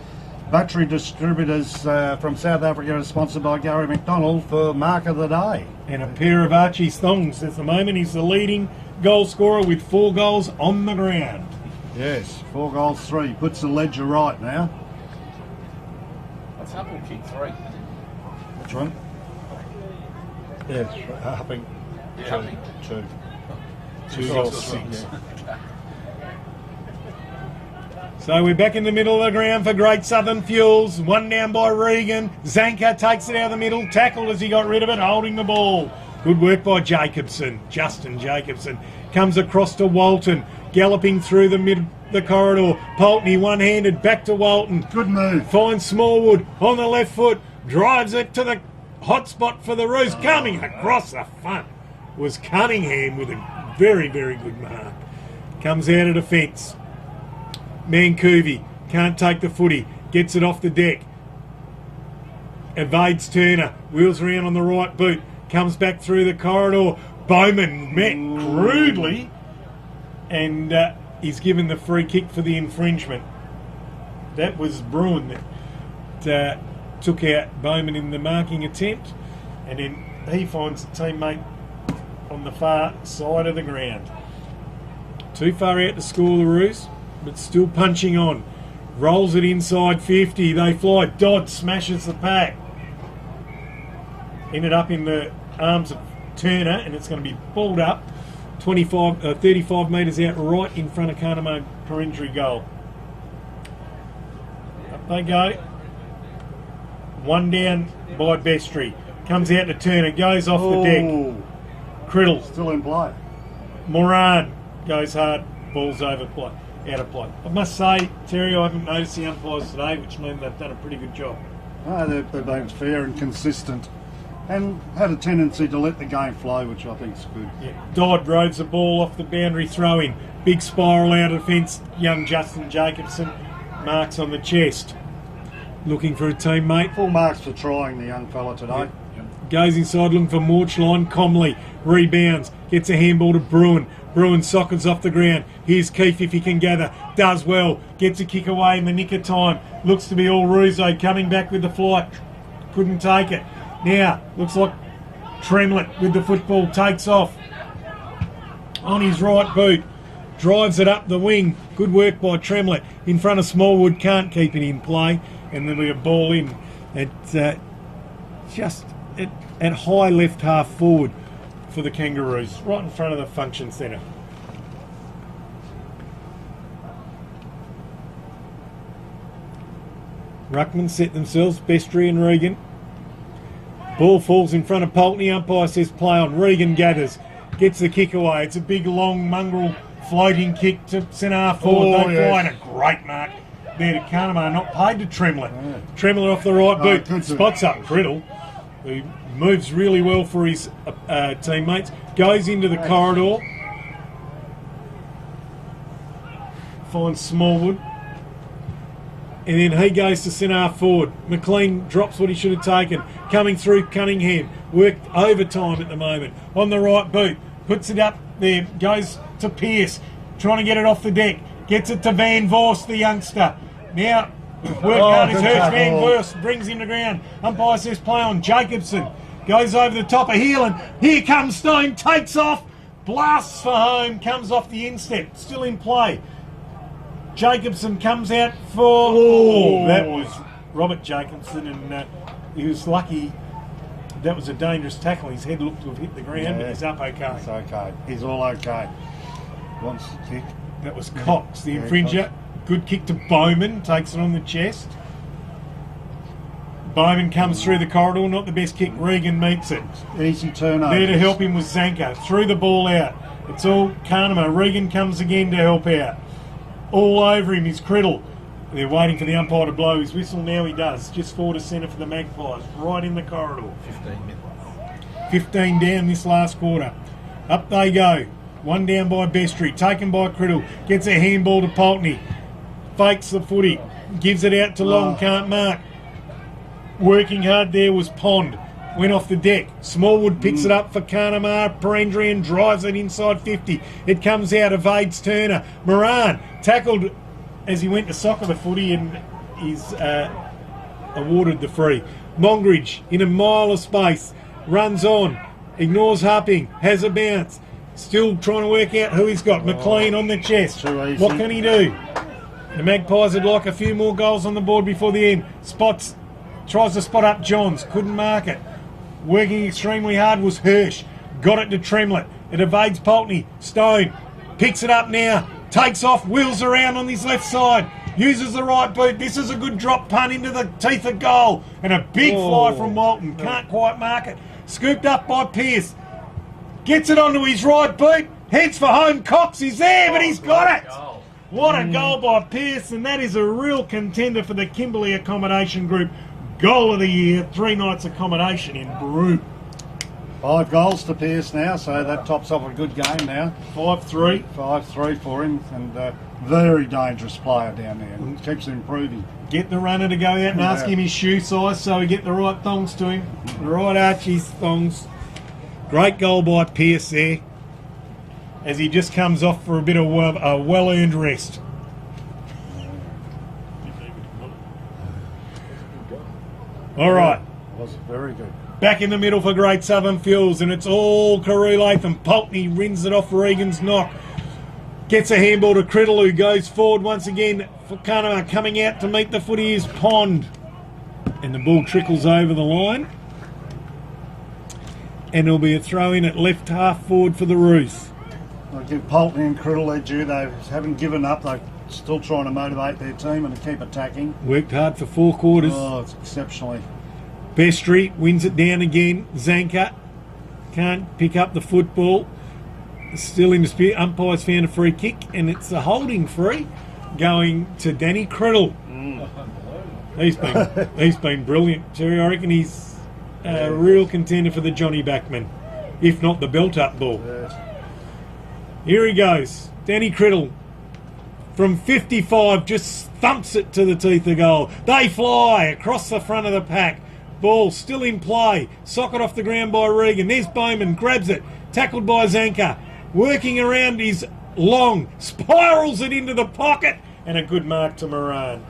A: battery distributors from South Africa, sponsored by Gary McDonald, for Mark of the Day.
E: And a pair of Archie's thongs. At the moment, he's the leading goal scorer with 4 goals on the ground.
A: Yes, 4 goals, 3. Puts the ledger right now.
D: What's Hupple kick 3?
A: Which one? Yes, Hupping.
D: Yeah, Hupping.
A: 2.
E: 2 goals, 6. So we're back in the middle of the ground for Great Southern Fuels. 1 down by Regan. Zanka takes it out of the middle. Tackled as he got rid of it, holding the ball. Good work by Jacobson. Justin Jacobson comes across to Walton. Galloping through the corridor. Poltney one-handed back to Walton.
A: Good move.
E: Finds Smallwood on the left foot. Drives it to the hot spot for the Roos. Coming across the front was Cunningham with a very, very good mark. Comes out of defence. Mancovi can't take the footy, gets it off the deck, evades Turner, wheels around on the right boot, comes back through the corridor. Bowman met crudely, and he's given the free kick for the infringement. That was Bruin that took out Bowman in the marking attempt, and then he finds a teammate on the far side of the ground. Too far out to score the Roos, but still punching on. Rolls it inside 50. They fly. Dodd smashes the pack. Ended up in the arms of Turner, and it's going to be balled up 35 metres out right in front of Carnamah Parindri goal. Up they go. 1 down by Bestry. Comes out to Turner. Goes off the deck. Criddle.
A: Still in play.
E: Moran goes hard. Ball's over play. Out of play. I must say, Terry, I haven't noticed the umpires today, which means they've done a pretty good job.
A: No, they've been fair and consistent, and had a tendency to let the game flow, which I think is good.
E: Yeah. Dodd roves the ball off the boundary throw-in. Big spiral out of defence. Young Justin Jacobson marks on the chest. looking for a teammate.
A: Full marks for trying the young fella today.
E: Goes inside looking for Morchline. Comley rebounds, gets a handball to Bruin. Bruin sockets off the ground. Here's Keefe if he can gather. Does well. Gets a kick away in the nick of time. Looks to be all Russo coming back with the flight. Couldn't take it. Now, looks like Tremlett with the football takes off. On his right boot. Drives it up the wing. Good work by Tremlett. In front of Smallwood. Can't keep it in play. And there'll be a ball in. It's just at high left half forward for the Kangaroos. Right in front of the function centre. Ruckman set themselves. Bestry and Regan. Ball falls in front of Pulteney. Umpire says play on. Regan gathers. Gets the kick away. It's a big long mongrel floating kick to centre half forward. They fly in a great mark there to Carnamah. Not paid to Tremlett. Yeah. Tremlett off the right boot. Spots up Criddle, who moves really well for his teammates. Goes into the corridor. Finds Smallwood. And then he goes to centre half forward. McLean drops what he should have taken. Coming through Cunningham. Worked overtime at the moment. On the right boot. Puts it up there. Goes to Pearce. Trying to get it off the deck. Gets it to Van Vorst, the youngster. Now, work hard is Hirsch. Van Vorst brings him to ground. Umpire says play on. Jacobson goes over the top of Heelan. Here comes Stone. Takes off. Blasts for home. Comes off the instep. Still in play. Jacobson comes out for... Oh, that was Robert Jacobson, and he was lucky. That was a dangerous tackle. His head looked to have hit the ground, but he's up okay.
A: It's okay. He's all okay. Wants the kick.
E: That was Cox, the infringer. Cox. Good kick to Bowman, takes it on the chest. Bowman comes through the corridor, not the best kick. Regan meets it.
A: Easy turnover.
E: There to help him was Zanka. Threw the ball out. It's all Carnamah. Regan comes again to help out. All over him is Criddle. They're waiting for the umpire to blow his whistle. Now he does. Just forward to centre for the Magpies. Right in the corridor.
B: 15 minutes.
E: 15 down this last quarter. Up they go. One down by Bestry. Taken by Criddle. Gets a handball to Pulteney. Fakes the footy. Gives it out to Long. Can't mark. Working hard there was Pond. Went off the deck. Smallwood picks it up for Carnamah. Perendrian drives it inside 50. It comes out, evades Turner. Moran tackled as he went to soccer the footy and is awarded the free. Mongridge in a mile of space. Runs on. Ignores Hupping. Has a bounce. Still trying to work out who he's got. McLean on the chest. What can he do? The Magpies would like a few more goals on the board before the end. Tries to spot up Johns. Couldn't mark it. Working extremely hard was Hirsch. Got it to Tremlett. It evades Pulteney. Stone picks it up now. Takes off. Wheels around on his left side. Uses the right boot. This is a good drop punt into the teeth of goal. And a big fly from Walton. Can't quite mark it. Scooped up by Pearce. Gets it onto his right boot. Heads for home. Cox is there, but he's got it. What a goal by Pearce. And that is a real contender for the Kimberley Accommodation Group. Goal of the year, 3 nights accommodation in Broome.
A: 5 goals to Pearce now, so that tops off a good game now.
E: 5-3.
A: 5-3 for him, and very dangerous player down there. And keeps improving.
E: Get the runner to go out and ask him his shoe size so we get the right thongs to him. The right Archie's thongs. Great goal by Pearce there, as he just comes off for a bit of a well-earned rest. All right.
A: Was very good.
E: Back in the middle for Great Southern Fuels, and it's all Carew Latham. Pulteney rins it off Regan's knock. Gets a handball to Criddle, who goes forward once again for Carnamah. Coming out to meet the footy is Pond. And the ball trickles over the line. And there'll be a throw in at left half forward for the Roos.
A: I'll give Pulteney and Criddle their due. They haven't given up. They're still trying to motivate their team and to keep attacking.
E: Worked hard for 4 quarters.
A: Oh, it's exceptionally.
E: Bestry wins it down again. Zanka can't pick up the football. Still in dispute. Umpires found a free kick, and it's a holding free going to Danny Criddle. He's been brilliant, Terry. I reckon he's a real contender for the Johnny Backman, if not the belt-up ball. Here he goes. Danny Criddle from 55, just thumps it to the teeth of goal. They fly across the front of the pack. Ball still in play. Socket off the ground by Regan. There's Bowman, grabs it. Tackled by Zanker. Working around his long. Spirals it into the pocket. And a good mark to Moran.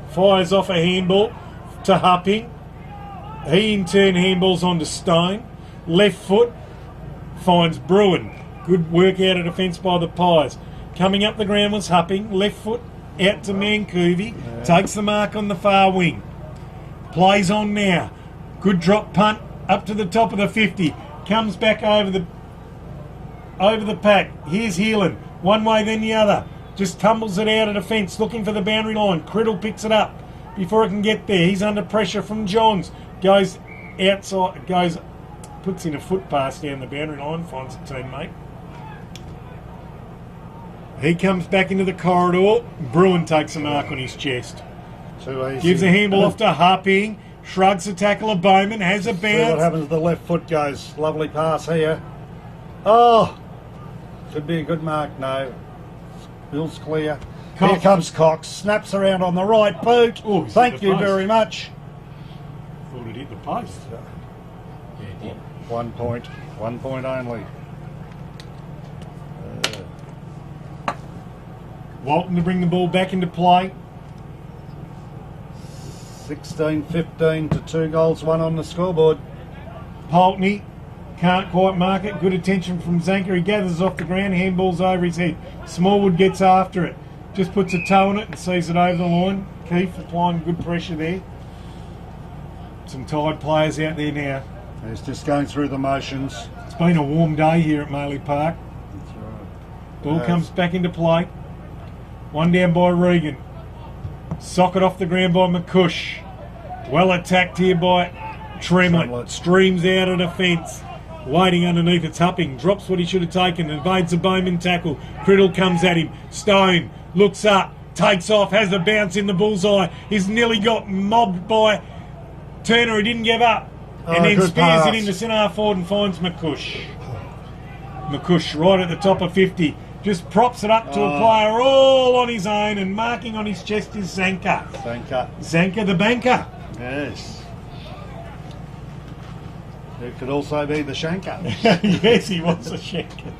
E: Fires off a handball to Hupping. He in turn handballs onto Stone. Left foot finds Bruin. Good work out of defence by the Pies. Coming up the ground was Hupping. Left foot out to Mancoovey. Takes the mark on the far wing. Plays on now. Good drop punt up to the top of the 50. Comes back over the pack. Here's Heelan. One way then the other. Just tumbles it out of defence, looking for the boundary line. Criddle picks it up before it can get there. He's under pressure from Johns. Goes outside, puts in a foot pass down the boundary line, finds a teammate. He comes back into the corridor. Bruin takes a mark on his chest.
A: Too easy.
E: Gives a handball off to Hupping. Shrugs the tackle of Bowman. Has a
A: See what
E: bounce.
A: happens. The left foot goes. Lovely pass here. Oh, could be a good mark. No, Bill's clear.
E: Cox.
A: Here comes Cox. Snaps around on the right boot.
E: Oh, he's
A: Thank
E: hit the
A: you
E: post.
A: very much.
E: Thought it hit the post.
D: Yeah, it did.
A: 1 point. 1 point only.
E: Walton to bring the ball back into play.
A: 16-15 to 2 goals, 1 on the scoreboard.
E: Poltney can't quite mark it. Good attention from Zanker. He gathers off the ground. Handballs over his head. Smallwood gets after it. Just puts a toe on it and sees it over the line. Keith applying good pressure there. Some tired players out there now.
A: He's just going through the motions.
E: It's been a warm day here at Maley Park. Ball
A: Yes.
E: comes back into play. One down by Regan. Socket off the ground by McCush. Well attacked here by Tremlett.
A: Tremlett.
E: Streams out of defence. Waiting underneath, it's Hupping. Drops what he should have taken. Evades a Bowman tackle. Criddle comes at him. Stone looks up. Takes off. Has a bounce in the bullseye. He's nearly got mobbed by Turner. He didn't give up. And
A: Oh,
E: then
A: good
E: spears
A: pass.
E: it into centre half forward and finds McCush. McCush right at the top of 50. Just props it up to a player all on his own, and marking on his chest is Zanker. Zanker the banker.
A: Yes. It could also be the shanker.
E: Yes, he was a shanker.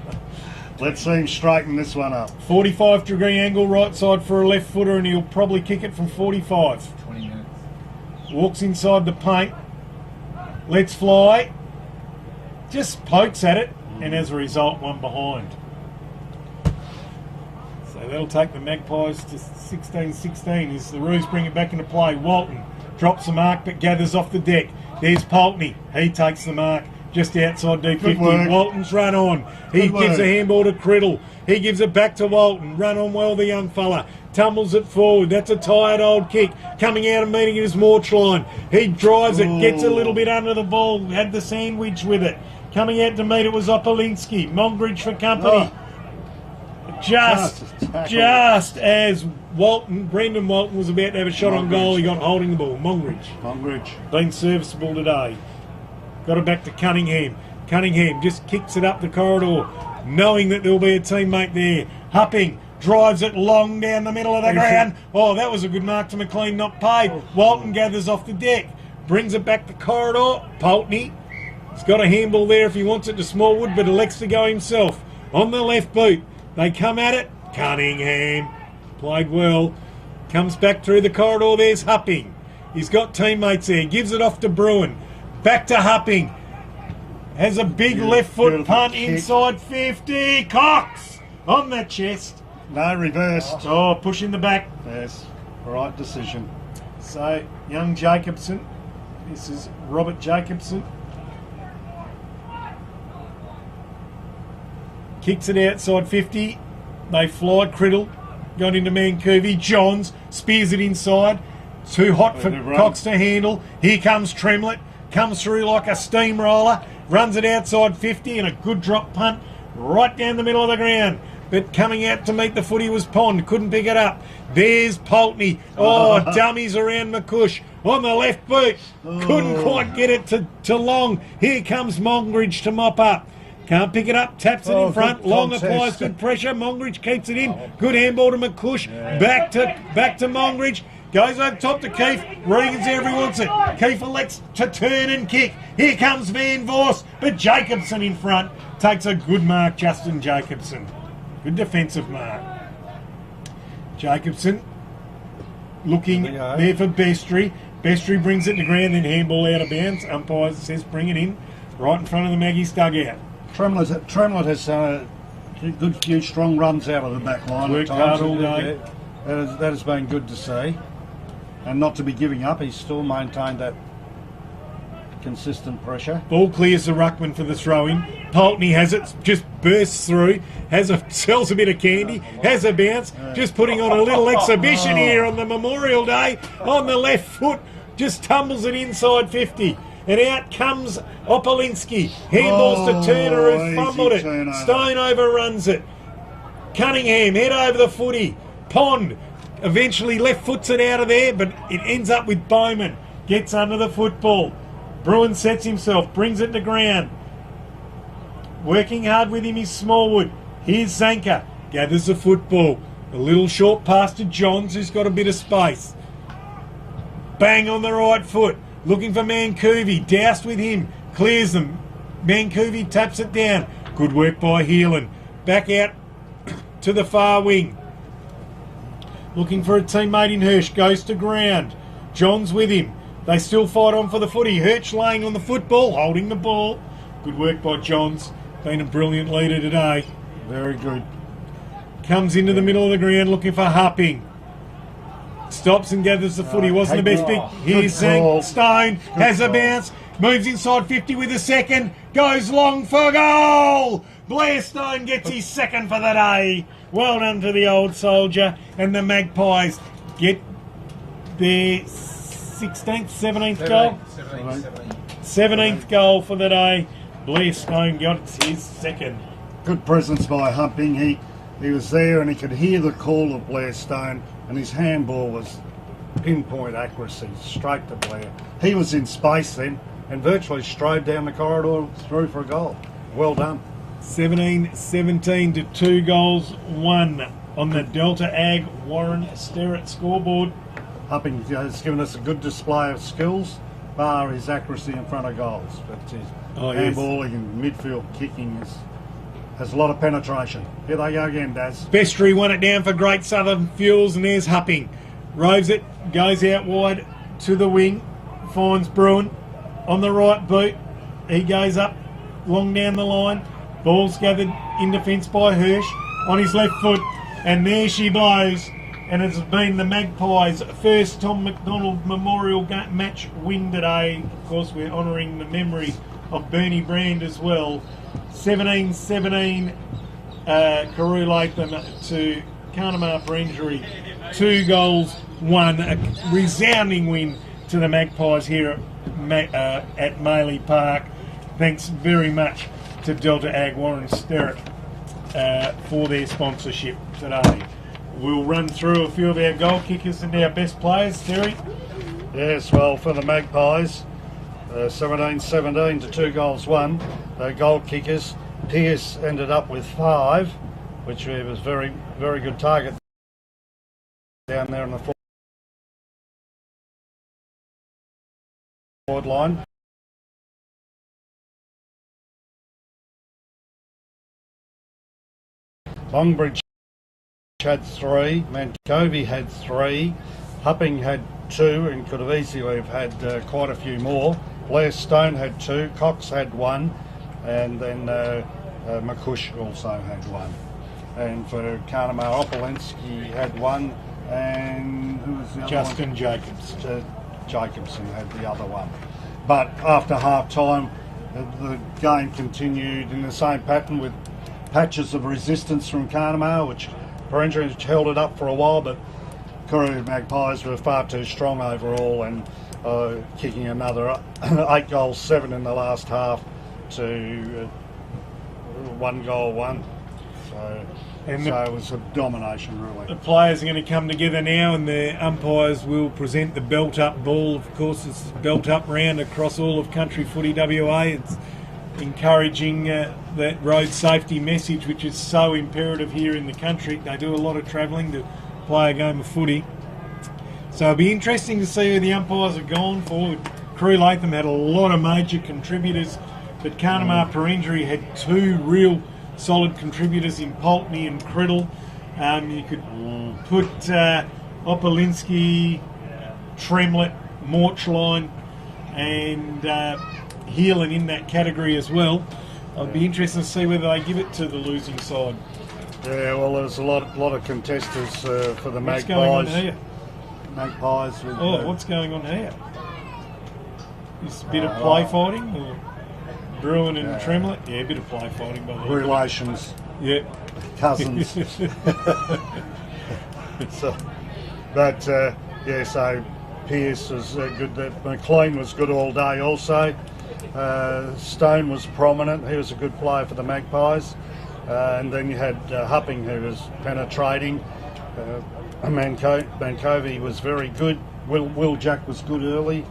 A: Let's see him straighten this one up.
E: 45-degree angle right side for a left footer, and he'll probably kick it from 45.
D: 20 minutes.
E: Walks inside the paint. Lets fly. Just pokes at it, and as a result, one behind. So that'll take the Magpies to 16-16 as the Roos bring it back into play. Walton drops the mark but gathers off the deck. There's Poltney. He takes the mark just outside deep 50.
A: work.
E: Walton's run on. He
A: Good
E: gives
A: work.
E: a handball to Criddle. He gives it back to Walton. Run on well, the young fella. Tumbles it forward. That's a tired old kick. Coming out and meeting his Morch line. He drives it, gets a little bit under the ball, had the sandwich with it. Coming out to meet it was Opolinski. Monbridge for company. Just as Brendan Walton was about to have a shot on goal, he got holding the ball. Monbridge. Been serviceable today. Got it back to Cunningham. Cunningham just kicks it up the corridor, knowing that there'll be a teammate there. Hupping drives it long down the middle of the ground. Oh, that was a good mark to McLean, not paid. Walton gathers off the deck, brings it back the corridor. Poltney, he's got a handball there if he wants it to Smallwood, but elects to go himself. On the left boot, they come at it. Cunningham played well. Comes back through the corridor. There's Hupping. He's got teammates there. Gives it off to Bruin. Back to Hupping. Has a big left foot
A: beautiful
E: punt
A: kick.
E: inside 50. Cox on the chest.
A: No, reversed.
E: Oh, push in the back.
A: Yes, right decision.
E: So, young Jacobson. This is Robert Jacobson. Kicks it outside 50. They fly. Criddle got into Mancoovey. Johns spears it inside. Too hot for
A: They run.
E: Cox to handle. Here comes Tremlett. Comes through like a steamroller. Runs it outside 50 and a good drop punt right down the middle of the ground. But coming out to meet the footy was Pond. Couldn't pick it up. There's Poltney. Oh, dummies around McCush. On the left boot. Couldn't quite get it to Long. Here comes Monbridge to mop up. Can't pick it up, taps it
A: Oh,
E: in front.
A: good
E: Long
A: contest.
E: applies good pressure. Mongridge keeps it in. Good handball to McCush. Back to Mongridge. Goes over top to Keefe. Regan's there if he wants it. Keefe elects to turn and kick. Here comes Van Voss, but Jacobson in front takes a good mark. Justin Jacobson, good defensive mark. Jacobson looking there for Bestry. Bestry brings it to ground, then handball out of bounds. Umpire says bring it in, right in front of the Maggies dugout.
A: Tremlett has a good few strong runs out of the back line.
E: Worked hard all day.
A: That has been good to see. And not to be giving up, he's still maintained that consistent pressure.
E: Ball clears the ruckman for the throw-in. Pulteney has it, just bursts through, sells a bit of candy, has a bounce, just putting on a little exhibition here on the Memorial Day on the left foot, just tumbles it inside 50. And out comes Opolinski. Handballs to Turner, who fumbled it.
A: Turnover.
E: Stone overruns it. Cunningham, head over the footy. Pond eventually left foots it out of there, but it ends up with Bowman. Gets under the football. Bruin sets himself, brings it to ground. Working hard with him is Smallwood. Here's Zanka. Gathers the football. A little short pass to Johns, who's got a bit of space. Bang on the right foot. Looking for Mancuvi. Doused with him. Clears them. Mancuvi taps it down. Good work by Heelan. Back out to the far wing. Looking for a teammate in Hirsch. Goes to ground. Johns with him. They still fight on for the footy. Hirsch laying on the football, holding the ball. Good work by Johns. Been a brilliant leader today.
A: Very good.
E: Comes into the middle of the ground looking for Hupping. Stops and gathers the footy. Wasn't the best pick. Here's Stone. Has a bounce. Moves inside 50 with a second. Goes long for goal. Blair Stone gets his second for the day. Well done to the old soldier. And the Magpies get their 16th, 17th goal? 17th goal for the day. Blair Stone got his second.
A: Good presence by Humping. He was there and he could hear the call of Blair Stone, and his handball was pinpoint accuracy, straight to Blair. He was in space then and virtually strode down the corridor through for a goal. Well done.
E: 17-17 to 2 goals, 1 on the Delta Ag Warren Sterrett scoreboard.
A: Hupping has given us a good display of skills, bar his accuracy in front of goals. But his handballing and midfield kicking has a lot of penetration. Here they go again, Daz.
E: Bestry won it down for Great Southern Fuels, and there's Hupping. Roves it, goes out wide to the wing, finds Bruin on the right boot. He goes up long down the line. Ball's gathered in defence by Hirsch on his left foot, and there she blows. And it's been the Magpies' first Tom McDonald Memorial match win today. Of course, we're honouring the memory of Bernie Brand as well. 17-17, Carew Latham to Carnamah for injury. 2 goals, 1. A resounding win to the Magpies here at Maley Park. Thanks very much to Delta Ag Warren Sterrett for their sponsorship today. We'll run through a few of our goal kickers and our best players, Terry.
A: Yes, well, for the Magpies, 17-17 to 2 goals, 1. Goal kickers, Pearce ended up with 5, which was very, very good target down there on the forward line. Longbridge had 3, Mancovi had 3, Hupping had 2 and could have easily have had quite a few more. Blair Stone had 2, Cox had 1, and then McCush also had 1. And for Carnamah, Opolinski had 1, and who was the other
E: Justin
A: one?
E: Jacobs.
A: Jacobson had the other one. But after half time, the game continued in the same pattern with patches of resistance from Carnamah, which held it up for a while, but Carew Magpies were far too strong overall, and kicking another 8 goals, 7 in the last half to 1 goal, 1. So it was a domination, really.
E: The players are going to come together now, and the umpires will present the belt-up ball. Of course, it's belt-up round across all of country footy WA. It's encouraging that road safety message, which is so imperative here in the country. They do a lot of travelling to play a game of footy. So it'll be interesting to see who the umpires are gone for. Crewe Latham had a lot of major contributors, but Carnamah Perindri had two real solid contributors in Pulteney and Criddle. You could put Opolinski, Tremlett, Morchline and Heelan in that category as well. I'd be interested to see whether they give it to the losing side.
A: Yeah, well, there's a lot of contesters for the
E: What's
A: Magpies.
E: going on here?
A: Magpies. With,
E: What's going on here? Is a bit of play fighting? Or Bruin and Tremlett? Yeah, a bit of play fighting by the way.
A: relations,
E: Yeah.
A: cousins. So Pearce was good. McLean was good all day also. Stone was prominent. He was a good player for the Magpies. And then you had Hupping, who was penetrating. Mancovi was very good. Will Jack was good early.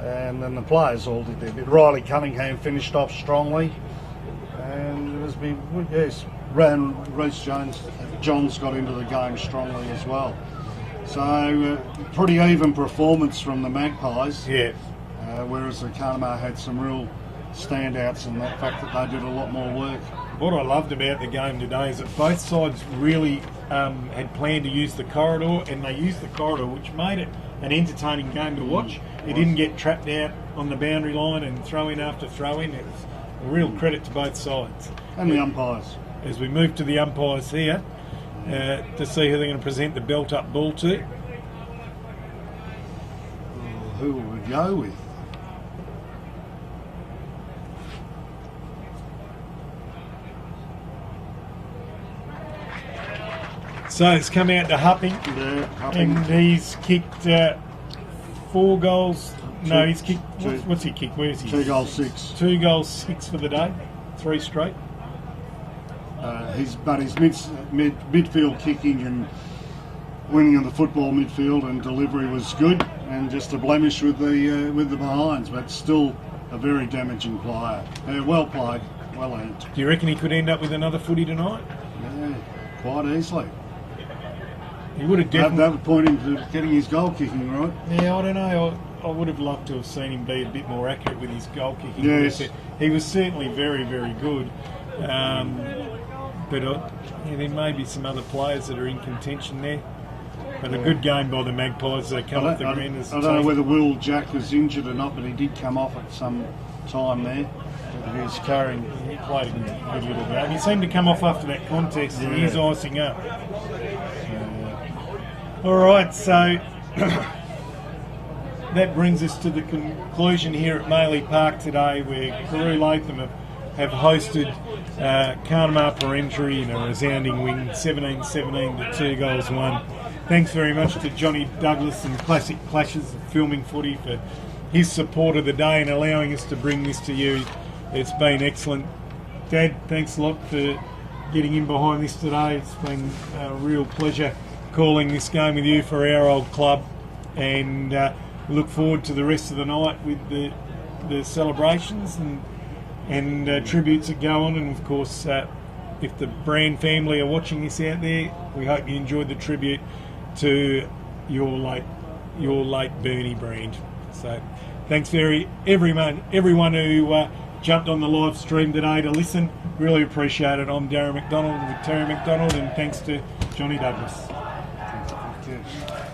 A: And then the players all did their bit. Riley Cunningham finished off strongly. And it was Reece Johns got into the game strongly as well. So pretty even performance from the Magpies.
E: Yeah.
A: Whereas the Carnamah had some real standouts in that fact that they did a lot more work.
E: What I loved about the game today is that both sides really had planned to use the corridor, and they used the corridor, which made it an entertaining game to watch. It didn't get trapped out on the boundary line and throw in after throw in. It was a real credit to both sides.
A: And the umpires.
E: As we move to the umpires here, to see who they're going to present the belt up ball to.
A: Who will we go with?
E: So it's come out to Hupping,
A: Yeah, Hupping.
E: and he's kicked 4 goals. No, he's kicked. What's he kicked? Where's he?
A: 2 goals, 6.
E: 2 goals, 6 for the day. 3 straight.
A: His midfield kicking and winning of the football midfield and delivery was good, and just a blemish with the behinds, but still a very damaging player. Well played, well earned.
E: Do you reckon he could end up with another footy tonight?
A: Yeah, quite easily.
E: He would have
A: That
E: definitely.
A: would point him to getting his goal kicking right.
E: Yeah, I don't know. I would have loved to have seen him be a bit more accurate with his goal kicking.
A: Yes.
E: He was certainly very, very good. But there may be some other players that are in contention there. But a good game by the Magpies. They come off the ground as a
A: I don't know
E: team.
A: whether Will Jack was injured or not, but he did come off at some time there. He was carrying.
E: He played a good little game. He seemed to come off after that contest, and he's icing up. All right, so that brings us to the conclusion here at Maley Park today, where Crewe Latham have hosted Carnamah Perindri in a resounding win, 17-17 to 2 goals 1. Thanks very much to Johnny Douglas and Classic Clashes of Filming Footy for his support of the day and allowing us to bring this to you. It's been excellent. Dad, thanks a lot for getting in behind this today. It's been a real pleasure calling this game with you for our old club, and look forward to the rest of the night with the celebrations and tributes that go on. And of course, if the Brand family are watching this out there, we hope you enjoyed the tribute to your late Bernie Brand. So thanks everyone who jumped on the live stream today to listen. Really appreciate it. I'm Darren McDonald with Terry McDonald, and thanks to Johnny Douglas.
A: Okay.